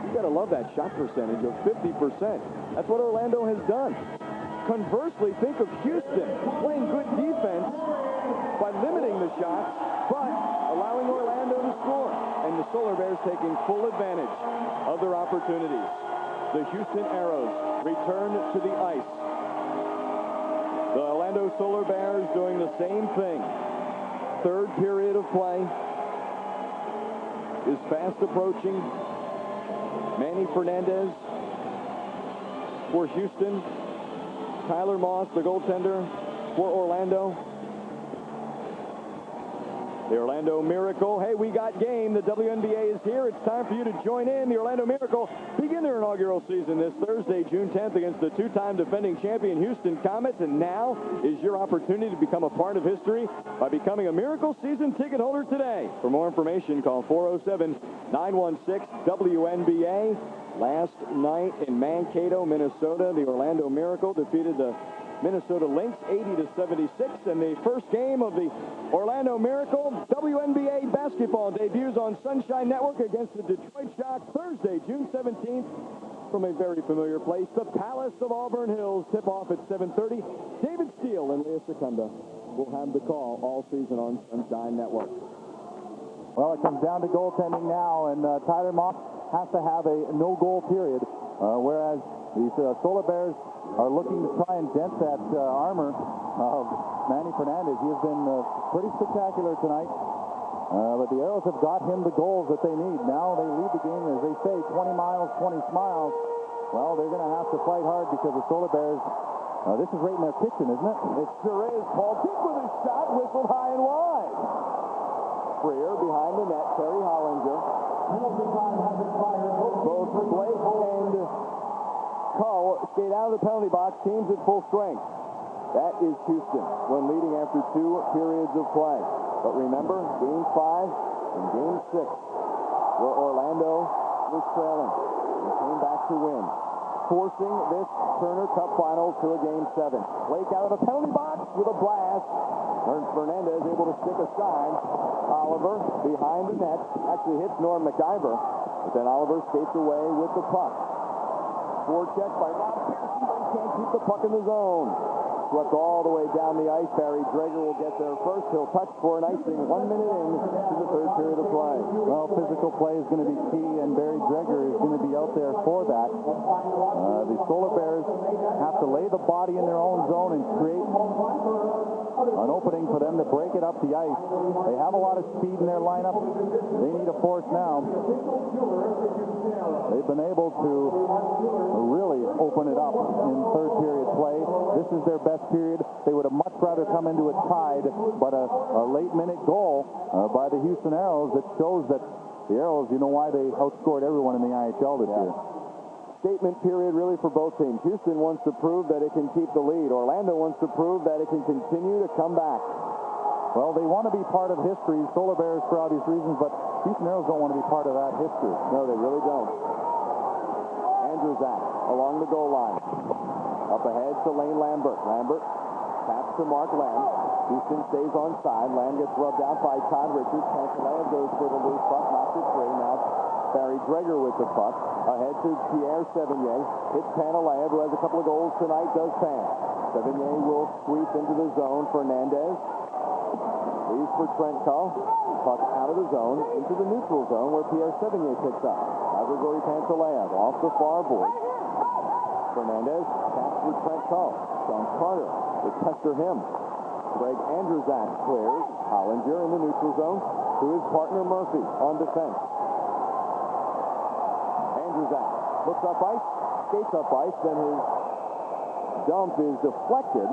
You got to love that shot percentage of 50%. That's what Orlando has done. Conversely, think of Houston playing good defense by limiting the shots, but allowing Orlando to score. And the Solar Bears taking full advantage of their opportunities. The Houston Aeros return to the ice. The Orlando Solar Bears doing the same thing. Third period of play is fast approaching. Manny Fernandez for Houston. Tyler Moss, the goaltender for Orlando. The Orlando Miracle. Hey, we got game. The WNBA is here. It's time for you to join in. The Orlando Miracle begin their inaugural season this Thursday, June 10th, against the two-time defending champion Houston Comets. And now is your opportunity to become a part of history by becoming a Miracle season ticket holder today. For more information, call 407-916-WNBA. Last night in Mankato, Minnesota, the Orlando Miracle defeated the Minnesota Lynx 80-76, and the first game of the Orlando Miracle WNBA basketball debuts on Sunshine Network against the Detroit Shock Thursday, June 17th, from a very familiar place, the Palace of Auburn Hills. Tip-off at 7:30. David Steele and Leah Secunda will have the call all season on Sunshine Network. Well, it comes down to goaltending now, and Tyler Moss has to have a no-goal period, whereas these Solar Bears are looking to try and dent that armor of Manny Fernandez. He has been pretty spectacular tonight, but the Aeros have got him the goals that they need. Now they lead the game, as they say, 20 miles, 20 smiles. Well, they're going to have to fight hard because the Solar Bears, this is right in their kitchen, isn't it? It sure is. Paul Dick with a shot, whistled high and wide. Freer behind the net, Terry Hollinger. Both Blake and Cull skate out of the penalty box, teams at full strength. That is Houston when leading after 2 periods of play. But remember, Game 5 and Game 6, where Orlando was trailing and came back to win, forcing this Turner Cup Finals to a Game 7. Blake out of the penalty box with a blast. Fernandez able to stick aside. Oliver behind the net, actually hits Norm McIver, but then Oliver skates away with the puck. Forecheck by Rob Pearson, but he can't keep the puck in the zone. Swept all the way down the ice. Barry Drager will get there first. He'll touch for an icing 1 minute into the third period of play. Well, physical play is going to be key, and Barry Drager is going to be out there for that. The Solar Bears have to lay the body in their own zone and create an opening for them to break it up the ice. They have a lot of speed in their lineup. They need a force now. They've been able to really open it up in third period play. This is their best period. They would have much rather come into it tied, but a late minute goal by the Houston Aeros that shows that the Aeros, you know why they outscored everyone in the IHL this year. Statement period really for both teams. Houston wants to prove that it can keep the lead. Orlando wants to prove that it can continue to come back. Well, they want to be part of history, Solar Bears for obvious reasons, but Houston Aeros don't want to be part of that history. No, they really don't. Andrew Zach along the goal line. Up ahead to Lane Lambert. Lambert taps to Mark Lamb. Houston stays on side. Lamb gets rubbed out by Todd Richards. Pantaleo goes for the loose puck, knocks it free. Now Barry Drager with the puck. Ahead to Pierre Sevigny. Hits Pantaleo, who has a couple of goals tonight, does pass. Sevigny will sweep into the zone. Fernandez leaves for Trent Cull. Puck out of the zone into the neutral zone where Pierre Sevigny picks up. Gregory Pantaleo off the far board. Fernandez pass for Trent Cull. Sean Carter will pester him. Greg Andrzak clears. Hollinger in the neutral zone to his partner Murphy on defense. Andrzak looks up ice, skates up ice, then his dump is deflected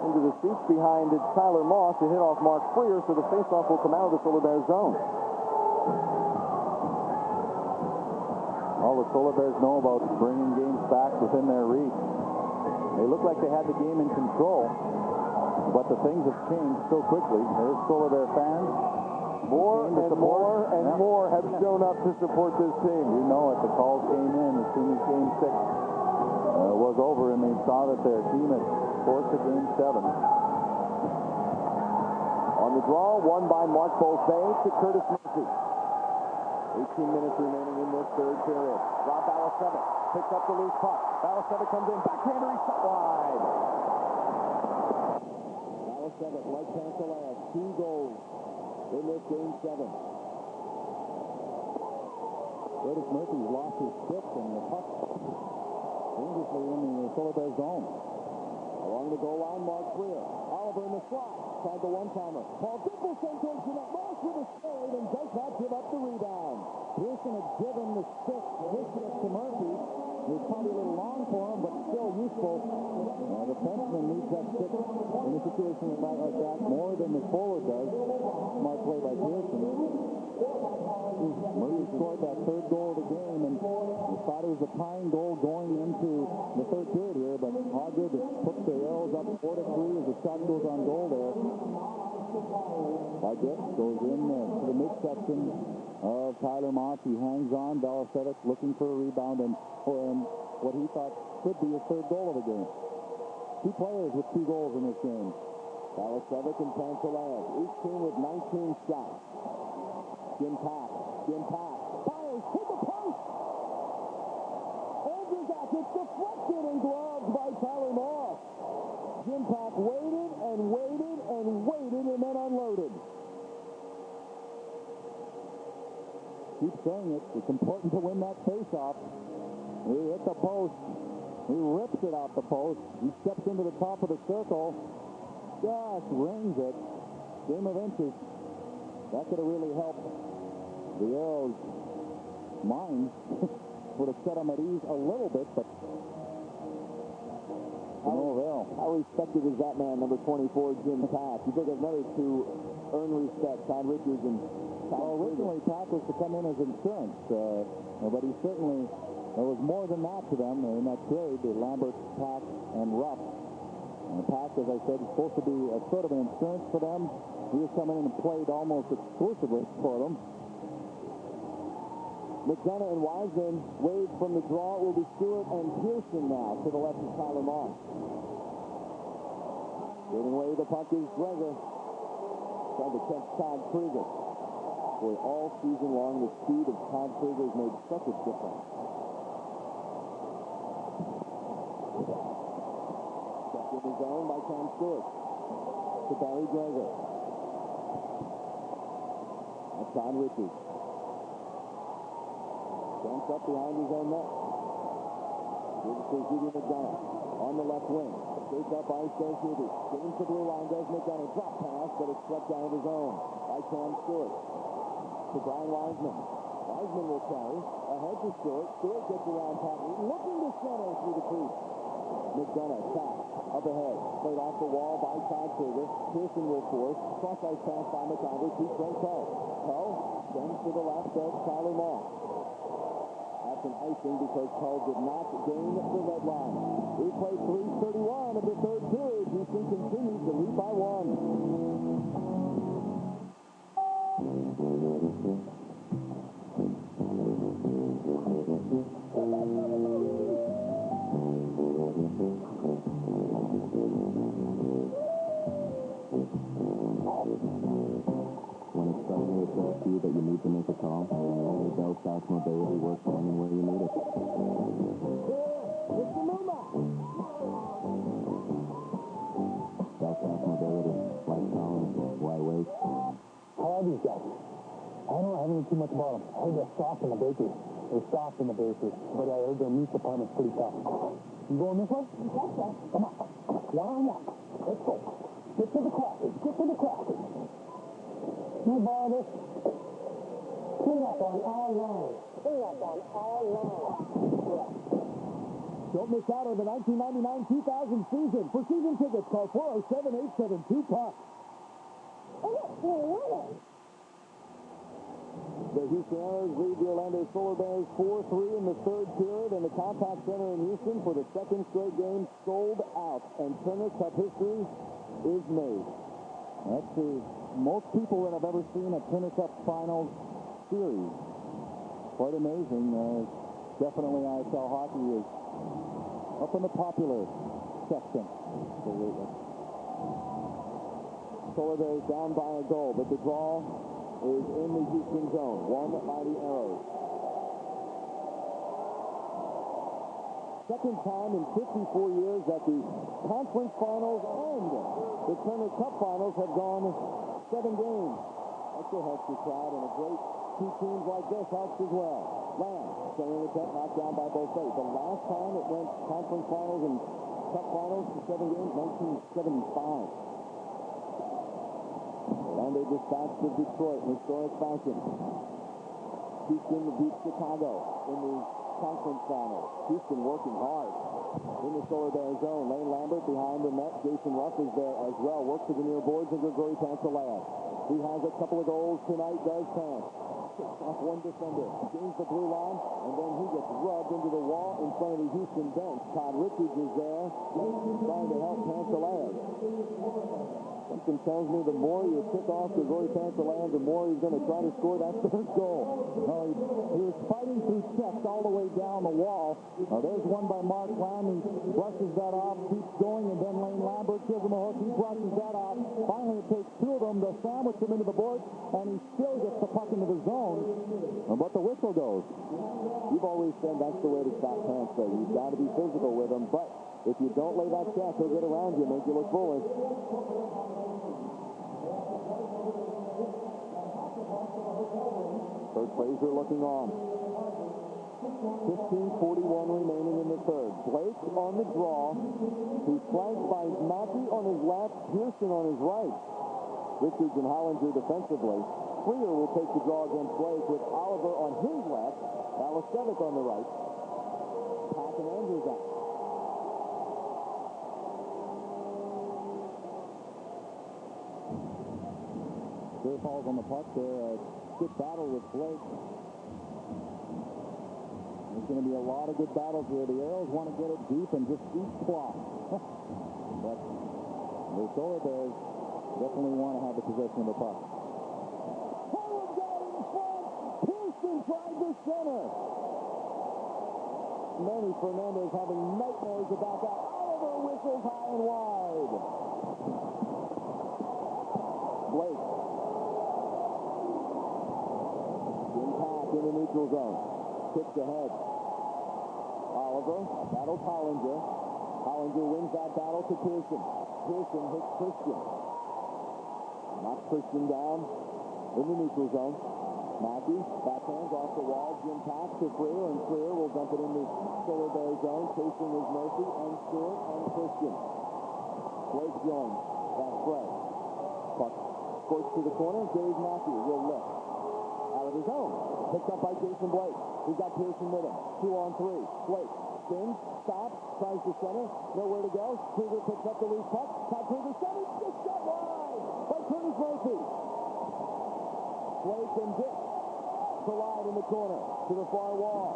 into the seats behind Tyler Moss to hit off Mark Freer, so the faceoff will come out of the Solar Bears zone. All the Solar Bears know about bringing games back within their reach. They look like they had the game in control, but the things have changed so quickly. There's Solar Bear fans. More and more have shown up to support this team. You know it. The calls came in as soon as Game 6 was over, and they saw that their team had forced a Game 7. On the draw, won by Mark Beauvais to Curtis Murphy. 18 minutes remaining in this third period. Rob Balasevic picks up the loose puck. Balasevic comes in, backhander, he's shot wide. Balasevic, like Pantaleo, 2 goals in this Game 7. Curtis Murphy's lost his stick, and the puck dangerously in the Solar Bear zone. Along the goal line, Mark Freer. Oliver in the slot. Tried the one-timer. Paul Dimple sent towards the net. Moss with a save and does not give up the rebound. Pearson had given the stick, his stick to Murphy. It was probably a little long for him, but still useful. The defenseman needs that stick in a situation like that more more than the forward does. Smart play by Pearson. Murray scored that third goal of the game, and we thought it was a tying goal going into the third period here, but Hoggood puts the Aeros up 4-3 as the shot goes on goal there. Baguette goes in to the midsection of Tyler Moss. He hangs on. Balasevic looking for a rebound and what he thought could be his third goal of the game. Two players with 2 goals in this game. Balasevic and Pantalev, each team with 19 shots. Jim Pack, fires, hit the post! Andrews at it, deflected and gloved by Tyler Moss. Jim Pack waited and waited and waited and then unloaded. Keep saying it. It's important to win that face-off. He hit the post. He rips it off the post. He steps into the top of the circle. Just rings it. Game of inches. That could have really helped the Aeros' minds. Would have set them at ease a little bit, but no avail. How respected is that man, number 24, Jim Pack? You think of another two earn respect, Todd Richards and Well, originally Pack was to come in as insurance, but he certainly, there was more than that to them in that trade, Lambert, Pack, and Ruff. And Pack, as I said, is supposed to be a sort of an insurance for them. He has come in and played almost exclusively for them. McDonough and Wiseman wave from the draw. It will be Stewart and Pearson now. To the left is Tyler Moss. Getting away with the puck is Gregor. Trying to catch Todd Krieger. Boy, all season long, the speed of Todd Krieger has made such a difference. Kept in his zone by Cam Stewart. To Barry Gregor. That's Todd Richards. Jumps up behind his own net. Gives it to Ziggy McDonough on the left wing. Takes up by Stankevich. Gains the blue line, goes McDonough. Drop pass, but it's swept down of his own by Cam Stewart. To Brian Wiseman. Wiseman will carry. Ahead to Stewart. Stewart gets around Patton. Looking to center through the crease. McDonough tap. Up ahead. Played off the wall by Todd Krieger. Pearson will force. Cross-ice pass by McIver to Trent Tull. Tull sends to the left of Tyler Moss. That's an icing because Tull did not gain the red line. We play 3:31 of the third period. Houston continues to lead by 1. When it's suddenly occurs to you that you need to make a call, only Bell South Mobility works when and where you need it. Bell South Mobility. Why calling? Why wait? How are these guys? I don't have any too much about them. I heard they're soft in the bakery. They're soft in the bakery, but I heard their meat department's pretty tough. You going this way? Yes, sir. Come on. One-on-one. Let's go. Get to the crackers. Get to the crackers. You borrow this? Clean up on all lines. Clean up on all lines. Don't miss out on the 1999-2000 season. For season tickets, call 407-872-PUCK. The Houston Aeros lead the Orlando Solar Bears 4-3 in the third period, and the Contact Center in Houston for the second straight game sold out, and Turner Cup history is made. That's the most people that I've ever seen at Turner Cup Finals series. Quite amazing. Definitely ISL hockey is up in the popular section. Absolutely. Solar Bears down by a goal, but the draw is in the Houston zone, won by the Aeros. Second time in 54 years that the conference finals and the Turner Cup finals have gone 7 games. That sure helps the crowd, and a great two teams like this helps as well. Lamb, centering the puck, knocked down by Beaufait. The last time it went conference finals and Cup finals to 7 games, 1975. Orlando dispatched to Detroit in historic fashion. Houston beat Chicago in the conference finals. Houston working hard. in the Solar Bear zone. Lane Lambert behind the net. Jason Ruff is there as well. Works to the near boards, and Grigory Pantaleo. He has a couple of goals tonight, does Pants. Kicks off one defender, gains the blue line, and then he gets rubbed into the wall in front of the Houston bench. Todd Richards is there trying to help Pantaleo. Something tells me the more you kick off Grigory Pantaleo, the more he's going to try to score that third goal. He was fighting through checks all the way down the wall. There's one by Mark Lamb. He brushes that off, keeps going, and then Lane Lambert gives him a hook. He brushes that off. Finally, it takes two of them to sandwich him into the board, and he still gets the puck into the zone. But the whistle goes. You've always said that's the way to stop Pants, though. You've got to be physical with him, but if you don't lay that check, he'll get around you, make you look foolish. Kurt Fraser looking on. 15:41 remaining in the third. Blake on the draw. He's flanked by Mackey on his left, Pearson on his right. Richards and Hollinger defensively. Freer will take the draw against Blake with Oliver on his left, Alasevic on the right. Pack and Andrews out. Clear falls on the puck there. Good battle with Blake. There's going to be a lot of good battles here. The Aeros want to get it deep and just eat clock. But the Solar Bears definitely want to have the possession of the puck. Holland got in front. Pearson tried to center. Manny Fernandez having nightmares about that. Oliver whistles high and wide. Blake. Impact in the neutral zone. Kicks ahead. Oliver battles Hollinger. Hollinger wins that battle to Pearson. Pearson hits Christian. Knocks Christian down in the neutral zone. Mackey backhands off the wall. Jim Pack to Freer, and Freer will dump it in the Solar Bear zone. Chasing is Murphy and Stewart and Christian. Blake joins that fray. Puck squirts to the corner. Dave Mackey will lift out of his own. Picked up by Jason Blake. He's got Pearson with him. 2-on-3. Blake spins, stops, tries to center. Nowhere to go. Krieger picks up the loose puck. Todd Krieger centers. Just shot wide by Curtis Murphy. Blake and Dick collide in the corner to the far wall.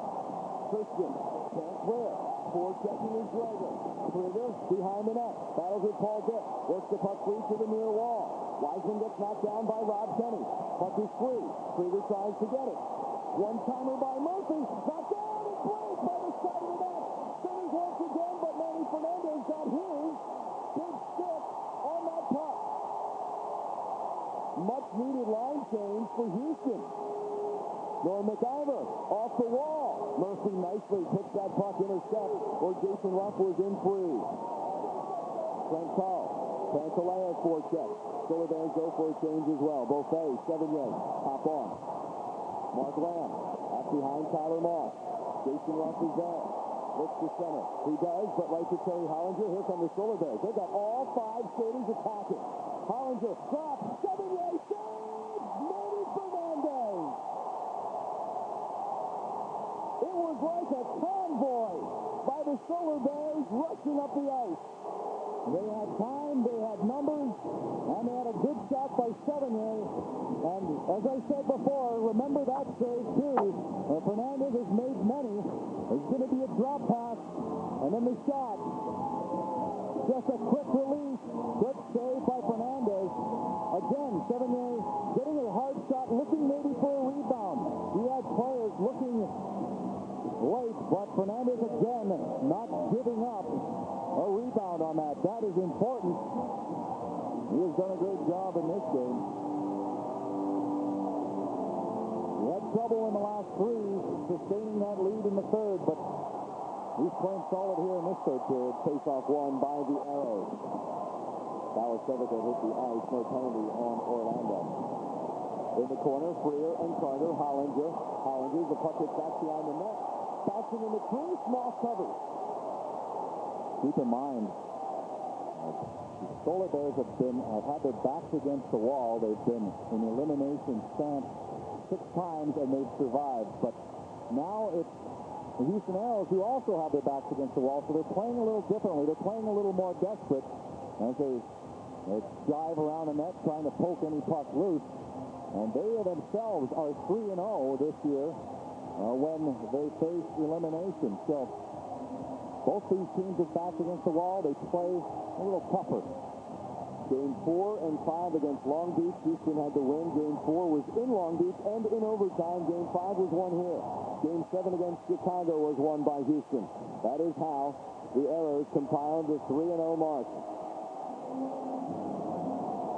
Christian can't clear. Forechecking is Drager. Krieger behind the net. Battles with Paul Dick. Works the puck free to the near wall. Wiseman gets knocked down by Rob Kenny. Puck is free. Krieger tries to get it. One-timer by Murphy. Knocked down and Blake by the side of the net. Centers once again, but Manny Fernandez got his big stick on that puck. Much-needed line change for Houston. Norm McIver off the wall. Murphy nicely picks that puck intercept, or Jason Ruff was in free. Trent Carl. Pantaleo forecheck. Solar Bears go for a change as well. Beaufet, Sevigny, hop on. Mark Lamb, back behind Tyler Moss. Jason Ruff is there. Looks to center. He does, but right to Terry Hollinger. Here come the Solar Bears. They've got all five skaters attacking. Hollinger drops. Sevigny saves. Manny Fernandez. It was like a convoy by the Solar Bears rushing up the ice. They had time, they had numbers, and they had a good shot by Sevigny. And as I said before, remember that save too. Fernandez has made many. There's going to be a drop pass, and then the shot. Just a quick release. Good save by Fernandez. Again, Sevigny getting a hard shot, looking maybe for a rebound. He had players looking late, but Fernandez again not giving up a rebound on that. That is important. He has done a great job in this game. He had trouble in the last three, sustaining that lead in the third, but he's playing solid here in this third period. Face-off won by the Aeros. Alasevic had hit the ice, no penalty on Orlando. In the corner, Freer and Carter, Hollinger. Hollinger, the puck hits back behind the net. Bouncing in the crease, Moss covers. Keep in mind, the Solar Bears have had their backs against the wall. They've been in elimination stance 6 times, and they've survived. But now it's the Houston Aeros, who also have their backs against the wall, so they're playing a little differently. They're playing a little more desperate as they dive around the net trying to poke any puck loose. And they themselves are 3-0 this year when they face elimination. So both these teams are back against the wall. They play a little tougher. Game 4 and 5 against Long Beach. Houston had the win. Game 4 was in Long Beach and in overtime. Game 5 was won here. Game 7 against Chicago was won by Houston. That is how the Aeros compiled the 3-0 mark.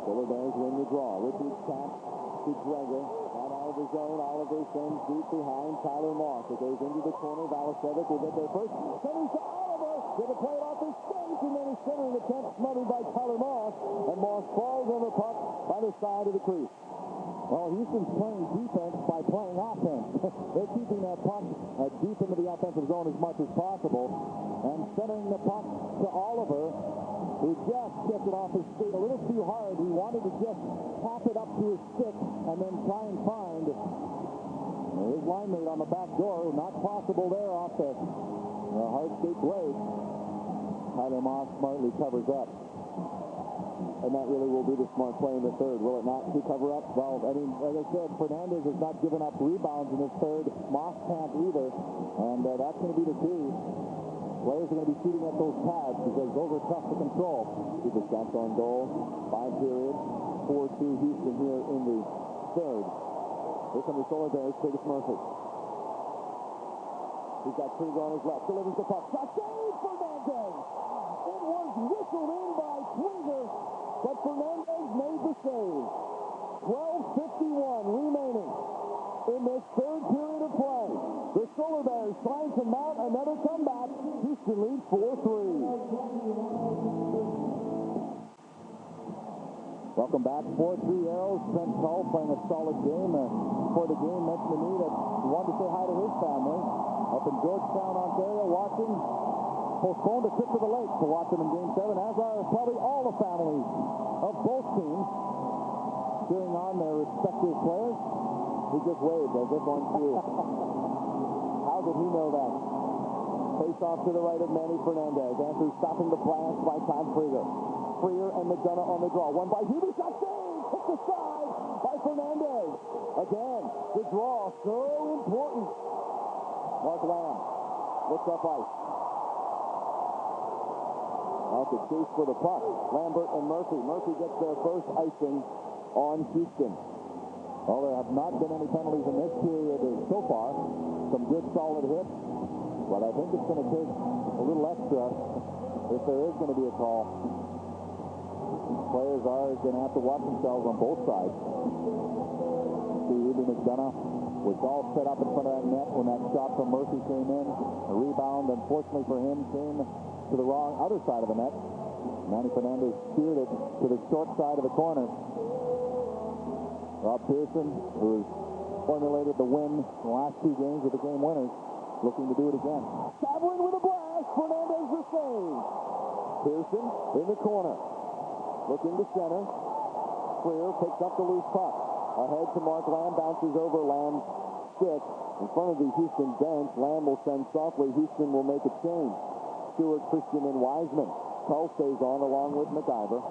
Solar Bears win the draw. Richards taps to Dreger. Not out of the zone. Oliver sends deep behind Tyler Moss. It goes into the corner. Valasevic will get there first. Centers to Oliver. Going to play it off his skates, and then his centering attempt smothered by Tyler Moss. And Moss falls on the puck by the side of the crease. Well, Houston's playing defense by playing offense. They're keeping that puck deep into the offensive zone as much as possible. And centering the puck to Oliver, who just kicked it off his skate a little too hard. He wanted to just tap it up to his stick and then try and find his line mate on the back door. Not possible there off the hard skate blade. Tyler Moss smartly covers up. And that really will be the smart play in the third, will it not, to cover up? Well, I mean, like I said, Fernandez has not given up rebounds in this third. Moss can't either. And that's going to be the key. Players are going to be shooting at those pads because those are tough to control. Keep the shots on goal. 5 period. 4-2 Houston here in the third. Here come the Solar Bears. Curtis Murphy. He's got Krieger on his left. Delivers the puck. Shot save Fernandez. It was whistled in by Krieger, but Fernandez made the save. 12:51 remaining in this third period of play. The Solar Bears trying to mount another comeback. Houston leads 4-3. Welcome back. 4-3 Aeros. Trent Cull playing a solid game. Before the game, mentioned to me that he wanted to say hi to his family up in Georgetown, Ontario, watching. Postponed a trip to the lake to watch them in Game 7, as are probably all the families of both teams cheering on their respective players. He just waved as if on cue. How did he know that? Face off to the right of Manny Fernandez. Andrew stopping the blast by Todd Krieger. Freer and McDonough on the draw. One by Hubie. Shot save. Hit the side by Fernandez. Again, the draw so important. Mark Lamb looks up ice. Out the chase for the puck. Lambert and Murphy. Murphy gets their first icing on Houston. Well, there have not been any penalties in this period so far. Some good solid hits. But I think it's going to take a little extra if there is going to be a call. Players are going to have to watch themselves on both sides. See, Ruby McDonough was all set up in front of that net when that shot from Murphy came in. A rebound, unfortunately for him, came to the wrong other side of the net. Manny Fernandez steered it to the short side of the corner. Rob Pearson, who's formulated the win in the last 2 games with the game winners, looking to do it again. Sablin with a blast. Fernandez the save. Pearson in the corner. Looking to center. Freer picks up the loose puck. Ahead to Mark Lamb. Bounces over Lamb's stick. In front of the Houston bench. Lamb will send softly. Houston will make a change. Stewart, Christian, and Wiseman. Cull stays on along with McIver.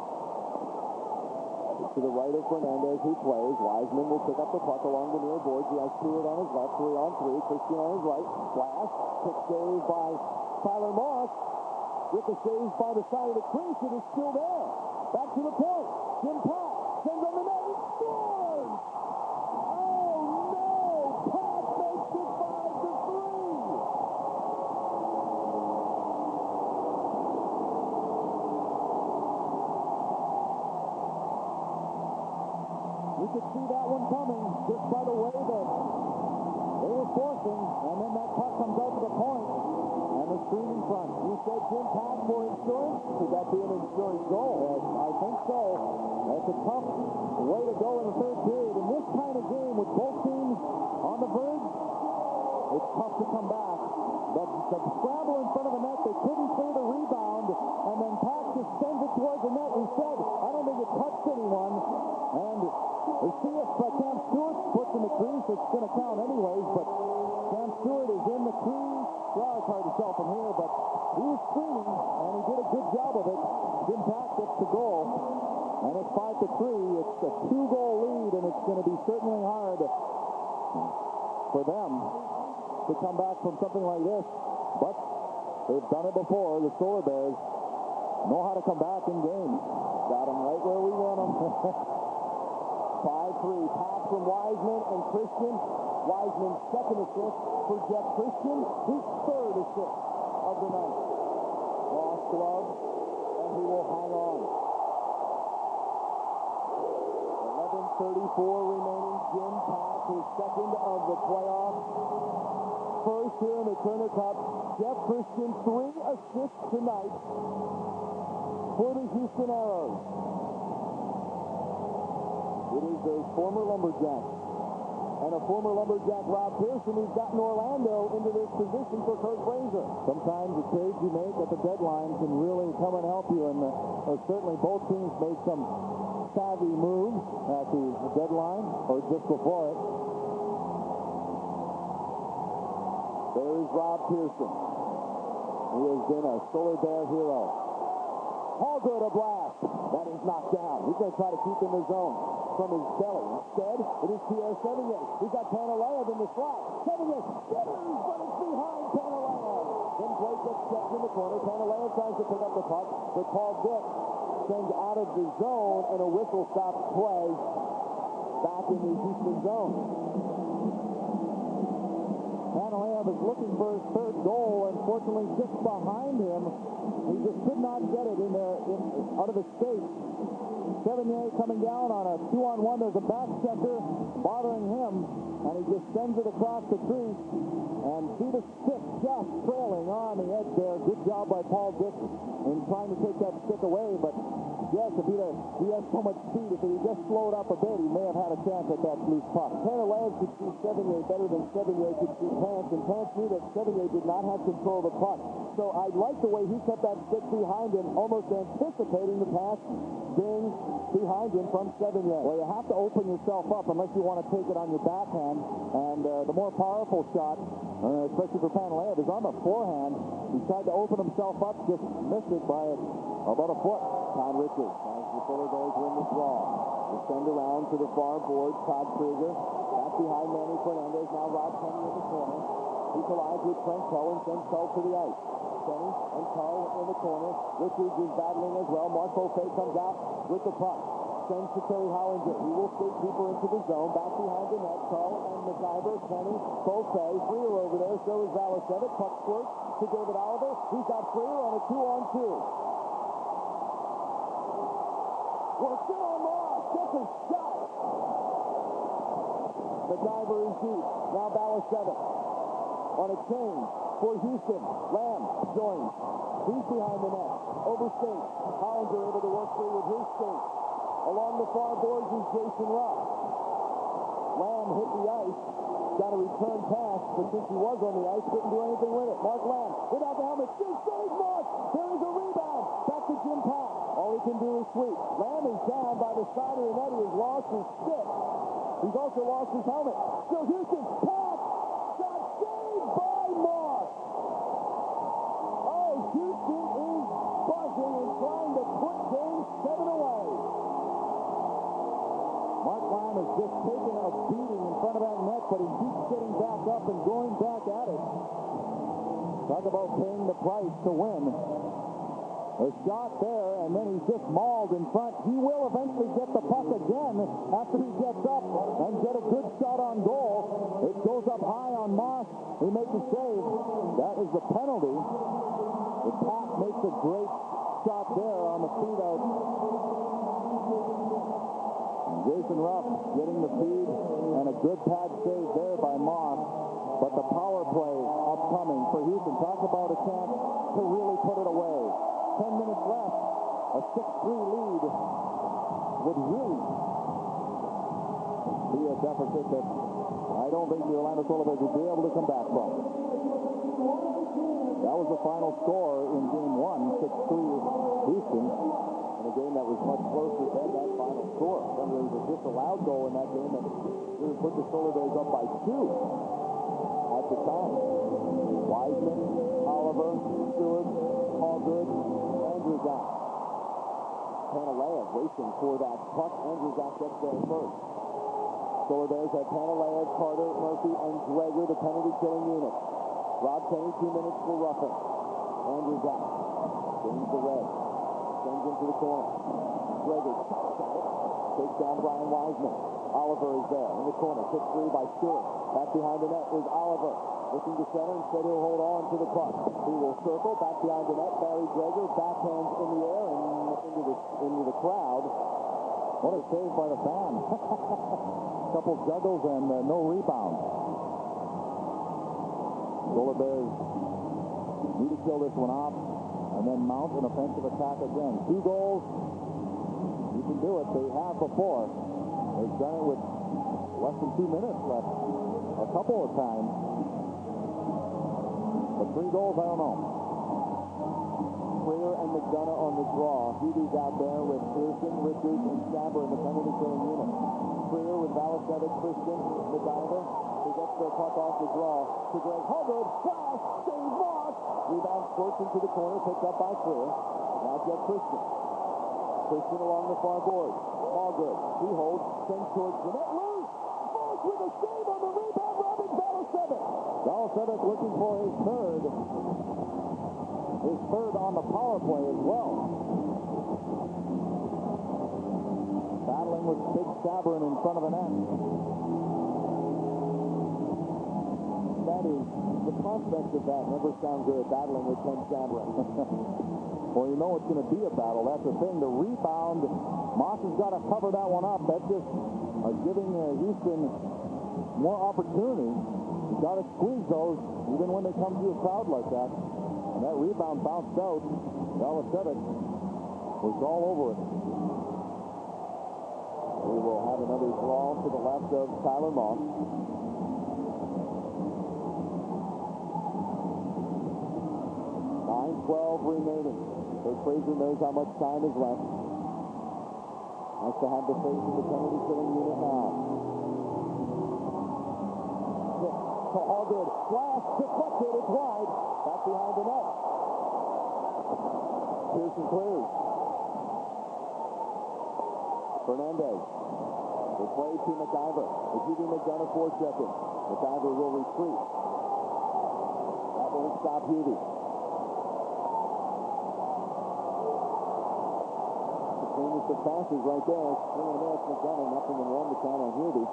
To the right of Fernandez, who plays. Wiseman will pick up the puck along the near boards. He has Stewart on his left, 3-on-3. Christian on his right. Blast. Pick save by Tyler Moss. With the save by the side of the crease, it is still there. Back to the point. Jim Pat sends on the net and scores! Oh no! Pat makes it 5-3! You could see that one coming just by the way that they were forcing, and then that puck comes out to the point, and the screen in front. You said Jim Pat for insurance? Could that be an insurance goal? Yes, I think so. That's a tough way to go in the third period. In this kind of game with both teams on the verge, it's tough to come back. The scramble in front of the net, they couldn't clear the rebound, and then Pat just sends it towards the net. We said, I don't think it touched anyone. And we see if Cam Stewart puts in the crease, it's going to count anyways, but Sam Stewart is in the crease. Well, it's hard to tell from here, but he was screaming, and he did a good job of it. Jim Pack gets the goal, and it's 5-3. It's a 2-goal lead, and it's going to be certainly hard for them to come back from something like this. But they've done it before. The Solar Bears know how to come back in games. Got them right where we want them. 5-3. Pass from Wiseman and Christian. Wiseman's second assist for Jeff Christian. His third assist of the night. Lost glove, and he will hang on. 11:34 remaining. Jim Pack, his second of the playoffs. First here in the Turner Cup. Jeff Christian, 3 assists tonight for the Houston Aeros. It is a former Lumberjack and a former Lumberjack, Rob Pearson, who's gotten Orlando into this position for Kurt Fraser. Sometimes the trades you make at the deadline can really come and help you, and certainly both teams made some savvy moves at the deadline or just before it. There is Rob Pearson. He has been a Solar Bear hero. All good, a blast. That is knocked down. He's going to try to keep in the zone from his belly. Instead, it is Pierre Sevigny. He's got Panalev in the slot. Sevigny skitters, but it's behind Panalev. Then Blake gets checked in the corner. Panalev tries to pick up the puck, but Paul Dick sends out of the zone, and a whistle stops play back in the Houston zone. Panalev is looking for his third goal. Unfortunately, just behind him, he just could not get it in there, out of the skates. Sevigny coming down on a 2-on-1. There's a back checker bothering him, and he just sends it across the crease. And see the stick just trailing on the edge there. Good job by Paul Dick in trying to take that stick away, but yes, if he has so much speed, if he just slowed up a bit, he may have had a chance at that loose puck. Panalev could see Sevigny better than Sevigny could see Pants, and Pants knew that Sevigny did not have control of the puck. So I like the way he kept that stick behind him, almost anticipating the pass being behind him from Sevigny. Well, you have to open yourself up unless you want to take it on your backhand, and the more powerful shot, especially for Panalev, is on the forehand. He tried to open himself up, just missed it by about a foot. Todd Richards, as the Solar Bears win the draw. They send around to the far board. Todd Krieger, back behind Manny Fernandez. Now Rob Penny in the corner. He collides with Trent Tull and sends Tull to the ice. Penny and Tull in the corner. Richards is battling as well. Mark Beaufait comes out with the puck. Sends to Terry Hollinger. He will skate deeper into the zone. Back behind the net. Tull and McIver, Penny, Beaufait. Freer over there. So is Valasevic. Puck squirts to David Oliver. He's got Freer on a 2-on-2. Works it on Moss. Gets a shot. McIver is deep. Now Valasevic on a change for Houston. Lamb joins. He's behind the net. Overskate. Hollinger able to work free with his skate. Along the far boards is Jason Ruff. Lamb hit the ice. Got a return pass, but since he was on the ice, couldn't do anything with it. Mark Lamb without the helmet. Still saves Moss. There is a rebound. Back to Jim Pack. All he can do is sweep. Lamb is down by the side of the net. He has lost his stick. He's also lost his helmet. Still Houston. Pack. Shot saved by Moss. Oh, Houston is buzzing and trying to put game 7 away. Mark Lamb has just taken a beating in front of that net, but he keeps getting back up and going back at it. Talk about paying the price to win. A shot there, and then he's just mauled in front. He will eventually get the puck again after he gets up and get a good shot on goal. It goes up high on Moss. He makes a save. That is the penalty. The Pack makes a great shot there on the feed out. Jason Ruff getting the feed and a good pad save there by Moss. But the power play upcoming for Houston. Talk about a chance to really put it away. 10 minutes left. A 6-3 lead would really be a deficit that I don't think the Orlando Solar Bears would be able to come back from. That was the final score in Game 1, 6-3 Houston, in a game that was much closer than that final score. There was a disallowed goal in that game that We put the Solar Bears up by 2 at the time. Wiseman, Oliver, Stewart, Allgood, Andrzak. Panalev racing for that puck. Andrzak gets there first. Solar Bears have Panalev, Carter, Murphy, and Dreger, the penalty-killing unit. Rob Kenny, 2 minutes for roughing. Andrzak gains the red. Sends into the corner. Dreger chops at it. Takes down Brian Wiseman. Oliver is there in the corner. Kick free by Stewart. Back behind the net is Oliver. Looking to center. Instead he'll hold on to the puck. He will circle. Back behind the net. Barry Dreger. Backhands in the air and into the crowd. What a save by the fan. Couple juggles and no rebound. Solar Bears need to kill this one off and then mount an offensive attack again. 2 goals. You can do it. They have before. They've done it with less than 2 minutes left a couple of times. But 3 goals, I don't know. Freer and McDonough on the draw. Hughes out there with Pearson, Richards, and Stabber in the penalty-killing unit. Freer with Valasevic, Christian, McIver. He gets the puck off the draw to Greg Hubbard. Flash! Save Moss! Rebound squirts into the corner, picked up by Freer. Now Jeff Christian. Christian along the far board. Allgood. He holds, sends towards the net. Loose! Moss with a save on the rebound, robbing Valasevic. Valasevic looking for his third. His third on the power play as well. Battling with Big Sabrin in front of the net. That is, the prospect of that never sound good, battling with Ken Sabrin. Well, you know it's going to be a battle. That's the thing. The rebound, Moss has got to cover that one up. That's just giving Houston more opportunity. You've got to squeeze those, even when they come to a crowd like that. And that rebound bounced out. Valasevic was all over it. We will have another draw to the left of Tyler Moss. 9:12 remaining. Coach Fraser knows how much time is left. Has to have the face of the penalty-killing unit now. To Allgood. Flash deflected. It's wide. Back behind the net. Pearson clears. Fernandez. The play to McIver. It's Hughes McDonough forechecking. McIver will retreat. That won't stop Hughes. The cleanest of passes right there. Swing and a miss. McDonough. Nothing in 1 to count on Hughes.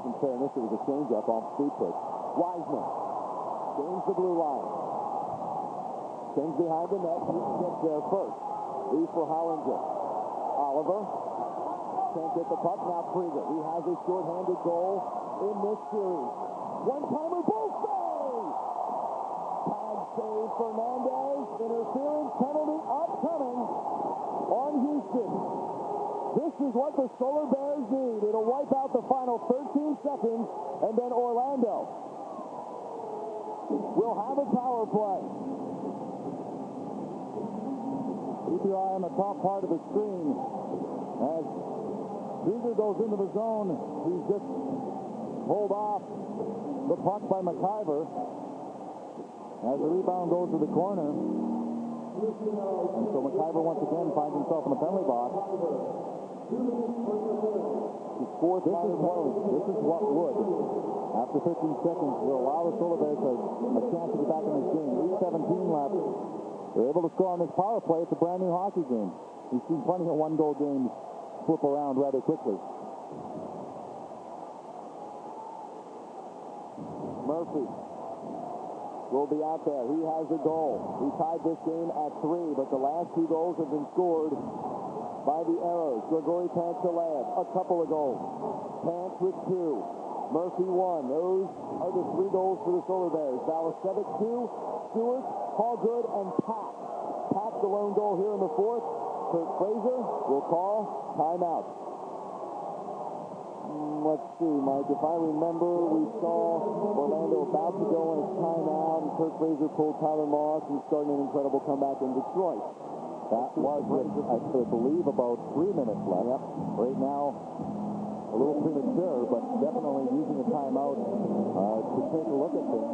In fairness, it was a change-up off speed push. Wiseman gains the blue line. Sends behind the net. He gets there first. Lead for Hollinger. Oliver can't get the puck. Now Krieger. He has a short-handed goal in this series. One-timer, both save! Tag save Fernandez. Interference penalty upcoming on Houston. This is what the Solar Bears need. It'll wipe out the final 13 seconds, and then Orlando will have a power play. Keep your eye on the top part of the screen. As Krieger goes into the zone, he's just pulled off the puck by McIver. As the rebound goes to the corner. And so McIver once again finds himself in the penalty box. His fourth minor penalty. This is what would, after 15 seconds, will allow the Solar Bears a chance to get back in this game. 8:17 left. They're able to score on this power play. It's a brand new hockey game. We've seen plenty of one-goal games flip around rather quickly. Murphy will be out there. He has a goal. He tied this game at 3, but the last 2 goals have been scored by the Aeros. Grigory Pantalev, a couple of goals. Pants with 2. Murphy 1. Those are the 3 goals for the Solar Bears. Valasevic 2, Stewart, Allgood, and Pack. Pack the lone goal here in the 4th. Kurt Fraser will call timeout. Let's see, Mike. If I remember, we saw Orlando about to go in a timeout, and Kurt Fraser pulled Tyler Moss and started an incredible comeback in Detroit. That was, I believe, about 3 minutes left. Yep. Right now, a little premature, but definitely using a timeout to take a look at things.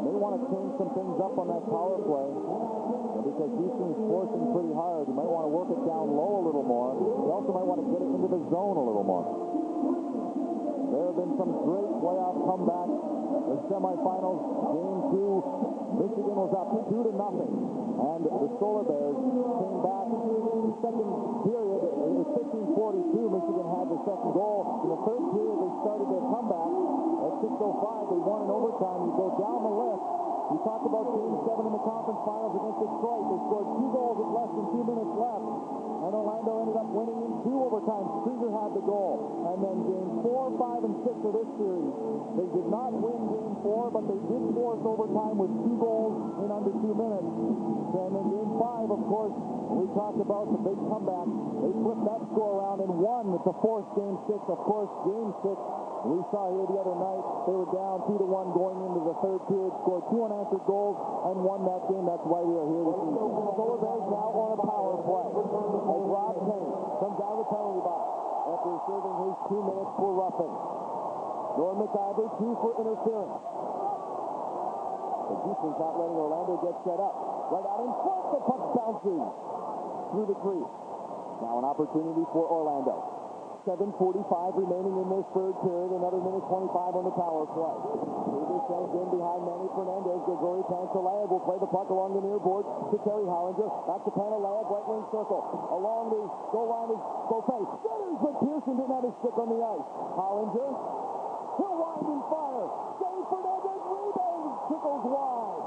May want to change some things up on that power play because Houston's forcing pretty hard. You might want to work it down low a little more. You also might want to get it into the zone a little more. There have been some great playoff comebacks. The semifinals, game 2, Michigan was up 2-0, and the Solar Bears came back. The second period, it was 15-42. Michigan had the second goal. In the third period, they started their comeback. At 6:05, they won in overtime. You go down the list. We talked about Game 7 in the conference finals against Detroit. They scored 2 goals with less than 2 minutes left. And Orlando ended up winning in 2 overtimes. Krieger had the goal. And then Game 4, 5, and 6 of this series, they did not win Game 4, but they did force overtime with 2 goals in under 2 minutes. And then Game 5, of course, we talked about the big comeback. They flipped that score around and won to force Game 6. Of course, Game 6, we saw here the other night, they were down 2-1 going into the third period, scored 2 unanswered goals, and won that game. That's why we are here this evening. Solar Bears now on a power play. As Rob Kane comes out of the penalty box after serving his 2 minutes for roughing. Norm McIver, 2 for interference. But Houston's not letting Orlando get set up. Right out in front, the puck bounces through the crease. Now an opportunity for Orlando. 7:45 remaining in this third period. Another minute 25 on the power play. Krieger sends in behind Manny Fernandez. Gregory Pantaleev will play the puck along the near board to Terry Hollinger. Back to Pantaleev, right wing circle. Along the goal line is Beaufait. Centers, but Pearson didn't have his stick on the ice. Hollinger, he'll wind and fire. Save Fernandez, rebound, tickles wide.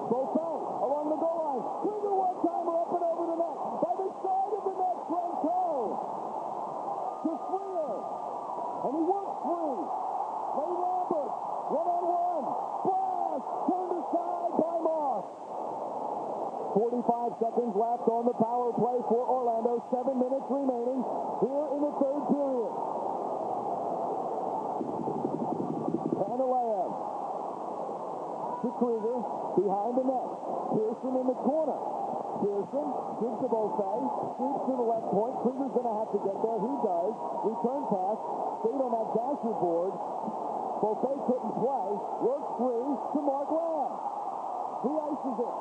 Beaufait along the goal line. Krieger one-timer up and over the net. By the side of the net, Franco to Freer. And he works free. Ray Lambert, one-on-one. Blast, turned aside by Moss. 45 seconds left on the power play for Orlando. 7 minutes remaining here in the third period. Pantaleev to Krieger, behind the net. Pearson in the corner. Pearson gives to Beaufait, shoots to the left point. Krieger's going to have to get there. He does. Return pass, stayed on that dasher board. Beaufait couldn't play. Works free to Mark Lamb. He ices it.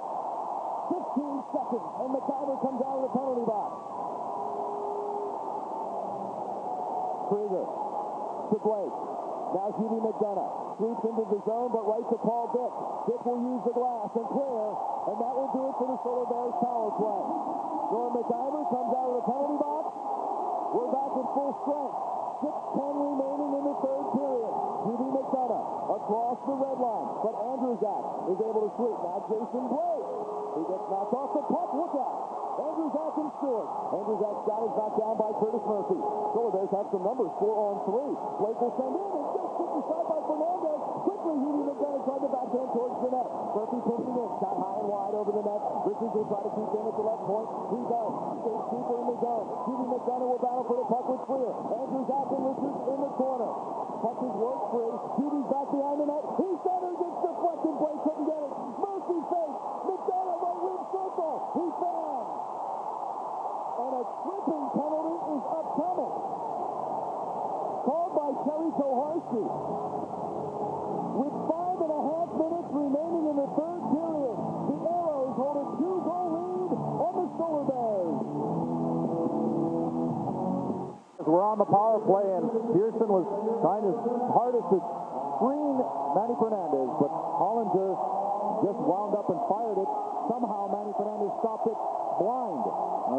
15 seconds, and McIver comes out of the penalty box. Krieger to Blake. Now Hubie McDonough sweeps into the zone, but right to Paul Dick. Dick will use the glass and clear, and that will do it for the Solar Bears power play. Norm McIver comes out of the penalty box. We're back at full strength. 6:10 remaining in the third period. Hubie McDonough across the red line, but Andrzak is able to sweep. Now Jason Blake. He gets knocked off the puck. Look out. Andrzak and Stewart. Andrzak's got is knocked down by Curtis Murphy. Solar Bears have some numbers, 4-on-3. Blake will send in and just kicked aside by Fernandez. Quickly, Hubie McDonough tried to backhand towards the net. Murphy pushing in, shot high and wide over the net. Richards will try to keep in at the left point. He does. Stays deeper in the zone. Hubie McDonough will battle for the puck with Freer. Andrzak and Richards in the corner. Puck is worked free. Hubie's back behind the net. He centers. It's deflected. Blake couldn't get it. Murphy fakes. McDonough right wing circle. He fans. And a tripping penalty is upcoming. Called by Terry Toharski. With 5.5 minutes remaining in the third period, the Aeros hold a 2-goal lead on the Solar Bears. We're on the power play, and Pearson was trying his hardest to screen Manny Fernandez, but Hollinger just wound up and fired it. Somehow Manny Fernandez stopped it blind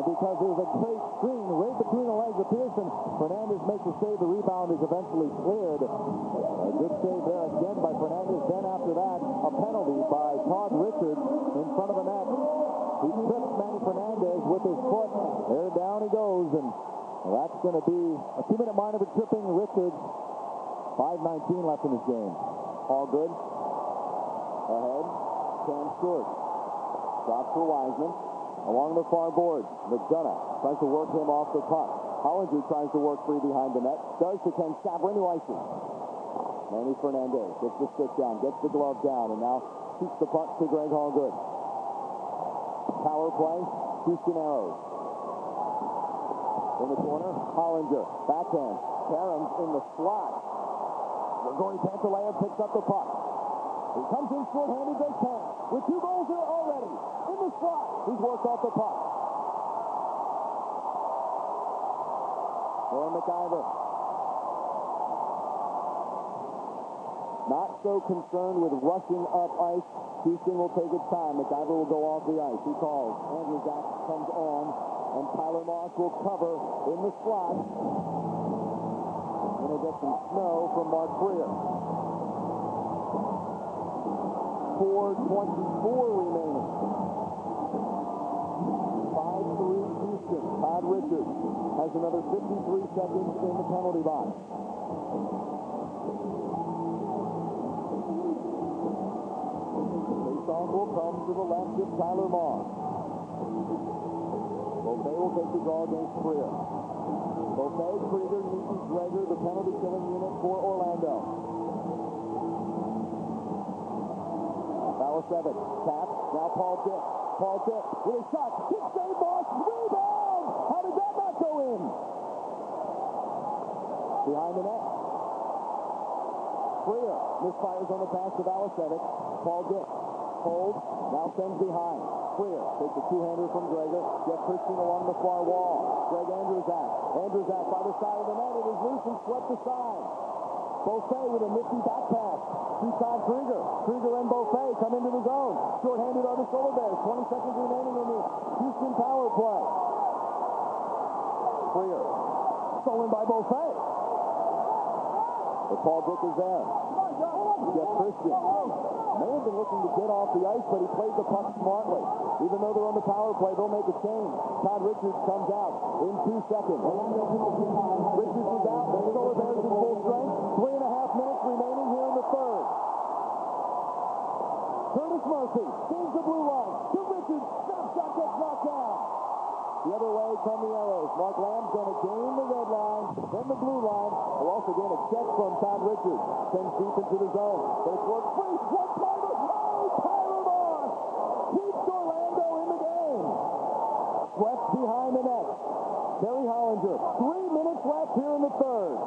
because there was a great screen right between the legs of Pearson. Fernandez makes a save. The rebound is eventually cleared. A good save there again by Fernandez. Then after that, a penalty by Todd Richards in front of the net. He trips Manny Fernandez with his foot. There down he goes, and that's going to be a 2-minute minor for tripping Richards. 5:19 left in this game. All good. Ahead. Cam Stewart. Drops for Wiseman. Along the far board. McDonough tries to work him off the puck. Hollinger tries to work free behind the net. Does to Ken Sabrin, who ices. Manny Fernandez gets the stick down, gets the glove down, and now shoots the puck to Greg Hallgood. Power play. Houston Aeros. In the corner, Hollinger, backhand. Karam's in the slot. Grigori Pantaleyev picks up the puck. He comes in short-handed, does pass. With 2 goals here already. In the slot, he's worked off the puck. Or McIver. Not so concerned with rushing up ice. Houston will take its time. McIver will go off the ice. He calls. Andrew Zach comes on, and Tyler Moss will cover in the slot. And he'll get some snow from Mark Freer. 4:24 remaining. 5-3 Houston. Todd Richards has another 53 seconds in the penalty box. Faceoff will come to the left of Tyler Moss. Beauvais will take the draw against Freer. Beauvais, Krieger, Newton, Dreger, the penalty killing unit for Orlando. Balicevic, tap, now Paul Dick. Paul Dick with a shot, kick save, Moss, rebound! How did that not go in? Behind the net. Freer misfires on the pass to Balicevic. Paul Dick holds, now sends behind. Freer takes a two-hander from Dreger. Jeff Christian along the far wall. Greg Andruzak. Andruzak by the side of the net. It is loose and swept aside. Beauvais with a nifty back pass to Todd Krieger. Krieger and Beauvais come into the zone. Short-handed are the Solar Bears. 20 seconds remaining in the Houston power play. Freer. Stolen by Beauvais. But Paul Dick is there. Jeff Christian may have been looking to get off the ice, but he played the puck smartly. Even though they're on the power play, they'll make a change. Todd Richards comes out in 2 seconds. Richards is out. The Solar Bears in full strength. 3.5 minutes remaining here in the third. Curtis Murphy gains the blue line. To Richards. Snap shot gets knocked down. The other way come the Aeros. Mark Lamb's going to gain the red line, then the blue line. We'll also gain a check from Todd Richards. Sends deep into the zone. But it's worked free. One-timer. Oh, Tyler Moss keeps Orlando in the game. Swept behind the net. Terry Hollinger. 3 minutes left here in the third.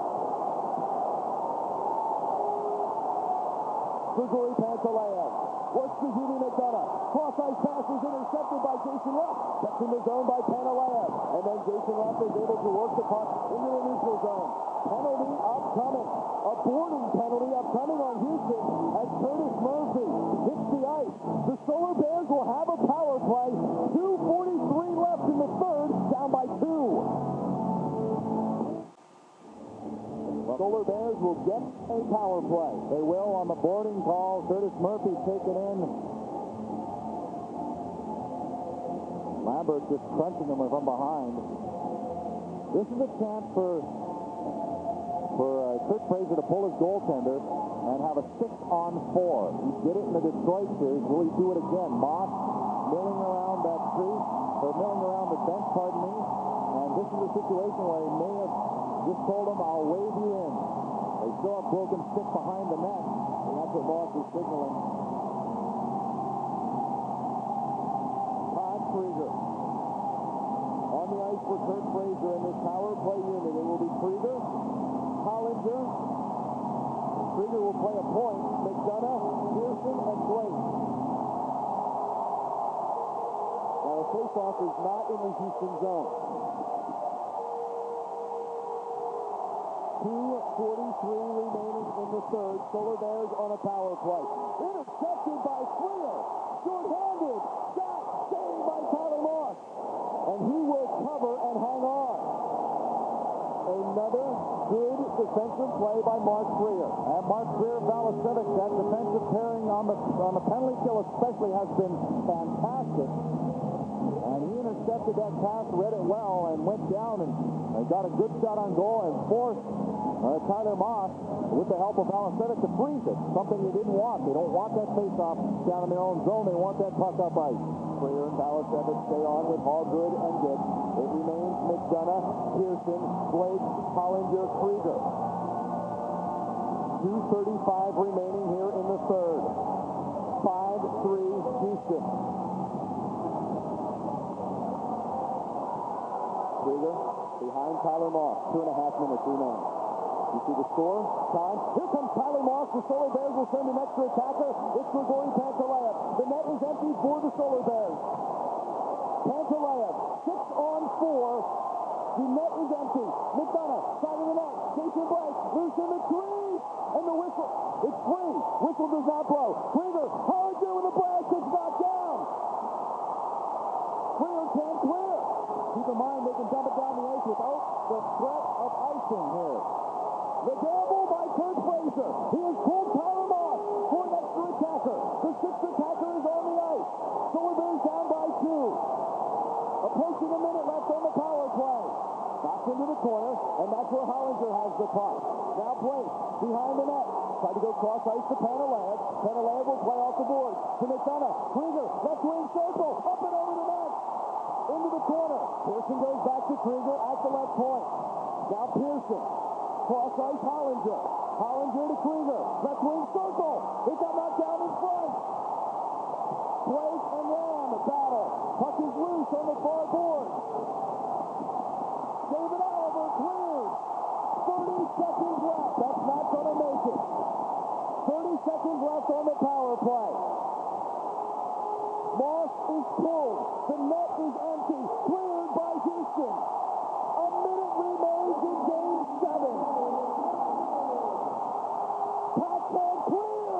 Grigori Pantaleyev works to Jimmy McDonough. Cross-ice pass is intercepted by Jason Rupp. Kept in the zone by Pantaleyev. And then Jason Rupp is able to work the puck into the neutral zone. Penalty upcoming. A boarding penalty upcoming on Houston as Curtis Murphy hits the ice. The Solar Bears will have a power play. 2:43 left in the third, down by 2. Solar Bears will get a power play. They will on the boarding call. Curtis Murphy taken in. Lambert just crunching him from behind. This is a chance for Kurt Fraser to pull his goaltender and have a 6-on-4. He did it in the Detroit series. Will he do it again? Moss milling around that tree, or milling around the bench, pardon me. And this is a situation where he may have just told him, I'll wave you in. They still have broken stick behind the net, and that's what Moss is signaling. Todd Krieger on the ice for Kurt Fraser in this power play unit. It will be Krieger, Hollinger. Krieger will play a point. McDonough, Pearson, and Blake. Now the faceoff is not in the Houston zone. 2:43 remaining in the third. Solar Bears on a power play. Intercepted by Freer. Short-handed. Shot. Saved by Tyler Moss. And he will cover and hang on. Another good defensive play by Mark Freer. And Mark Freer, Balicevic, that defensive pairing on the penalty kill especially has been fantastic. And he intercepted that pass, read it well, and went down and got a good shot on goal and forced Tyler Moss, with the help of Balicevic, to freeze it. Something they didn't want. They don't want that face-off down in their own zone. They want that puck up ice. Freer and Balicevic stay on with Hallgood and Dick. It remains McDonough, Pearson, Blake, Hollinger, Krieger. 2:35 remaining here in the third. 5-3 Houston. Krieger behind Tyler Moss. 2.5 minutes remaining. You see the score? Time. Here comes Tyler Moss. The Solar Bears will send an extra attacker. It's Grigori Pantaleyev. The net is empty for the Solar Bears. Pantaleyev, 6-on-4. The net is empty. McDonough, side of the net. Jason Blake, loose in the crease. And the whistle. It's free. Whistle does not blow. Krieger, Hollinger with a blast. It's knocked down. Krieger can't clear. Keep in mind they can dump it down the ice without the threat of icing here. The gamble by Kurt Fraser. He has pulled Tyler Moss for an extra attacker. The sixth attacker is on the ice. Solar Bears down by 2. Approaching a minute left on the power play. Knocks into the corner, and that's where Hollinger has the puck. Now Blake behind the net. Try to go cross ice to Pantaleyev. Pantaleyev will play off the board to McDonough. Krieger, left wing circle, up and over the net. Into the corner. Pearson goes back to Krieger at the left point. Now Pearson. Cross ice Hollinger. Hollinger to Krieger. Left wing circle. It got knocked down in front. Blake and Lamb battle. Puck is loose on the far board. David Oliver cleared. 30 seconds left. That's not going to make it. 30 seconds left on the power play. Moss is pulled. The net is empty. Cleared by Houston. A minute remains in Game 7. Pac-Man clear.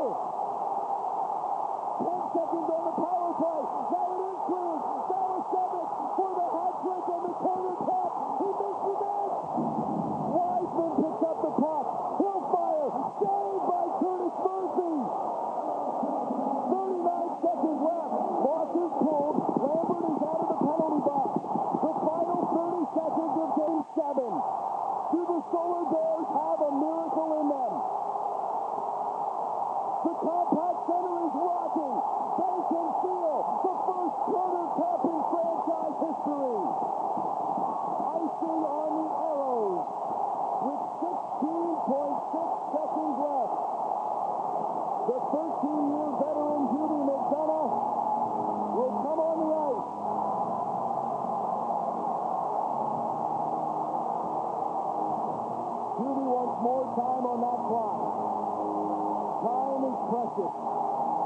10 seconds on the power play. Now it is cleared. Salasevich for the hat trick on the corner tap. He misses it. Wiseman picks up the puck. He'll fire. Saved by Curtis Murphy. 39 seconds left. Moss is pulled. Lambert is out of the penalty box. The final 30 seconds of Game 7. Do the Solar Bears have a miracle in them? The compact center is rocking. They can feel the first Turner Cup in franchise history. Icing on the Aeros with 16.6 seconds left. The 13-year veteran Judy McDonough will come on the ice. Judy wants more time on that clock. Time is precious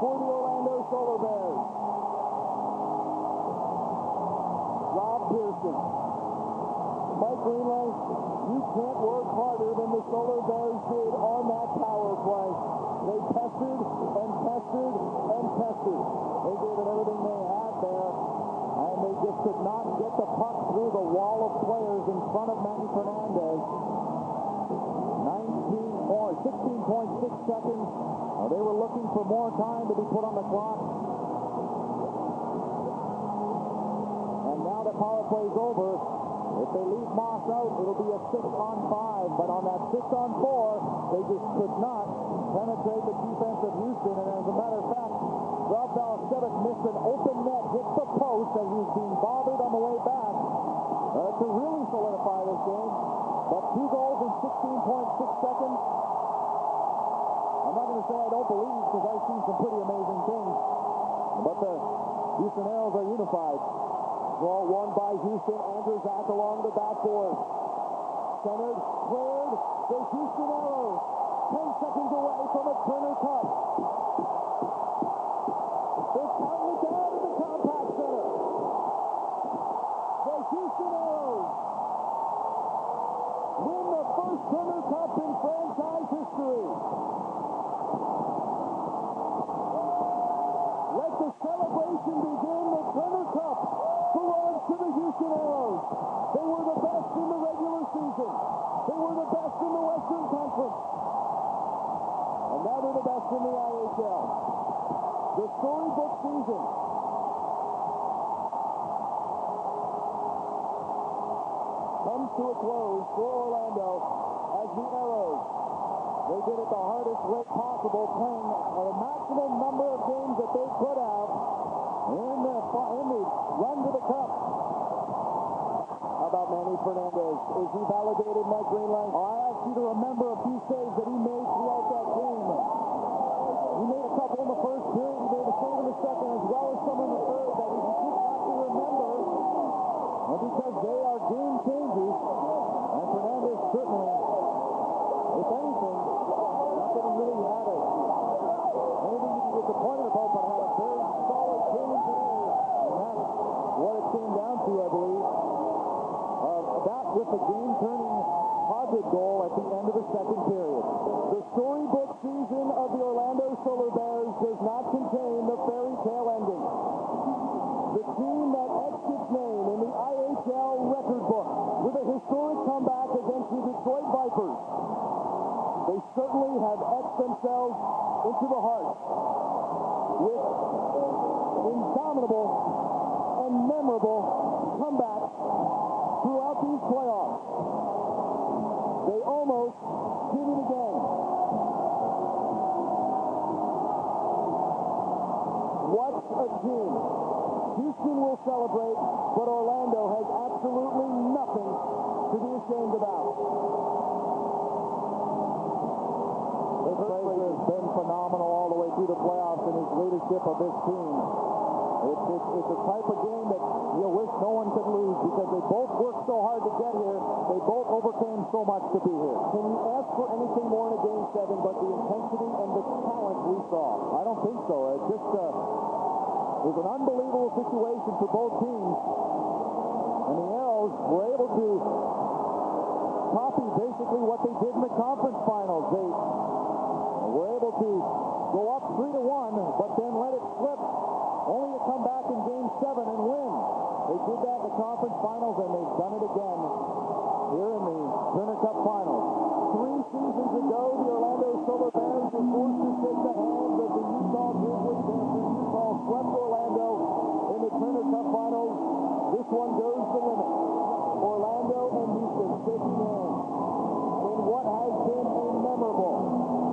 for the Orlando Solar Bears. Rob Pearson. Mike Greenley, you can't work harder than the Solar Bears did on that power play. They pestered and pestered and pestered. They gave it everything they had there, and they just could not get the puck through the wall of players in front of Manny Fernandez. 16.6 seconds. They were looking for more time to be put on the clock. And now the power play is over. If they leave Moss out, it'll be a 6-on-5. But on that 6-on-4, they just could not penetrate the defense of Houston. And as a matter of fact, Rob Balasevic missed an open net, hit the post as he was being bothered on the way back to really solidify this game. But 2 goals in 16.6 seconds. I'm not going to say I don't believe because I've seen some pretty amazing things. But the Houston Aeros are unified. Draw won by Houston. Andrew Zach along the backboard. Centered, cleared. The Houston Aeros 10 seconds away from a Turner Cup. They're counting it down at the compact center. The Houston Aeros win the first Turner Cup in franchise history. Let the celebration begin. The Turner Cup belongs to the Houston Aeros. They were the best in the regular season. They were the best in the Western Conference. And now they're the best in the IHL. The storybook season comes to a close for Orlando as the Aeros. They did it the hardest way possible, playing a maximum number of games that they put out in the run to the Cup. How about Manny Fernandez? Is he validated, Mike Greenley? I ask you to remember a few saves that he made throughout that game. He made a couple in the first period. He made a save in the second, as well as some in the third that you just have to remember. because they are game changers. And Fernandez certainly, if anything, not that he really had anything to be disappointed about, but had a very solid game today. And that's what it came down to, I believe. That with the game-turning Hodgett goal at the end of the second period. The storybook season of the Orlando Solar Bears does not contain the fairy tale ending. The team that etched its name in the IHL record book with a historic comeback against the Detroit Vipers. They certainly have etched themselves into the heart with indomitable and memorable comebacks throughout these playoffs. They almost did it again. What a team. Houston will celebrate, but Orlando has absolutely nothing to be ashamed about. This Fraser has been phenomenal all the way through the playoffs in his leadership of this team. It's a type of game that you wish no one could lose because they both worked so hard to get here. They both overcame so much to be here. Can you ask for anything more in a Game 7 but the intensity and the talent we saw? I don't think so. It just was an unbelievable situation for both teams. And the Aeros were able to copy basically what they did in the conference finals. They were able to go up 3-1, but then let it slip, only to come back in Game 7 and win. They did that in the conference finals, and they've done it again here in the Turner Cup Finals. 3 seasons ago, the Orlando Solar Bears were forced to shake the hands of the Utah Grizzlies after Utah swept Orlando in the Turner Cup Finals. This one goes the limit. Orlando and Houston shaking hands in what has been a memorable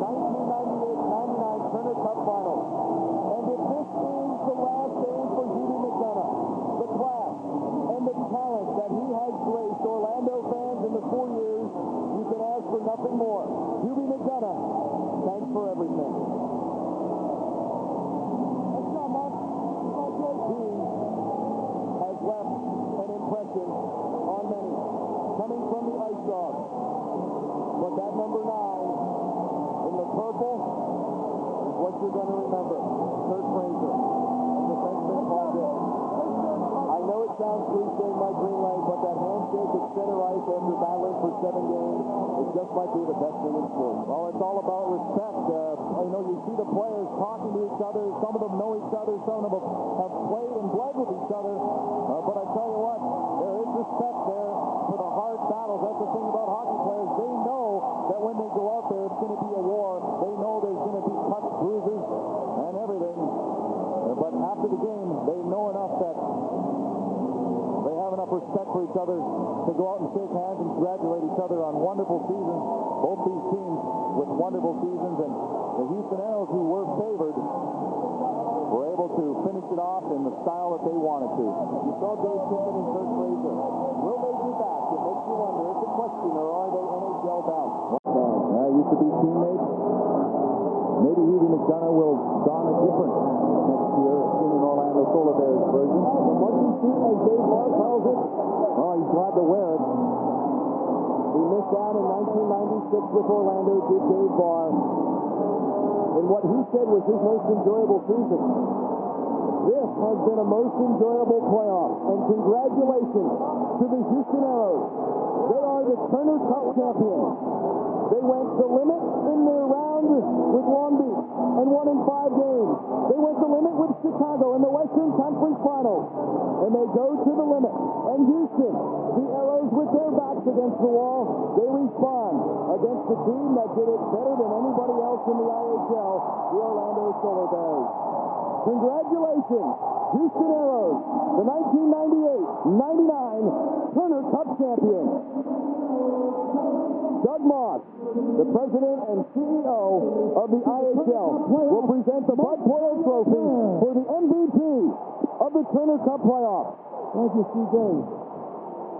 1998-99 Turner Cup Finals. And if this is the last game for Hubie McDonough, the class and the talent that he has graced Orlando fans in the 4 years, you can ask for nothing more. Hubie McDonough, thanks for everything. That's not much. He has left an impression on many, coming from the Ice Dogs. But that number 9 in the purple is what you're going to remember. Kurt Fraser and defenseman Paul Dick. I know it sounds cliche, Mike Greenlay, but that handshake at center ice after battling for 7 games, it just might be the best thing in sports. Well, it's all about respect. You see the players talking to each other. Some of them know each other. Some of them have played and bled with each other. But I tell you what, there is respect there for the hard battles. That's the thing about hockey players. They know that when they go out there, it's going to be a war. They know there's going to be cuts, bruises, and everything. But after the game, they know enough that they have enough respect for each other to go out and shake hands and congratulate each other on wonderful seasons. Both these teams with wonderful seasons, and the Houston Aeros, who were favored, were able to finish it off in the style that they wanted to. You saw Dave Tippett and Kurt Fraser. Will they be back? It makes you wonder. It's a question, or are they NHL bound? Used to be teammates. Maybe Hubie McDonough will don a different hat next year in an Orlando Solar Bears version. The monkey suit, as Dave Barr calls it. Oh, he's glad to wear it. He missed out in 1996 with Orlando, did Dave Barr, in what he said was his most enjoyable season. This has been a most enjoyable playoff, and congratulations to the Houston Aeros. They are the Turner Cup champions. They went the limit in their round with Long Beach and won in 5 games. They went the limit with Chicago in the Western Conference Finals, and they go to the limit. And Houston, the Aeros with their backs against the wall, they respond against the team that did it better than anybody else in the IHL, the Orlando Solar Bears. Congratulations, Houston Aeros, the 1998-99 Turner Cup champions. Doug Moss, the president and CEO of the IHL, will present the Bud Poyle Trophy for the MVP of the Turner Cup playoffs. Thank you, CJ.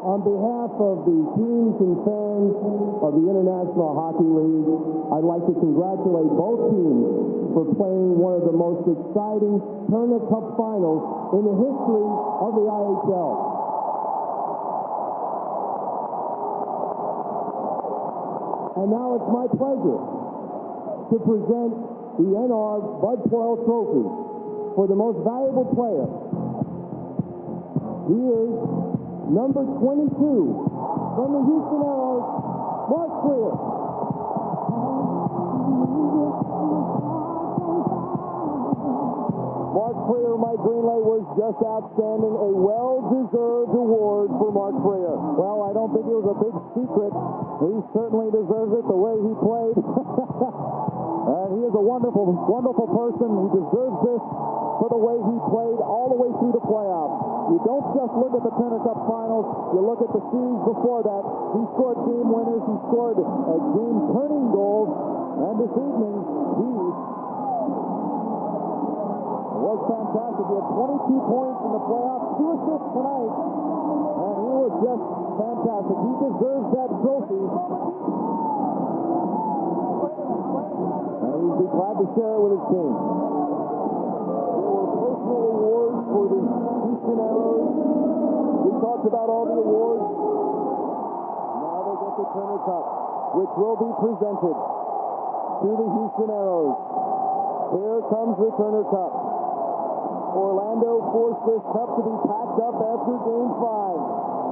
On behalf of the teams and fans of the International Hockey League, I'd like to congratulate both teams for playing one of the most exciting Turner Cup finals in the history of the IHL. And now it's my pleasure to present the NR Bud Poyle Trophy for the most valuable player. He is number 22 from the Houston Aeros, Mark Freer. Mark Freer, Mike Greenlay, was just outstanding. A well-deserved award for Mark Freer. Well, I don't think it was a big secret. He certainly deserves it the way he played. And he is a wonderful, wonderful person. He deserves this for the way he played all the way through the playoffs. You don't just look at the Turner Cup Finals. You look at the series before that. He scored game winners. He scored game-turning goals. And this evening, he was fantastic. He had 22 points in the playoffs, 2 assists tonight, and he was just fantastic. He deserves that trophy, and he'd be glad to share it with his team. There were personal awards for the Houston Aeros. We talked about all the awards. Now they get the Turner Cup, which will be presented to the Houston Aeros. Here comes the Turner Cup. Orlando forced this cup to be packed up after Game 5.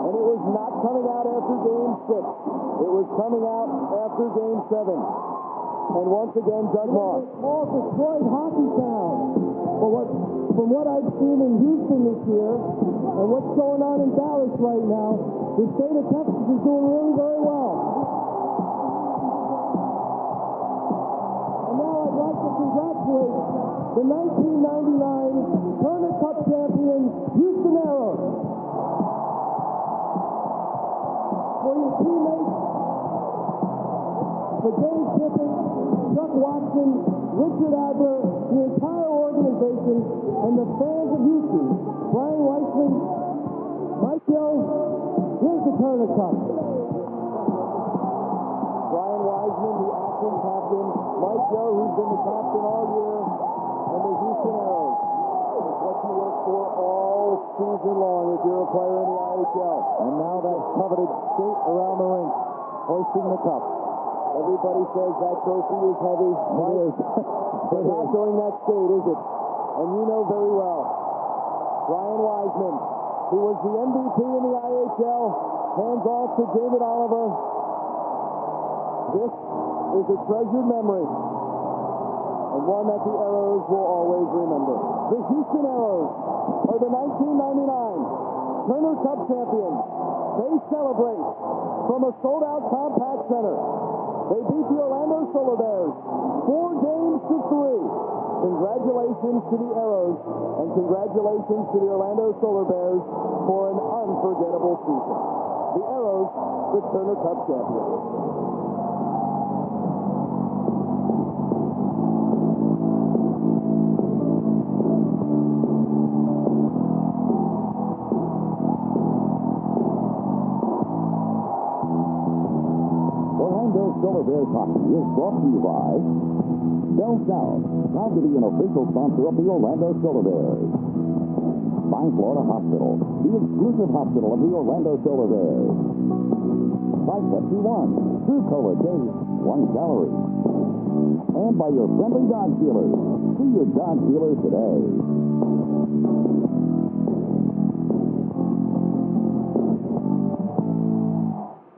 And it was not coming out after Game 6. It was coming out after Game 7. And once again, Doug Moss. All Detroit hockey town. From what I've seen in Houston this year, and what's going on in Dallas right now, the state of Texas is doing really very well. And now I'd like to congratulate the 1999 Turner Cup champion, Houston Aeros. For your teammates, for Dave Tippett, Chuck Watson, Richard Adler, the entire organization, and the fans of Houston, Brian Weissman, Mike Gill, here's the Turner Cup. Brian Weissman, the acting captain, Mike Gill, who's been the captain all year, and the Houston Aeros. It's what you work for all season long if you're a player in the IHL. And now that coveted skate around the rink, hoisting the cup. Everybody says that trophy is heavy. It is. But not during that skate, is it? And you know very well. Brian Weissman, who was the MVP in the IHL, hands off to David Oliver. This is a treasured memory, and one that the Aeros will always remember. The Houston Aeros are the 1999 Turner Cup champions. They celebrate from a sold-out Compact Center. They beat the Orlando Solar Bears 4 games to 3. Congratulations to the Aeros, and congratulations to the Orlando Solar Bears for an unforgettable season. The Aeros, the Turner Cup champions. Solar Bears hockey is brought to you by Bell South, proud to be an official sponsor of the Orlando Solar Bears. By Florida Hospital, the exclusive hospital of the Orlando Solar Bears. By Pepsi One, true cola taste, 1 calorie. And by your friendly Dodge dealers. See your Dodge dealers today.